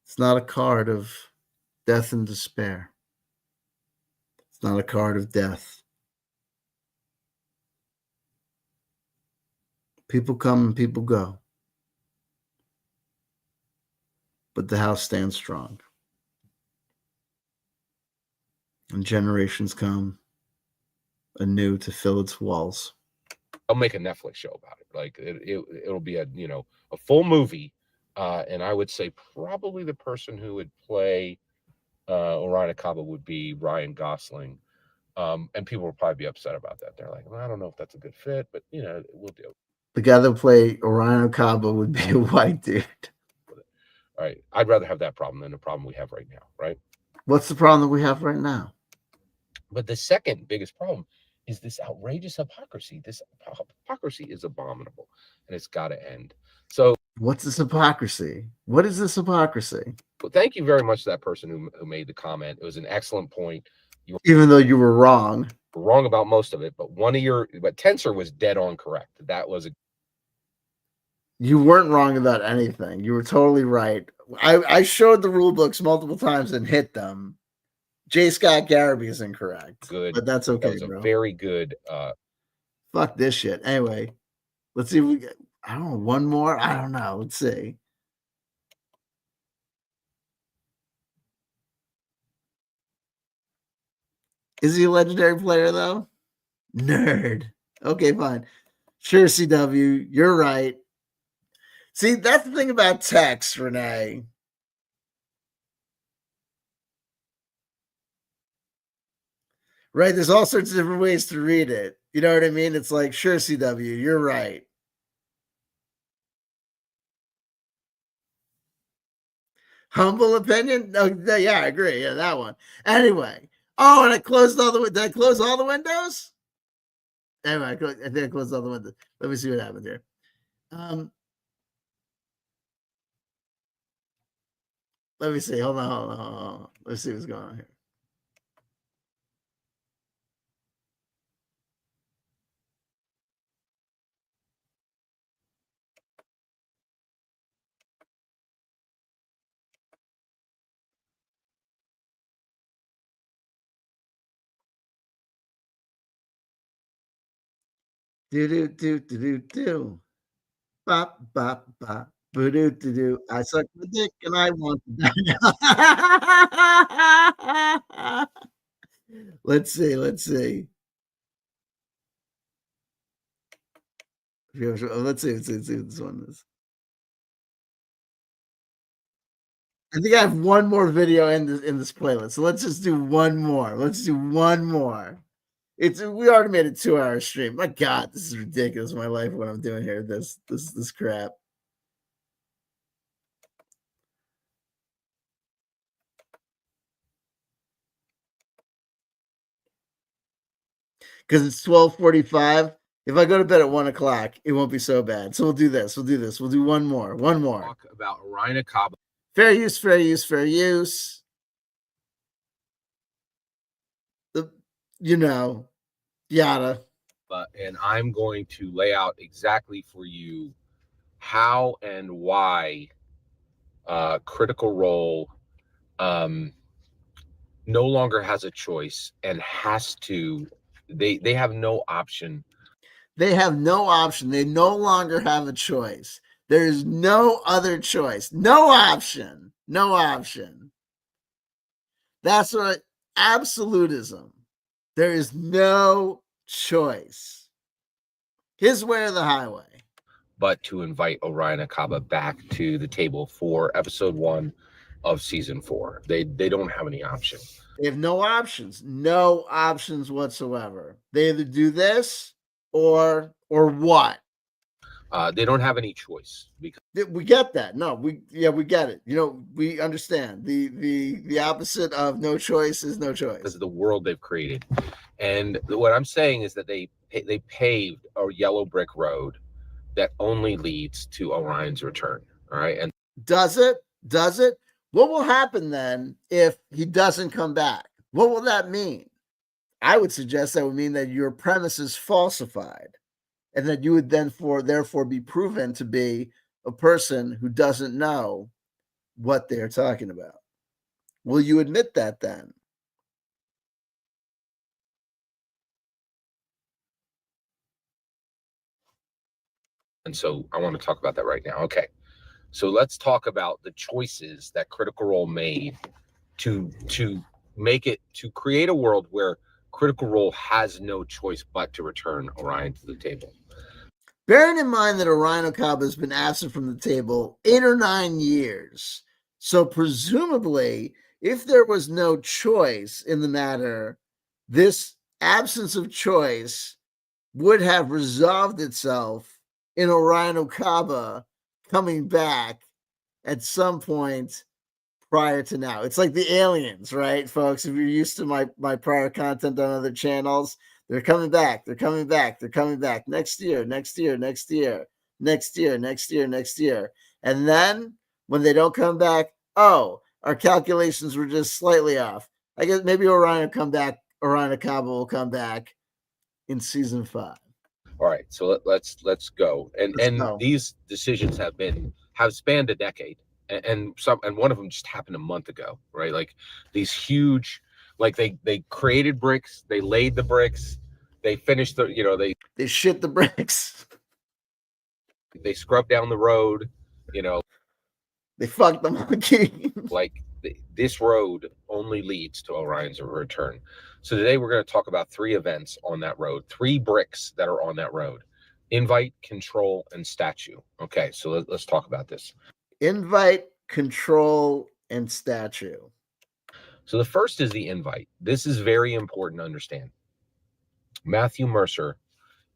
It's not a card of death and despair. It's not a card of death. People come and people go. But the house stands strong. And generations come anew to fill its walls. I'll make a Netflix show about it. Like it'll be a full movie, and I would say probably the person who would play Orion Acaba would be Ryan Gosling, and people will probably be upset about that. They're like, well, I don't know if that's a good fit, but we'll do. The guy that played Orion Acaba would be a white dude. All right, I'd rather have that problem than the problem we have right now, right? What's the problem that we have right now? But the second biggest problem is this outrageous hypocrisy. This hypocrisy is abominable, and it's got to end. So what's this hypocrisy? What is this hypocrisy? Well, thank you very much to that person who made the comment. It was an excellent point. Even though you were wrong. Wrong about most of it, but but Tensor was dead on correct. That was You weren't wrong about anything. You were totally right. I showed the rule books multiple times and hit them. J.Scott Garibay is incorrect. Good. But that's okay, That was a bro. very good. Fuck this shit. Anyway, let's see if we get, I don't know, one more? I don't know. Let's see. Is he a legendary player, though? Nerd. Okay, fine. Sure, CW. You're right. See, that's the thing about text, Renee. Right? There's all sorts of different ways to read it. You know what I mean? It's like, sure, CW, you're right. Humble opinion? No, yeah, I agree. Yeah, that one. Anyway. Oh, and I closed all the. Did I close all the windows? Anyway, I think I closed all the windows. Let me see what happened here. Let me see. Hold on. Let's see what's going on here. Do. Bop, bop, bop. Boo-doo-doo-doo. I suck my dick and I want to die. Let's see. Let's see. Let's see what this one is. I think I have one more video in this playlist. So let's just do one more. Let's do one more. We already made a 2-hour stream. My God, this is ridiculous. My life, what I'm doing here. This crap. Because it's 12:45. If I go to bed at 1:00, it won't be so bad. So we'll do this. We'll do one more. One more. Talk about Orion Acaba. Fair use, fair use, fair use. Yada. And I'm going to lay out exactly for you how and why Critical Role no longer has a choice and has to. They have no option. They have no option. They no longer have a choice. There is no other choice. No option. No option. That's what absolutism. There is no choice. His way or the highway. But to invite Orion Acaba back to the table for episode 1 of season 4. They don't have any option. They have no options. No options whatsoever. They either do this or what? They don't have any choice because we get that. No, we get it. We understand the opposite of no choice is no choice. Because of the world they've created. And what I'm saying is that they paved a yellow brick road that only leads to Orion's return. All right. And does it? What will happen then if he doesn't come back? What will that mean? I would suggest that would mean that your premise is falsified and that you would therefore be proven to be a person who doesn't know what they're talking about. Will you admit that then? And so I want to talk about that right now. Okay. So let's talk about the choices that Critical Role made to create a world where Critical Role has no choice but to return Orion to the table. Bearing in mind that Orion Acaba has been absent from the table 8 or 9 years. So presumably, if there was no choice in the matter, this absence of choice would have resolved itself in Orion Acaba coming back at some point prior to now. It's like the aliens, right, folks? If you're used to my prior content on other channels, they're coming back. They're coming back next year. And then when they don't come back, our calculations were just slightly off. I guess maybe Orion Acaba will come back in season 5. All right, so let's go. And these decisions have spanned a decade, and one of them just happened a month ago, right? Like these huge Like they created bricks, they laid the bricks, they finished the They shit the bricks. they scrubbed down the road, you know, They fucked the monkey. like this road only leads to Orion's return. So today we're going to talk about 3 events on that road, 3 bricks that are on that road: invite, control, and statue. Okay, so let's talk about this. Invite, control, and statue. So the first is the invite. This is very important to understand. Matthew Mercer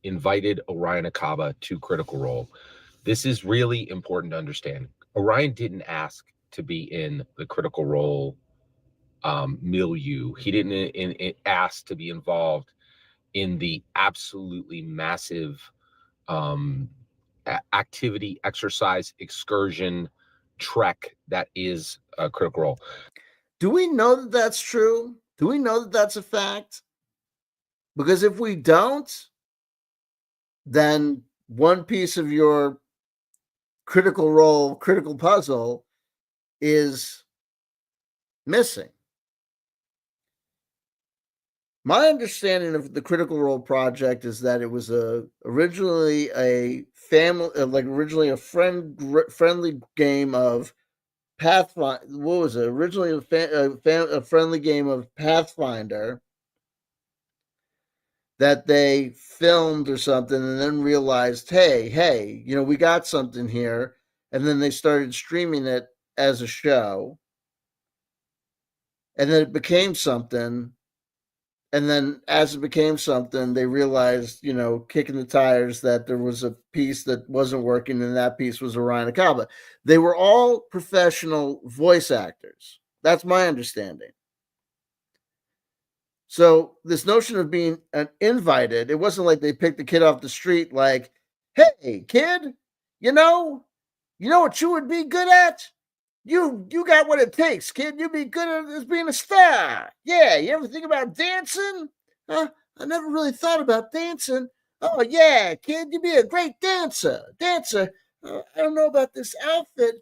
invited Orion Acaba to Critical Role. This is really important to understand. Orion didn't ask to be in the Critical Role milieu. He didn't ask to be involved in the absolutely massive activity, exercise, excursion, trek that is Critical Role. Do we know that that's true? Do we know that that's a fact? Because if we don't, then one piece of your critical role, critical puzzle is missing. My understanding of the Critical Role project is that it was originally a family, originally a friendly game of Pathfinder. What was it? Originally a friendly game of Pathfinder that they filmed or something, and then realized, hey, we got something here, and then they started streaming it as a show, and then it became something. And then as it became something, they realized, kicking the tires, that there was a piece that wasn't working, and that piece was Orion Acaba. They were all professional voice actors. That's my understanding. So this notion of being invited, it wasn't like they picked the kid off the street like, hey, kid, you know what you would be good at? You got what it takes, kid. You'd be good at being a star. Yeah, you ever think about dancing? I never really thought about dancing. Oh, yeah, kid, you'd be a great dancer. I don't know about this outfit.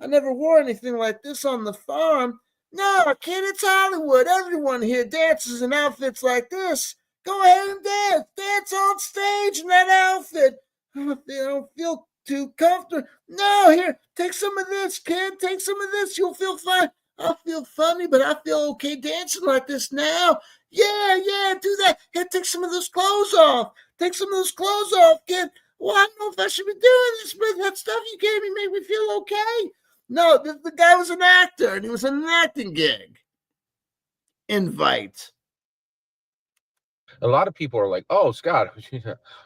I never wore anything like this on the farm. No, kid, it's Hollywood. Everyone here dances in outfits like this. Go ahead and dance. Dance on stage in that outfit. I don't feel too comfortable. No, here, take some of this, kid. Take some of this. You'll feel fine. I feel funny, but I feel okay dancing like this now. Yeah, do that. Here, take some of those clothes off. Take some of those clothes off, kid. Well, I don't know if I should be doing this, but that stuff you gave me made me feel okay. No, the guy was an actor, and he was in an acting gig. Invite. A lot of people are like, "Oh, Scott,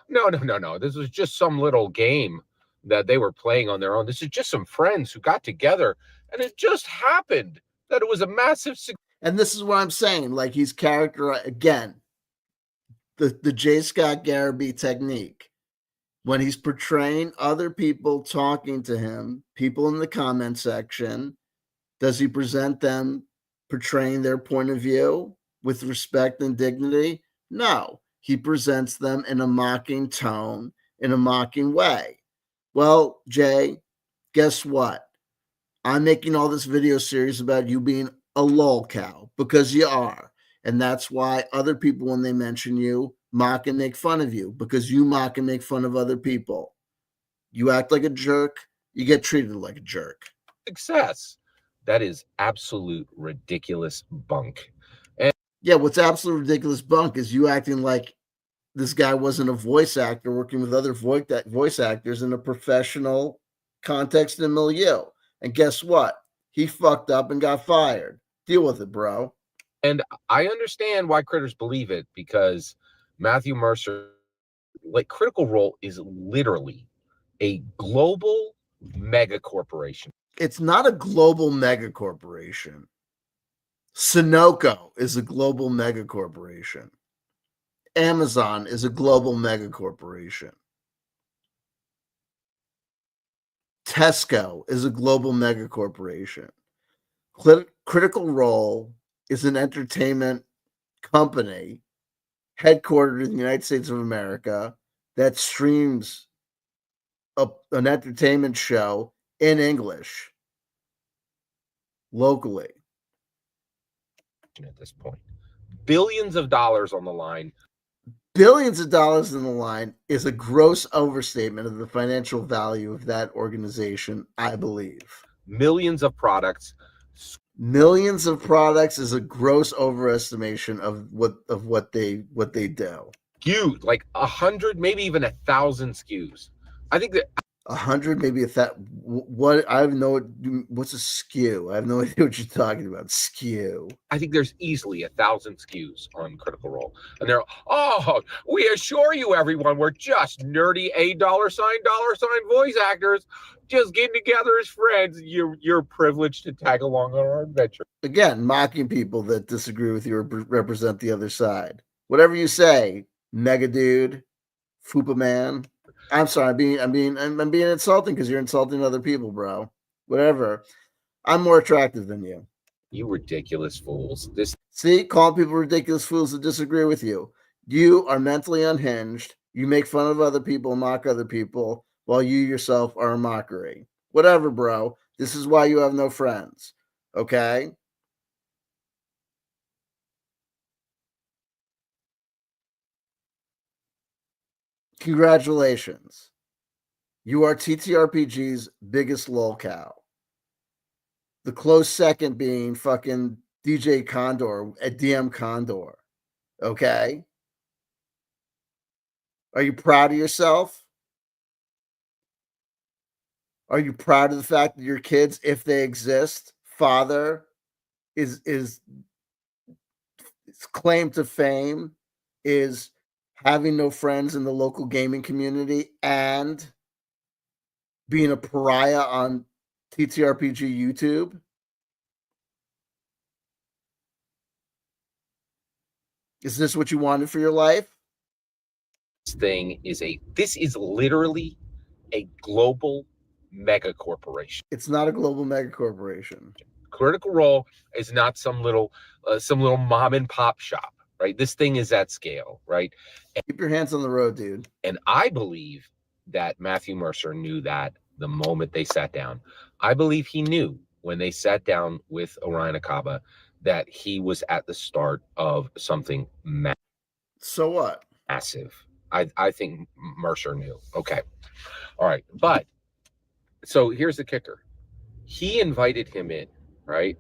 no. This was just some little game that they were playing on their own. This is just some friends who got together, and it just happened that it was a massive success." And this is what I'm saying. Like, he's characterized again. The J.Scott Garibay technique. When he's portraying other people talking to him, people in the comment section, does he present them portraying their point of view with respect and dignity? No. He presents them in a mocking tone, in a mocking way. Well, Jay, guess what? I'm making all this video series about you being a lol cow, because you are. And that's why other people, when they mention you, mock and make fun of you, because you mock and make fun of other people. You act like a jerk, you get treated like a jerk. Success. That is absolute ridiculous bunk. And yeah, what's absolute ridiculous bunk is you acting like this guy wasn't a voice actor working with other voice actors in a professional context and milieu. And guess what? He fucked up and got fired. Deal with it, bro. And I understand why critters believe it, because Matthew Mercer, like, Critical Role is literally a global mega corporation. It's not a global mega corporation. Sunoco is a global mega corporation. Amazon is a global mega corporation. Tesco is a global mega corporation. Critical Role is an entertainment company headquartered in the United States of America that streams an entertainment show in English locally. at this point. Billions of dollars on the line. Billions of dollars in the line is a gross overstatement of the financial value of that organization, I believe. Millions of products. Millions of products is a gross overestimation of what they do. SKUs, like 100, maybe even 1,000 SKUs. I think that 100, maybe what I have no what's a SKU? I have no idea what you're talking about. SKU. I think there's easily 1,000 SKUs on Critical Role, and they're we assure you, everyone, we're just nerdy $dollar sign voice actors, just getting together as friends. You're privileged to tag along on our adventure. Again, mocking people that disagree with you or represent the other side. Whatever you say, mega dude, fupa man. I'm sorry, I'm being insulting because you're insulting other people, bro. Whatever. I'm more attractive than you. You ridiculous fools. See, calling people ridiculous fools that disagree with you. You are mentally unhinged. You make fun of other people, mock other people, while you yourself are a mockery. Whatever, bro. This is why you have no friends. Okay? Congratulations. You are TTRPG's biggest lolcow. The close second being fucking DJ Condor at DM Condor. Okay? Are you proud of yourself? Are you proud of the fact that your kids, if they exist, father is claim to fame is having no friends in the local gaming community and being a pariah on TTRPG YouTube? Is this what you wanted for your life? This is literally a global mega corporation. It's not a global mega corporation. Critical Role is not some little mom and pop shop, right? This thing is at scale, right? Keep your hands on the road, dude. And I believe that Matthew Mercer knew that the moment they sat down. I believe he knew when they sat down with Orion Acaba that he was at the start of something massive. So what? Massive. I think Mercer knew. Okay. All right. But so here's the kicker. He invited him in, right?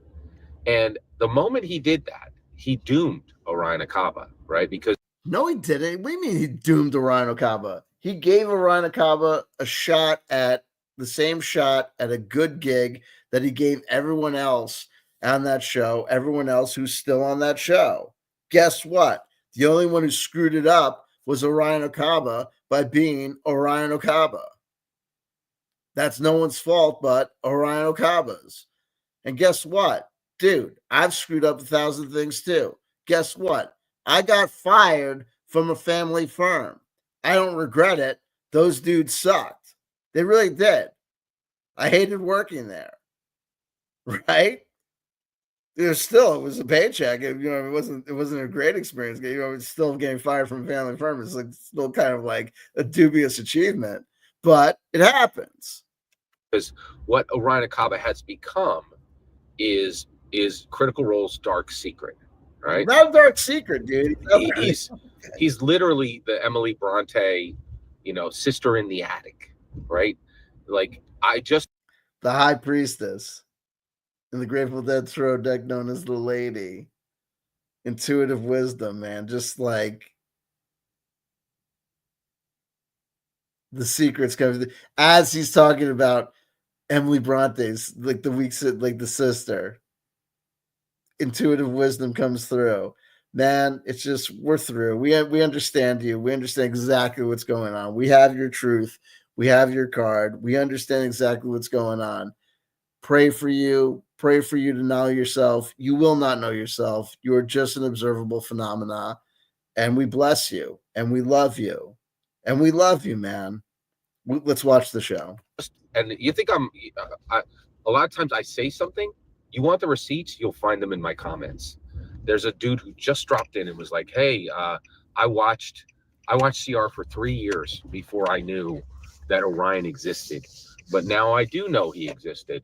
And the moment he did that, he doomed Orion Acaba, right? Because no, he didn't. What do you mean he doomed Orion Acaba? He gave Orion Acaba the same shot at a good gig that he gave everyone else on that show, everyone else who's still on that show. Guess what? The only one who screwed it up was Orion Acaba by being Orion Acaba. That's no one's fault but Orion Acaba's. And guess what? Dude, I've screwed up 1,000 things too. Guess what? I got fired from a family firm. I don't regret it. Those dudes sucked. They really did. I hated working there. Right? It was a paycheck. It wasn't a great experience. It's still getting fired from a family firm. It's like still kind of like a dubious achievement, but it happens. Because what Orion Acaba has become is Critical Role's dark secret, right? Not a dark secret, dude. He's literally the Emily Bronte, sister in the attic, right? Like the High Priestess in the Grateful Dead throw deck known as the Lady. Intuitive wisdom, man. Just like the secrets coming as he's talking about Emily Bronte's, like the sister. Intuitive wisdom comes through. Man, it's just we're through. We understand you. We understand exactly what's going on. We have your truth. We have your card. We understand exactly what's going on. Pray for you. Pray for you to know yourself. You will not know yourself. You are just an observable phenomena. And we bless you. And we love you. And we love you, man. Let's watch the show. And you think a lot of times I say something, you want the receipts, you'll find them in my comments. There's a dude who just dropped in and was like, hey, I watched CR for 3 years before I knew that Orion existed. But now I do know he existed.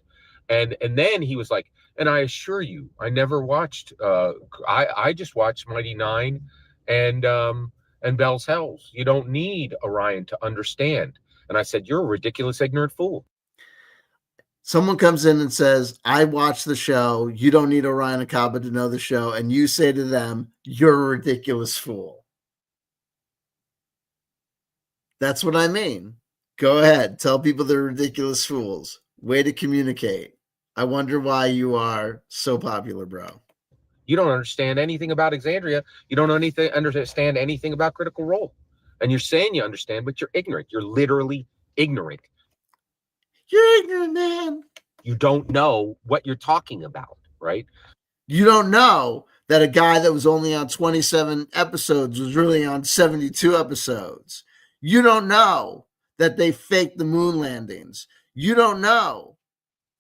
And then he was like, And I assure you, I never watched. I just watched Mighty Nine, and Bell's Hells. You don't need Orion to understand. And I said, you're a ridiculous, ignorant fool. Someone comes in and says, I watched the show. You don't need Orion Acaba to know the show. And you say to them, you're a ridiculous fool. That's what I mean. Go ahead. Tell people they're ridiculous fools. Way to communicate. I wonder why you are so popular, bro. You don't understand anything about Exandria. You don't understand anything about Critical Role. And you're saying you understand, but you're ignorant. You're literally ignorant. You're ignorant, man. You don't know what you're talking about, right? You don't know that a guy that was only on 27 episodes was really on 72 episodes. You don't know that they faked the moon landings. You don't know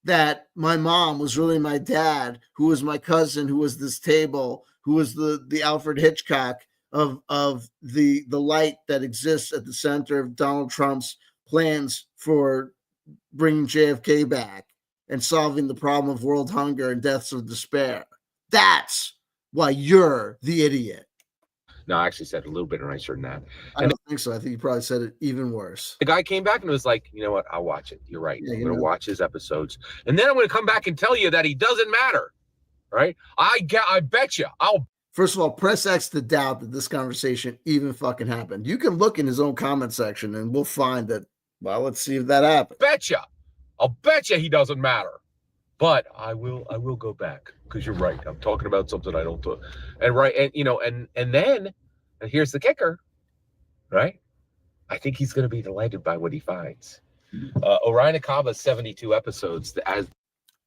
that my mom was really my dad, who was my cousin, who was this table, who was the Alfred Hitchcock of the light that exists at the center of Donald Trump's plans for bringing JFK back and solving the problem of world hunger and deaths of despair. That's why you're the idiot. No, I actually said it a little bit nicer than that. I don't think so. I think you probably said it even worse. The guy came back and was like, you know what? I'll watch it. You're right. Yeah, I'm going to watch his episodes. And then I'm going to come back and tell you that he doesn't matter. Right? I bet you. First of all, press X to doubt that this conversation even fucking happened. You can look in his own comment section and we'll find that, well, let's see if that happened. I'll bet you he doesn't matter. But I will go back because you're right. I'm talking about something I don't do. And right, and then here's the kicker, right? I think he's going to be delighted by what he finds. Orion Acaba 72 episodes as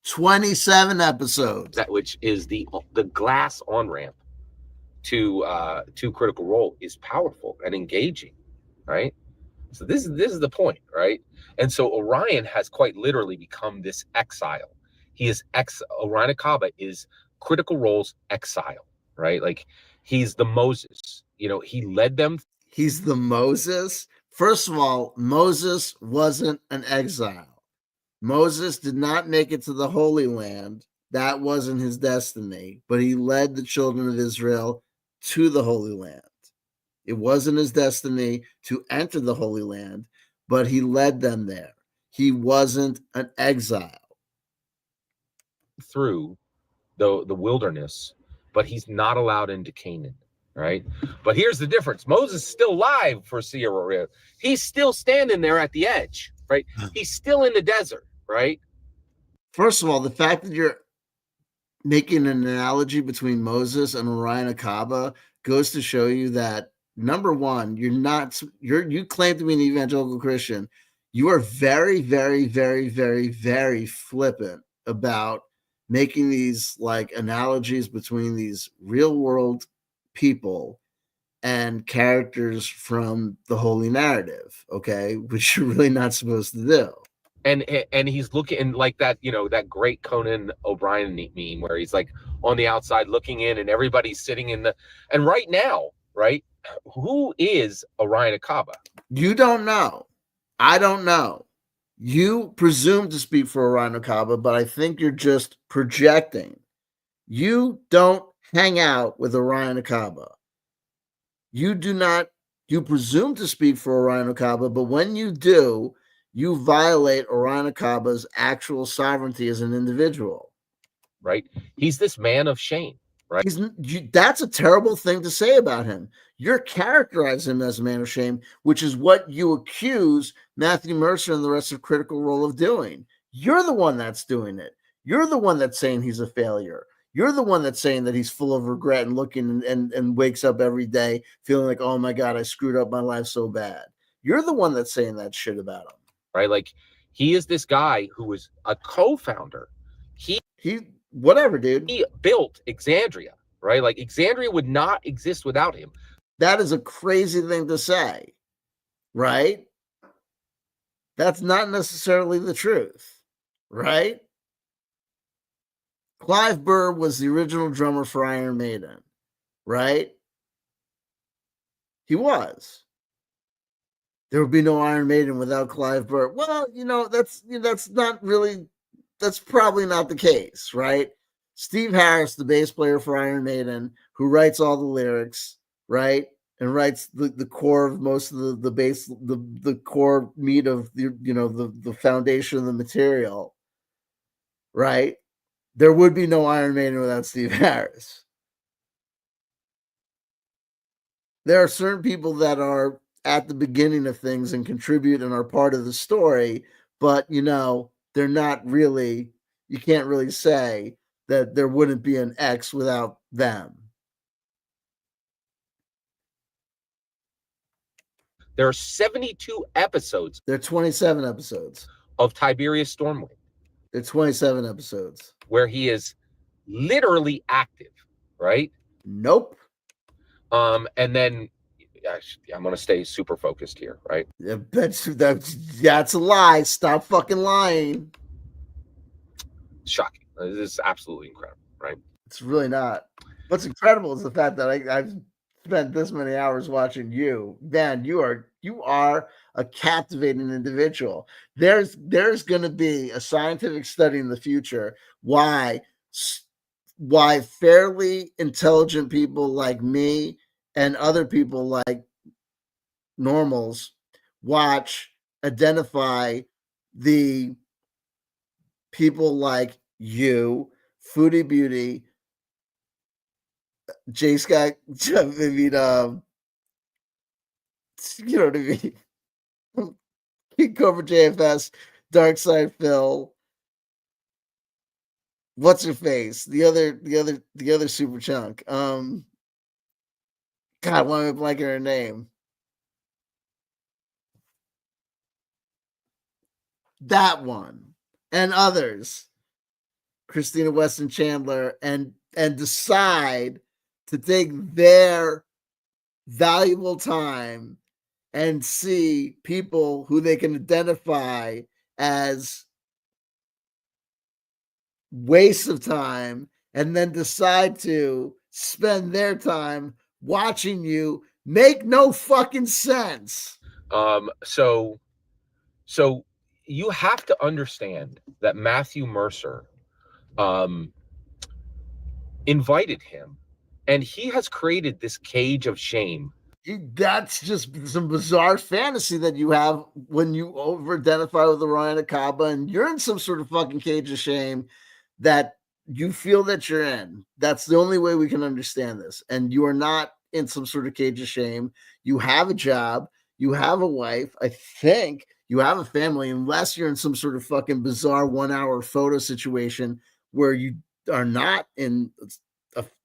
27 episodes. That which is the glass on ramp to Critical Role is powerful and engaging, right? So this is the point, right? And so Orion has quite literally become this exile. He is Orion Acaba is Critical Role's exile, right? Like he's the Moses. He led them. He's the Moses. First of all, Moses wasn't an exile. Moses did not make it to the Holy Land. That wasn't his destiny, but he led the children of Israel to the Holy Land. It wasn't his destiny to enter the Holy Land, but he led them there. He wasn't an exile. Through the wilderness, but he's not allowed into Canaan, right? But here's the difference. Moses is still alive for Sierra. He's still standing there at the edge, right? He's still in the desert, right? First of all, the fact that you're making an analogy between Moses and Orion Acaba goes to show you that, number one, you claim to be an evangelical Christian. You are very, very, very, very, very flippant about making these like analogies between these real world people and characters from the holy narrative, okay, which you're really not supposed to do. And he's looking like that, that great Conan O'Brien meme where he's like on the outside looking in and everybody's sitting and right now, right? Who is Orion Acaba? You don't know. I don't know. You presume to speak for Orion Acaba, but I think you're just projecting. You don't hang out with Orion Acaba. You presume to speak for Orion Acaba, but when you do, you violate Orion Acaba's actual sovereignty as an individual. Right? He's this man of shame. Right? That's a terrible thing to say about him. You're characterizing him as a man of shame, which is what you accuse Matthew Mercer and the rest of Critical Role of doing. You're the one that's doing it. You're the one that's saying he's a failure. You're the one that's saying that he's full of regret and looking and wakes up every day feeling like, oh my God, I screwed up my life so bad. You're the one that's saying that shit about him. Right? Like he is this guy who was a co-founder. Whatever, dude. He built Exandria, right? Like Exandria would not exist without him. That is a crazy thing to say, right? That's not necessarily the truth, right? Clive Burr was the original drummer for Iron Maiden, right? He was. There would be no Iron Maiden without Clive Burr. Well, that's not really that's probably not the case, right? Steve Harris, the bass player for Iron Maiden, who writes all the lyrics, right? And writes the core of most of the bass, the core meat of the foundation of the material, right? There would be no Iron Maiden without Steve Harris. There are certain people that are at the beginning of things and contribute and are part of the story, but they're not really, you can't really say that there wouldn't be an X without them. There are 72 episodes. There are 27 episodes of Tiberius Stormwind. There are 27 episodes where he is literally active, right? Nope. And then I'm going to stay super focused here, right? Yeah, that's a lie. Stop fucking lying. Shocking. This is absolutely incredible, right? It's really not. What's incredible is the fact that I've spent this many hours watching you. Man, you are a captivating individual. There's going to be a scientific study in the future why fairly intelligent people like me and other people like normals identify the people like you, Foodie Beauty, J.Scott, I mean, you know what I mean? King Cobra JFS, Dark Side Phil. What's her face? The other super chunk. God, why am I blanking her name? That one and others. Christina Weston Chandler, and decide to take their valuable time and see people who they can identify as waste of time, and then decide to spend their time watching you make no fucking sense. So you have to understand that Matthew Mercer invited him, and he has created this cage of shame. That's just some bizarre fantasy that you have when you over-identify with Orion Acaba, and you're in some sort of fucking cage of shame that you feel that you're in. That's the only way we can understand this. And you are not in some sort of cage of shame. You have a job. You have a wife. I think you have a family, unless you're in some sort of fucking bizarre 1 hour photo situation where you are not in,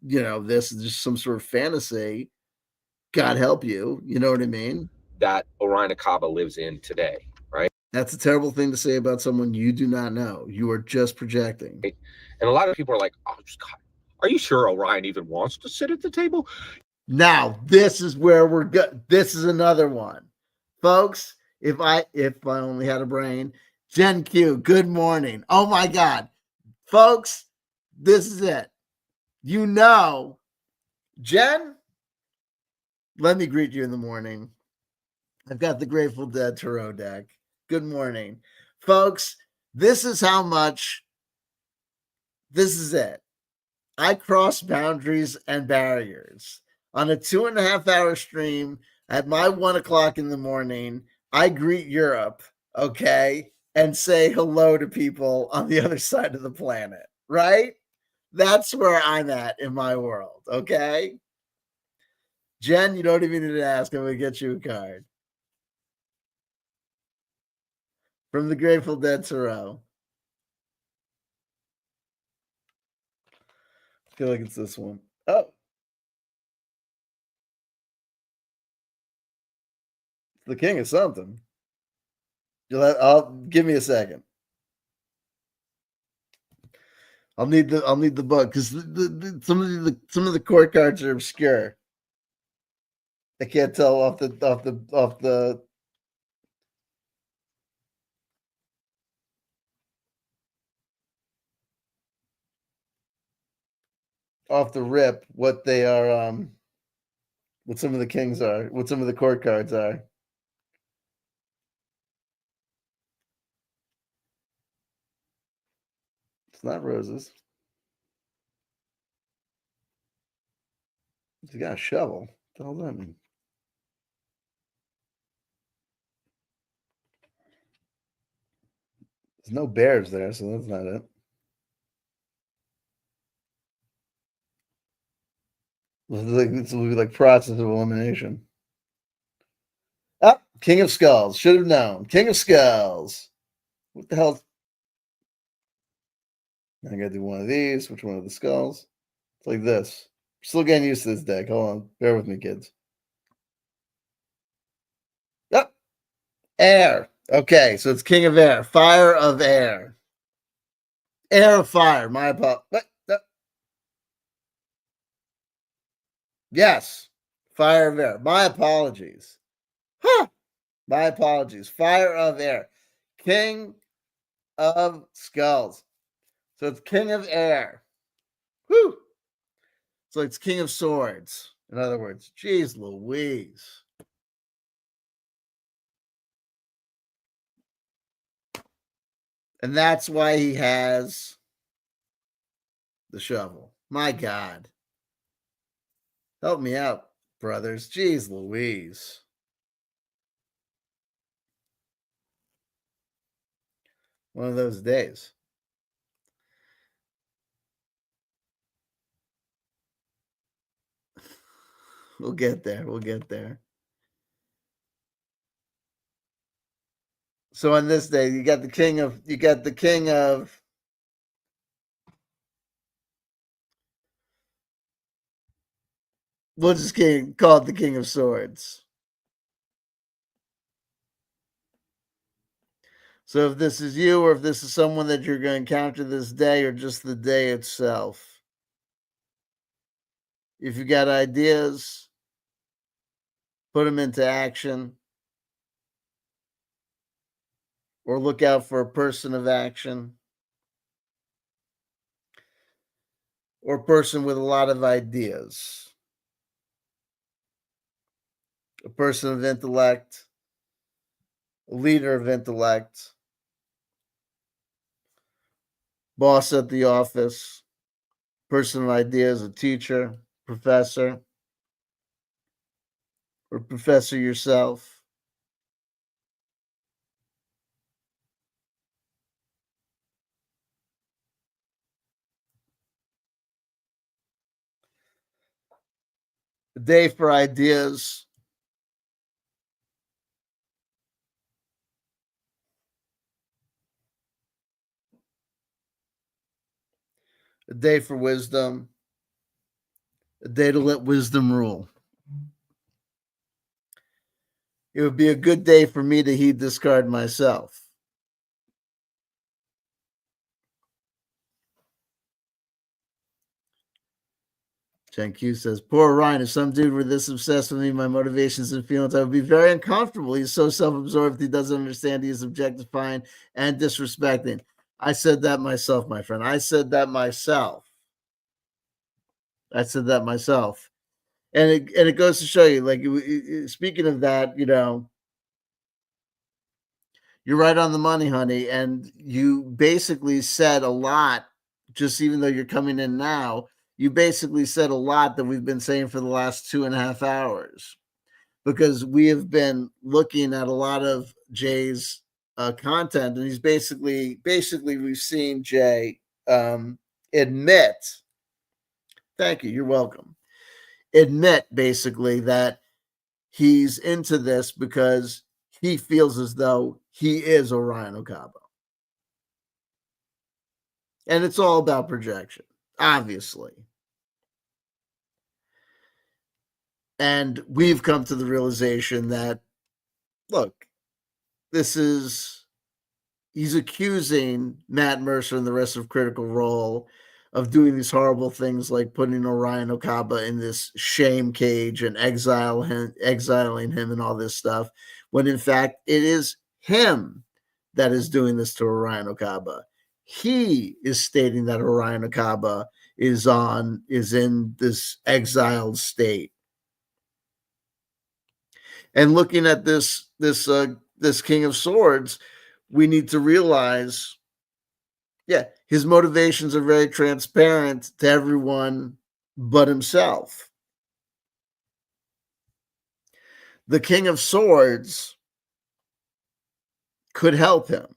this is just some sort of fantasy. God help you. You know what I mean? That Orion Acaba lives in today, right? That's a terrible thing to say about someone you do not know. You are just projecting. Right? And a lot of people are like, oh, God, are you sure Orion even wants to sit at the table? Now, this is where we're good. This is another one. Folks, if I only had a brain. Jen Q, good morning. Oh my God. Folks, this is it. Jen, let me greet you in the morning. I've got the Grateful Dead Tarot deck. Good morning. Folks, this is it. I cross boundaries and barriers. On a 2.5 hour stream at my 1 o'clock in the morning, I greet Europe, okay, and say hello to people on the other side of the planet, right? That's where I'm at in my world, okay? Jen, you don't even need to ask. I'm going to get you a card. From the Grateful Dead Tarot. I feel like it's this one. Oh. It's the king of something. Give me a second. I'll need the book because some of the court cards are obscure. I can't tell off the rip what they are, what some of the kings are, what some of the court cards are. It's not roses. He's got a shovel. What the hell does that mean? There's no bears there, so that's not it. This will be like process of elimination. Ah, King of Skulls. Should have known. King of Skulls. What the hell? I gotta do one of these. Which one of the skulls? It's like this. Still getting used to this deck. Hold on. Bear with me, kids. Yep. Air. Okay, so it's King of Air. Fire of Air. Air of Fire. My apologies. Yes. Fire of Air. My apologies. Huh. My apologies. Fire of Air. King of Skulls. So it's King of Air. Whew. So it's King of Swords. In other words, geez Louise. And that's why he has the shovel. My God. Help me out, brothers. Jeez Louise. One of those days. We'll get there. We'll get there. So on this day, you got the king of we'll just call it the King of Swords. So if this is you, or if this is someone that you're going to encounter this day, or just the day itself, if you got ideas, put them into action, or look out for a person of action, or a person with a lot of ideas, a person of intellect, a leader of intellect, boss at the office, person of ideas, a teacher, professor, or professor yourself. A day for ideas. A day for wisdom. A day to let wisdom rule. It would be a good day for me to heed this card myself. Chen Q says, poor Orion, if some dude were this obsessed with me, my motivations and feelings, I would be very uncomfortable. He's so self-absorbed, he doesn't understand he is objectifying and disrespecting. I said that myself, my friend. I said that myself. And it goes to show you, like, speaking of that, you know, you're right on the money, honey. And you basically said a lot, just even though you're coming in now, you basically said a lot that we've been saying for the last 2.5 hours, because we have been looking at a lot of Jay's content, and he's basically we've seen Jay admit, thank you, you're welcome, admit basically that he's into this because he feels as though he is Orion Acaba. And it's all about projection, obviously. And we've come to the realization that, look, he's accusing Matt Mercer and the rest of Critical Role of doing these horrible things like putting Orion Acaba in this shame cage and exiling him and all this stuff, when in fact it is him that is doing this to Orion Acaba. He is stating that Orion Acaba is in this exiled state. And looking at this King of Swords, we need to realize, Yeah, his motivations are very transparent to everyone but himself. The King of Swords could help him.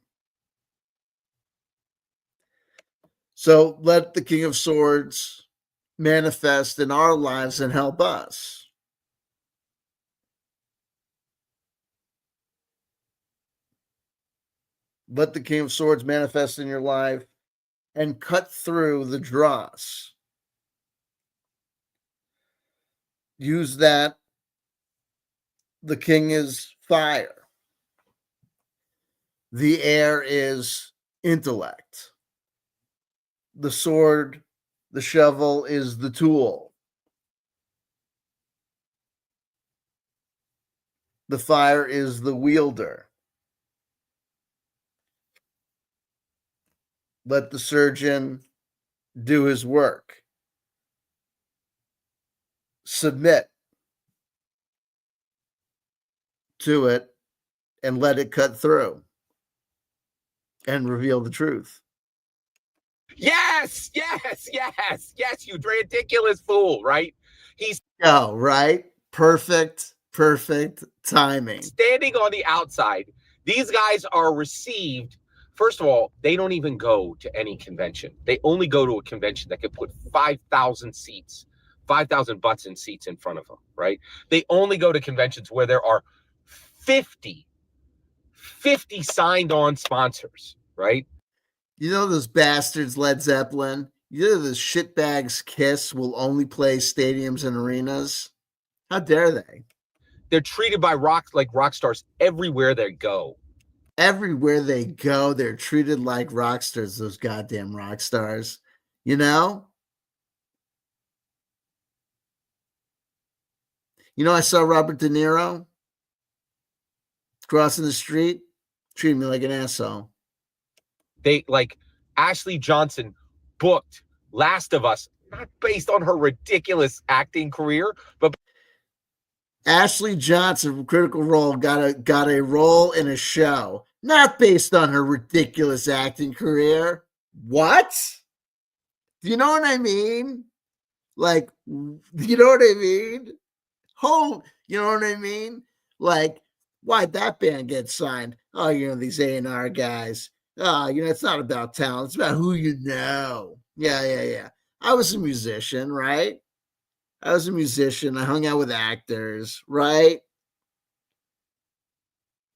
So let the King of Swords manifest in our lives and help us. Let the King of Swords manifest in your life and cut through the dross. Use that. The king is fire. The air is intellect. The sword, the shovel is the tool. The fire is the wielder. Let the surgeon do his work. Submit to it and let it cut through and reveal the truth. Yes, you ridiculous fool, right? He's right? Perfect timing. standing on the outside. These guys are received. First of all, they don't even go to any convention. They only go to a convention that could put 5,000 seats, 5,000 butts in seats in front of them, right? They only go to conventions where there are 50 signed on sponsors, right? You know those bastards, Led Zeppelin? You know those shitbags Kiss will only play stadiums and arenas? How dare they? They're treated by rock stars everywhere they go. Everywhere they go, they're treated like rock stars, those goddamn rock stars. You know? You know, I saw Robert De Niro crossing the street, treating me like an asshole. They like Ashley Johnson booked Last of Us, not based on her ridiculous acting career, but Ashley Johnson from Critical Role got a role in a show, not based on her ridiculous acting career. What? Do you know what I mean? Like, you know what I mean? You know what I mean? Like, why'd that band get signed? Oh, you know, these A&R guys. Oh, you know, it's not about talent. It's about who you know. Yeah. I was a musician, right? I was a musician. I hung out with actors, right?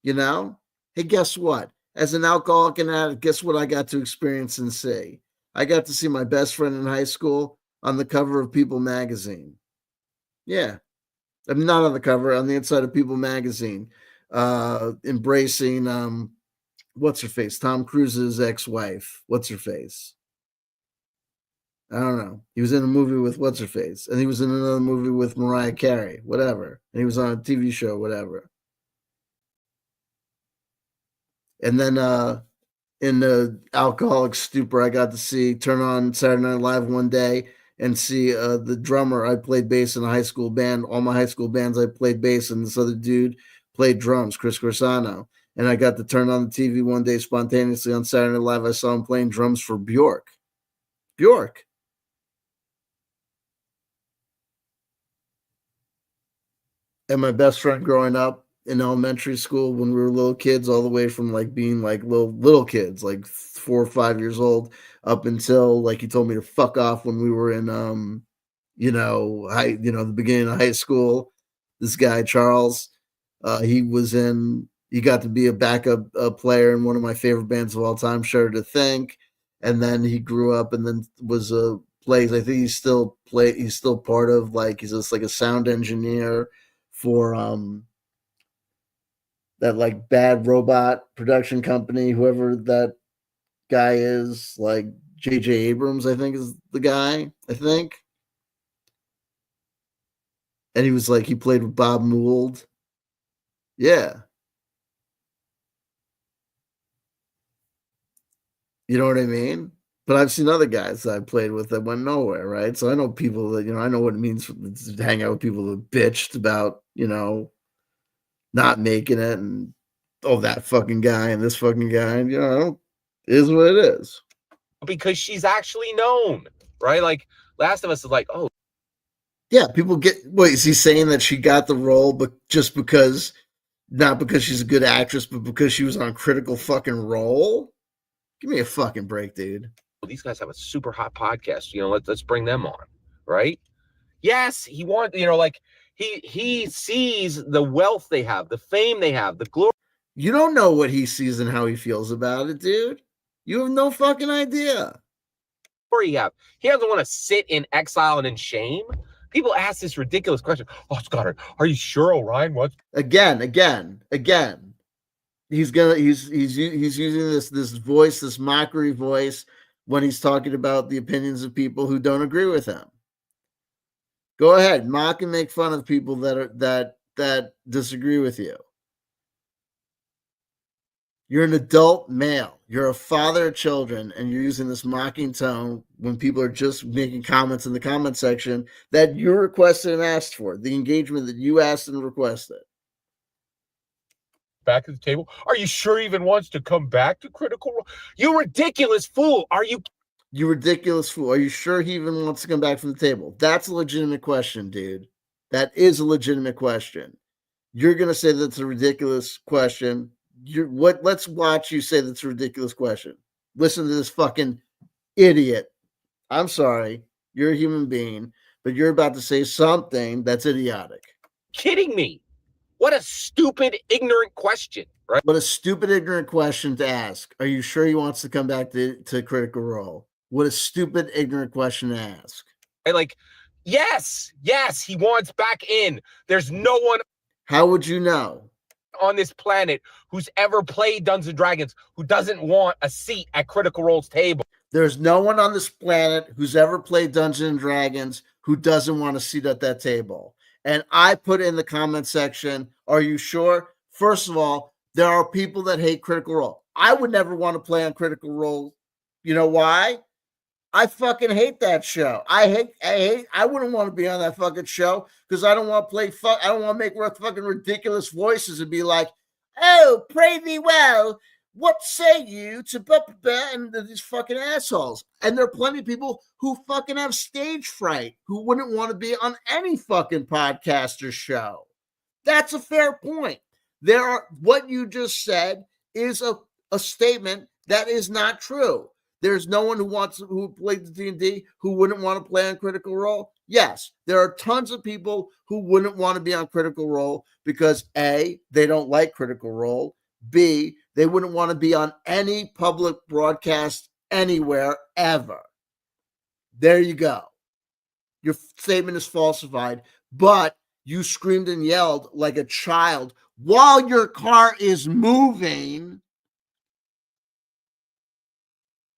You know? Hey, guess what? As an alcoholic and addict, guess what I got to experience and see? I got to see my best friend in high school on the cover of People magazine. Yeah. I'm not on the cover, on the inside of People magazine, embracing what's her face? Tom Cruise's ex-wife. What's her face? I don't know. He was in a movie with what's her face, and he was in another movie with Mariah Carey, whatever. And he was on a TV show, whatever. And then in the alcoholic stupor, I got to see turn on Saturday Night Live one day and see the drummer. I played bass in a high school band. All my high school bands, I played bass, and this other dude played drums, Chris Corsano. And I got to turn on the TV one day spontaneously on Saturday Night Live. I saw him playing drums for Bjork. And my best friend growing up in elementary school when we were little kids, all the way from like being like little kids, like 4 or 5 years old, up until like he told me to fuck off when we were in the beginning of high school. This guy Charles, he got to be a backup player in one of my favorite bands of all time, Shudder to Think. And then he grew up and then was plays. I think he's still part of, like, he's just like a sound engineer for that like Bad Robot production company, whoever that guy is, like J.J. Abrams, I think is the guy, I think. And he was like, he played with Bob Mould. Yeah. You know what I mean? But I've seen other guys that I played with that went nowhere, right? So I know people that, I know what it means to hang out with people that bitched about, not making it, and oh, that fucking guy and this fucking guy. And, it is what it is. because she's actually known, right? Like Last of Us is like, oh, Yeah, people get. Wait, is he saying that she got the role, but just because, not because she's a good actress, but because she was on Critical fucking Role? Give me a fucking break, dude. these guys have a super hot podcast. Let's bring them on, right? Yes, he wants, like he sees the wealth they have, the fame they have, the glory. You don't know what he sees and how he feels about it, dude. You have no fucking idea. He doesn't want to sit in exile and in shame. People ask this ridiculous question. Oh, Scott, are you sure Orion wants? Again. He's using this voice, this mockery voice, when he's talking about the opinions of people who don't agree with him. Go ahead, mock and make fun of people that disagree with you. You're an adult male. You're a father of children, and you're using this mocking tone when people are just making comments in the comment section that you requested and asked for, the engagement that you asked and requested. Back at the table. Are you sure he even wants to come back to Critical Role? You ridiculous fool. You ridiculous fool. Are you sure he even wants to come back from the table? That's a legitimate question, dude. That is a legitimate question. You're going to say that's a ridiculous question. Let's watch you say that's a ridiculous question. Listen to this fucking idiot. I'm sorry. You're a human being, but you're about to say something that's idiotic. Kidding me? What a stupid, ignorant question, right? What a stupid, ignorant question to ask. Are you sure he wants to come back to Critical Role? What a stupid, ignorant question to ask. Like, yes, he wants back in. There's no one. How would you know? On this planet who's ever played Dungeons and Dragons who doesn't want a seat at Critical Role's table. There's no one on this planet who's ever played Dungeons and Dragons who doesn't want a seat at that table. And I put in the comment section, are you sure? First of all, there are people that hate Critical Role. I would never want to play on Critical Role. You know why? I fucking hate that show. I wouldn't want to be on that fucking show because I don't want to I don't want to make fucking ridiculous voices and be like, oh, pray thee well. What say you to and these fucking assholes? And there are plenty of people who fucking have stage fright who wouldn't want to be on any fucking podcaster show. That's a fair point. What you just said is a statement that is not true. There's no one who played the D&D who wouldn't want to play on Critical Role. Yes, there are tons of people who wouldn't want to be on Critical Role because A, they don't like Critical Role. B, they wouldn't want to be on any public broadcast anywhere ever. There you go. Your statement is falsified, but you screamed and yelled like a child while your car is moving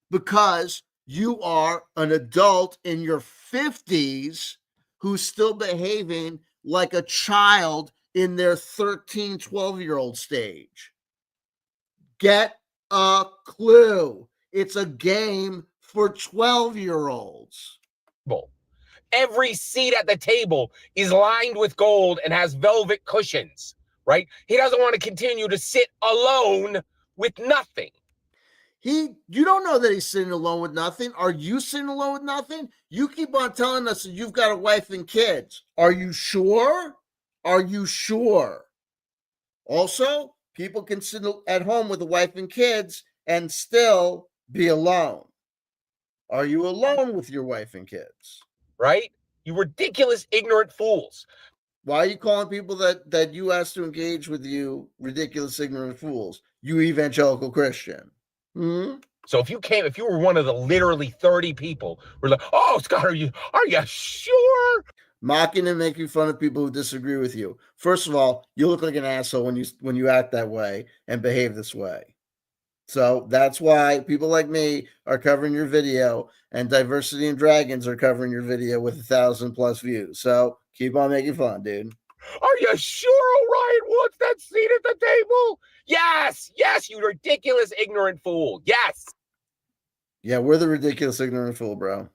because you are an adult in your 50s who's still behaving like a child in their 13, 12-year-old stage. Get a clue. It's a game for 12-year-olds. Every seat at the table is lined with gold and has velvet cushions, right? He doesn't want to continue to sit alone with nothing. You don't know that he's sitting alone with nothing. Are you sitting alone with nothing? You keep on telling us that you've got a wife and kids. Are you sure? Are you sure? Also, people can sit at home with a wife and kids and still be alone. Are you alone with your wife and kids? Right? You ridiculous, ignorant fools. Why are you calling people that you asked to engage with you ridiculous, ignorant fools? You evangelical Christian. So if you were one of the literally 30 people who were like, oh, Scott, are you sure? Mocking and making fun of people who disagree with you. First of all, you look like an asshole when you act that way and behave this way. So that's why people like me are covering your video, and Diversity and Dragons are covering your video with 1,000+ views. So keep on making fun, dude. Are you sure Orion wants that seat at the table? Yes, you ridiculous, ignorant fool. Yes. Yeah, we're the ridiculous, ignorant fool, bro.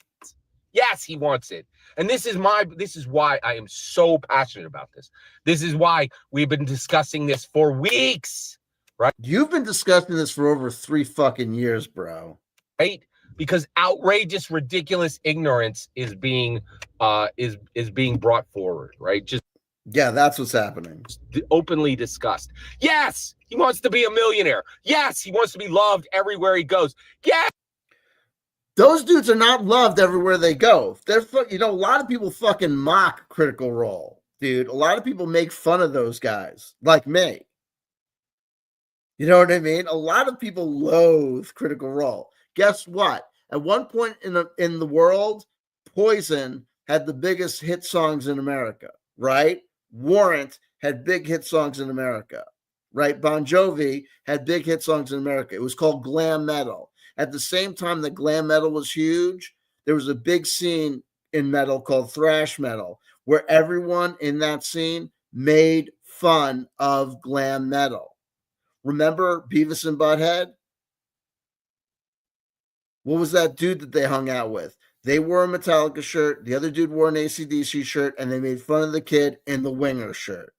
Yes, he wants it. And this is why I am so passionate about this. This is why we've been discussing this for weeks, right? You've been discussing this for over 3 fucking years, bro. Right? because outrageous, ridiculous ignorance is being brought forward, right? Just yeah, that's what's happening. Openly discussed. Yes, he wants to be a millionaire. Yes, he wants to be loved everywhere he goes. Yes. Those dudes are not loved everywhere they go. They're, you know, a lot of people fucking mock Critical Role, dude. A lot of people make fun of those guys, like me. You know what I mean? A lot of people loathe Critical Role. Guess what? At one point in the world, Poison had the biggest hit songs in America, right? Warrant had big hit songs in America, right? Bon Jovi had big hit songs in America. It was called glam metal. At the same time that glam metal was huge, there was a big scene in metal called thrash metal, where everyone in that scene made fun of glam metal. Remember Beavis and Butthead? What was that dude that they hung out with? They wore a Metallica shirt. The other dude wore an AC/DC shirt, and they made fun of the kid in the Winger shirt.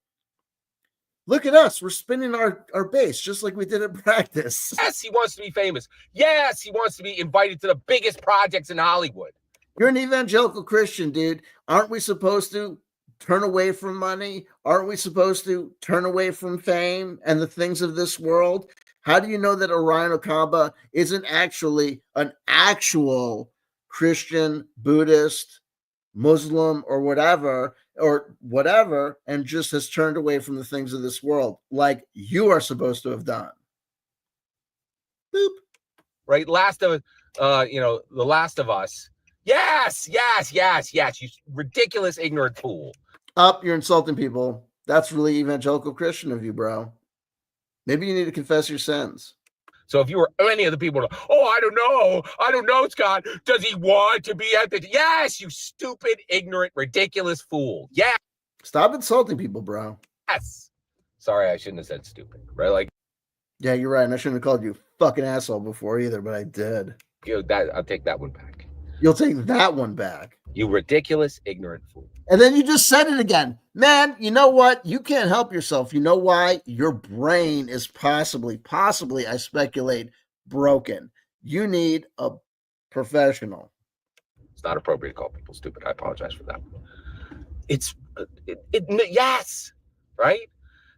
Look at us. We're spinning our bass just like we did at practice. Yes, he wants to be famous. Yes, he wants to be invited to the biggest projects in Hollywood. You're an evangelical Christian, dude. Aren't we supposed to turn away from money? Aren't we supposed to turn away from fame and the things of this world? How do you know that Orion Acaba isn't actually an actual Christian, Buddhist, Muslim, or whatever, and just has turned away from the things of this world, like you are supposed to have done? Boop. Right? The Last of Us. Yes, you ridiculous, ignorant fool. You're insulting people. That's really evangelical Christian of you, bro. Maybe you need to confess your sins. So if you were any of the people, I don't know, Scott. Does he want to be at the? Yes, you stupid, ignorant, ridiculous fool. Yeah. Stop insulting people, bro. Yes. Sorry, I shouldn't have said stupid. Right? Like. Yeah, you're right. And I shouldn't have called you fucking asshole before either, but I did. I'll take that one back. You'll take that one back. You ridiculous, ignorant fool. And then you just said it again. Man, you know what? You can't help yourself. You know why? Your brain is possibly, I speculate, broken. You need a professional. It's not appropriate to call people stupid. I apologize for that. Yes, right?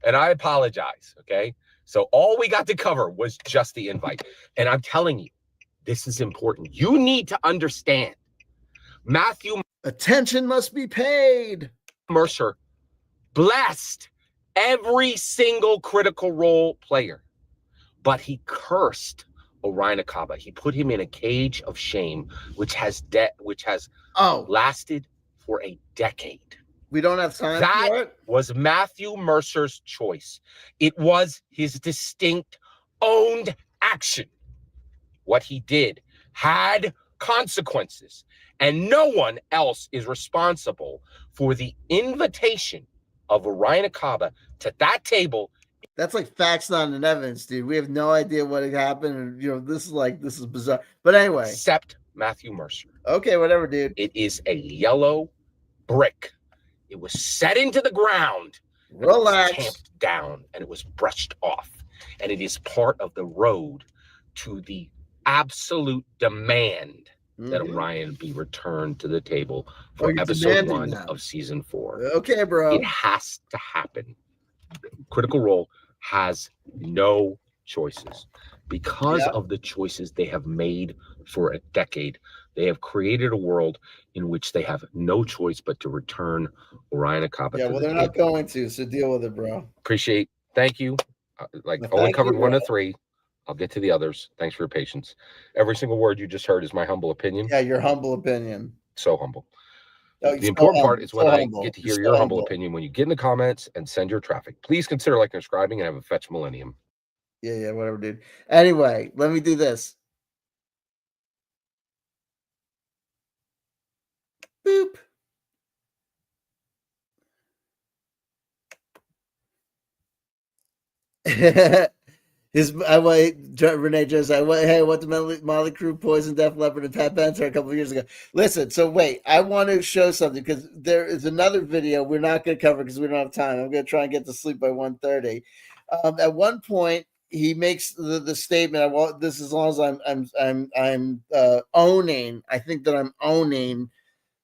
And I apologize, okay? So all we got to cover was just the invite. And I'm telling you, this is important. You need to understand. Attention must be paid. Mercer blessed every single Critical Role player, but he cursed Orion Acaba. He put him in a cage of shame, which has lasted for a decade. We don't have time for it. That was Matthew Mercer's choice. It was his distinct, owned action. What he did had consequences, and no one else is responsible for the invitation of Orion Acaba to that table. That's like facts, not an evidence, dude. We have no idea what had happened, and this is bizarre. But anyway, except Matthew Mercer. Okay, whatever, dude. It is a yellow brick. It was set into the ground. Relax. It was tamped down, and it was brushed off, and it is part of the road to the absolute demand that Orion be returned to the table for episode 1 of season 4. Okay, bro. It has to happen. Critical Role has no choices. Because of the choices they have made for a decade, they have created a world in which they have no choice but to return Orion Acaba. Yeah, well, they're not going to, so deal with it, bro. Thank you. Only covered 1 of 3. I'll get to the others. Thanks for your patience. Every single word you just heard is my humble opinion. Yeah, your humble opinion. So humble. The important part is when I get to hear your humble opinion when you get in the comments and send your traffic. Please consider liking and subscribing and have a fetch millennium. Yeah, whatever, dude. Anyway, let me do this. Boop. Renee just I went to Molly Crew, Poison, Def Leppard, and Pat Benatar a couple of years ago. Listen, so wait, I want to show something because there is another video we're not going to cover because we don't have time. I'm going to try and get to sleep by 1:30. At one point, he makes the statement. Well, this as long as I'm owning. I think that I'm owning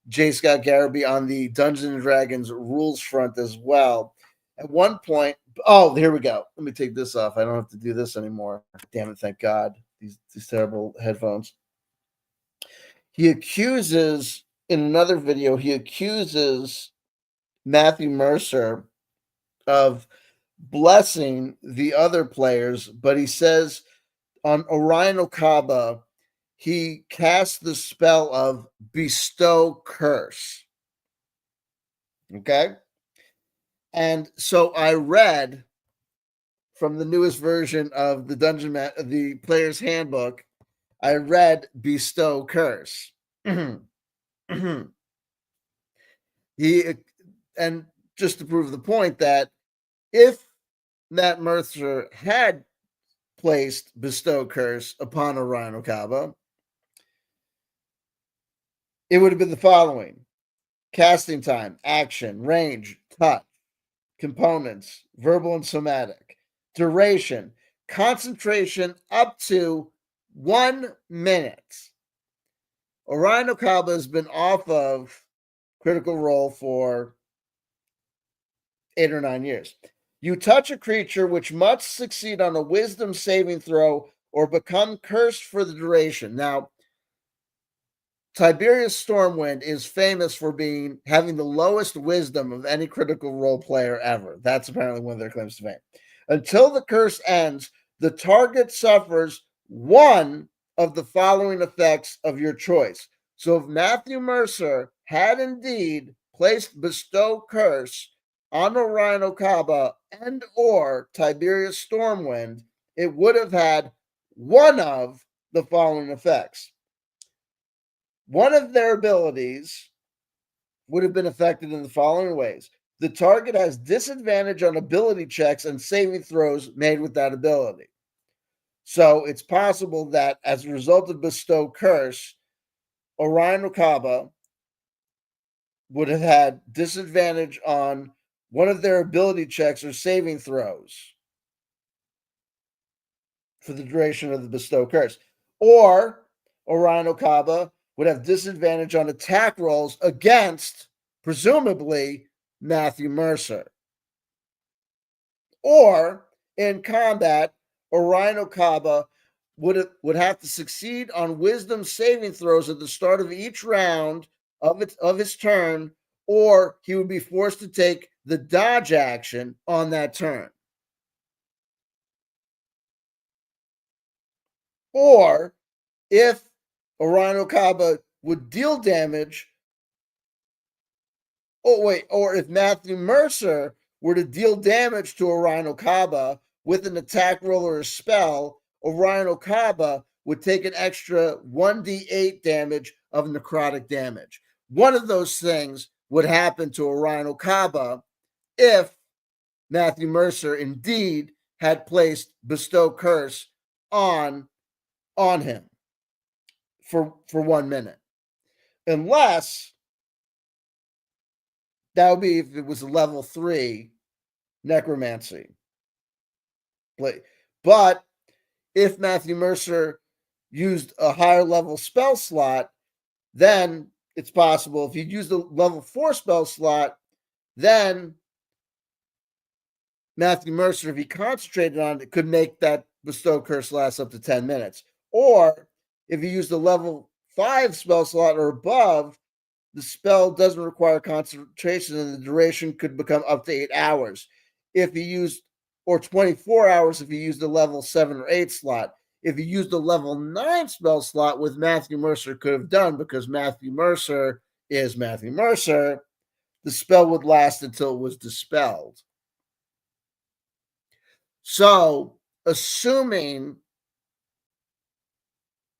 J.Scott Garibay on the Dungeons and Dragons rules front as well. At one point, oh, here we go. Let me take this off. I don't have to do this anymore. Damn it! Thank God. These terrible headphones. He accuses in another video. He accuses Matthew Mercer of blessing the other players, but he says on Orion Acaba, he cast the spell of bestow curse. Okay. And so I read from the newest version of the player's handbook, I read bestow curse. he and just to prove the point that if Matt Mercer had placed bestow curse upon Orion Acaba, it would have been the following: casting time, action, range, touch, components, verbal and somatic, duration, concentration up to 1 minute. Orion Acaba has been off of Critical Role for 8 or 9 years. You touch a creature which must succeed on a wisdom saving throw or become cursed for the duration. Now, Tiberius Stormwind is famous for having the lowest wisdom of any Critical Role player ever. That's apparently one of their claims to fame. Until the curse ends, the target suffers one of the following effects of your choice. So if Matthew Mercer had indeed placed bestow curse on Orion Acaba and or Tiberius Stormwind, it would have had one of the following effects. One of their abilities would have been affected in the following ways. The target has disadvantage on ability checks and saving throws made with that ability. So it's possible that as a result of bestow curse, Orion Acaba would have had disadvantage on one of their ability checks or saving throws for the duration of the bestow curse. Or Orion Acaba would have disadvantage on attack rolls against, presumably, Matthew Mercer. Or in combat, Orion Acaba would have to succeed on wisdom saving throws at the start of each round of his turn, or he would be forced to take the dodge action on that turn. Or if Orion Acaba would deal damage, or if Matthew Mercer were to deal damage to Orion Acaba with an attack roll or a spell, Orion Acaba would take an extra 1d8 damage of necrotic damage. One of those things would happen to Orion Acaba if Matthew Mercer indeed had placed bestow curse on him for 1 minute. Unless that would be if it was a level 3 necromancy. But if Matthew Mercer used a higher level spell slot, then it's possible. If you used a level 4 spell slot, then Matthew Mercer, if he concentrated on it, could make that bestow curse last up to 10 minutes. Or if you used a level 5 spell slot or above, the spell doesn't require concentration and the duration could become up to 8 hours. If you used, or 24 hours if you used a level 7 or 8 slot. If you used a level 9 spell slot, with Matthew Mercer could have done, because Matthew Mercer is Matthew Mercer, the spell would last until it was dispelled. So, assuming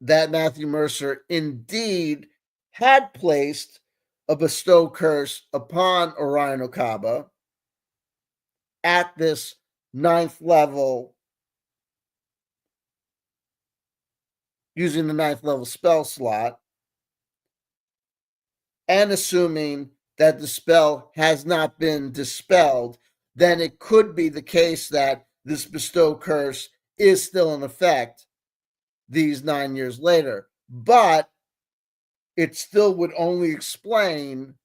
that Matthew Mercer indeed had placed a bestow curse upon Orion Acaba at this 9th level, using the 9th level spell slot, and assuming that the spell has not been dispelled, then it could be the case that this bestow curse is still in effect these 9 years later. But it still would only explain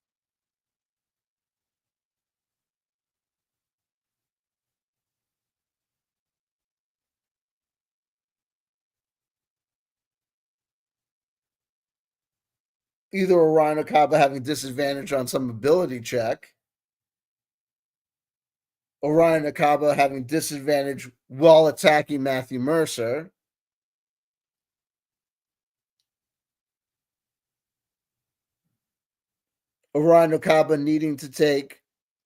either Orion Acaba having disadvantage on some ability check, Orion Acaba having disadvantage while attacking Matthew Mercer, Orion Acaba needing to take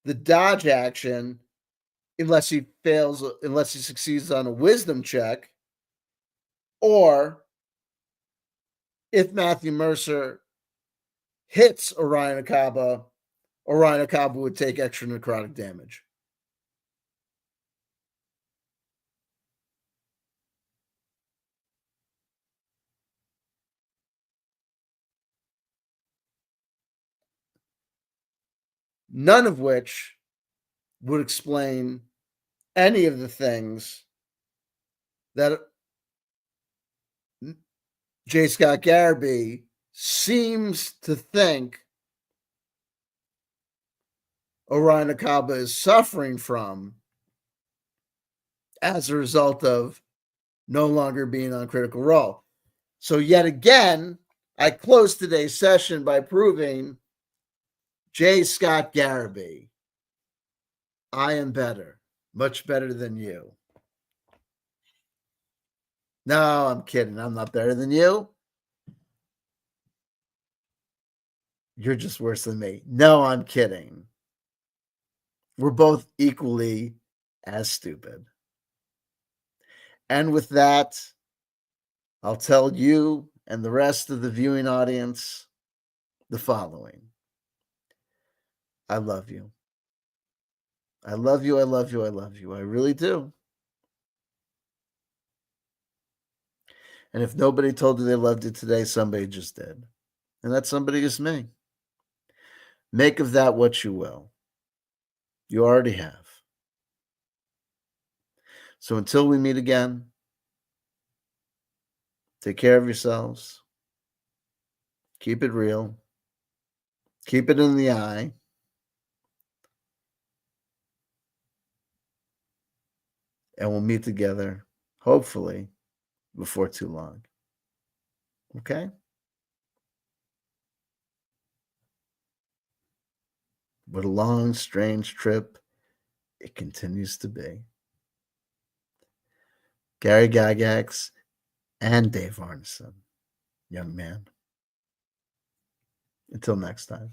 the dodge action unless he succeeds on a wisdom check, or if Matthew Mercer hits Orion Acaba would take extra necrotic damage. None of which would explain any of the things that J.Scott Garibay seems to think Orion Acaba is suffering from as a result of no longer being on Critical Role. So yet again, I close today's session by proving J.Scott Garibay, I am better, much better than you. No, I'm kidding. I'm not better than you. You're just worse than me. No, I'm kidding. We're both equally as stupid. And with that, I'll tell you and the rest of the viewing audience the following. I love you. I love you. I love you. I love you. I really do. And if nobody told you they loved you today, somebody just did. And that somebody is me. Make of that what you will. You already have. So until we meet again, take care of yourselves. Keep it real. Keep it in the eye. And we'll meet together, hopefully, before too long. Okay? What a long, strange trip it continues to be. Gary Gygax and Dave Arneson, young man. Until next time.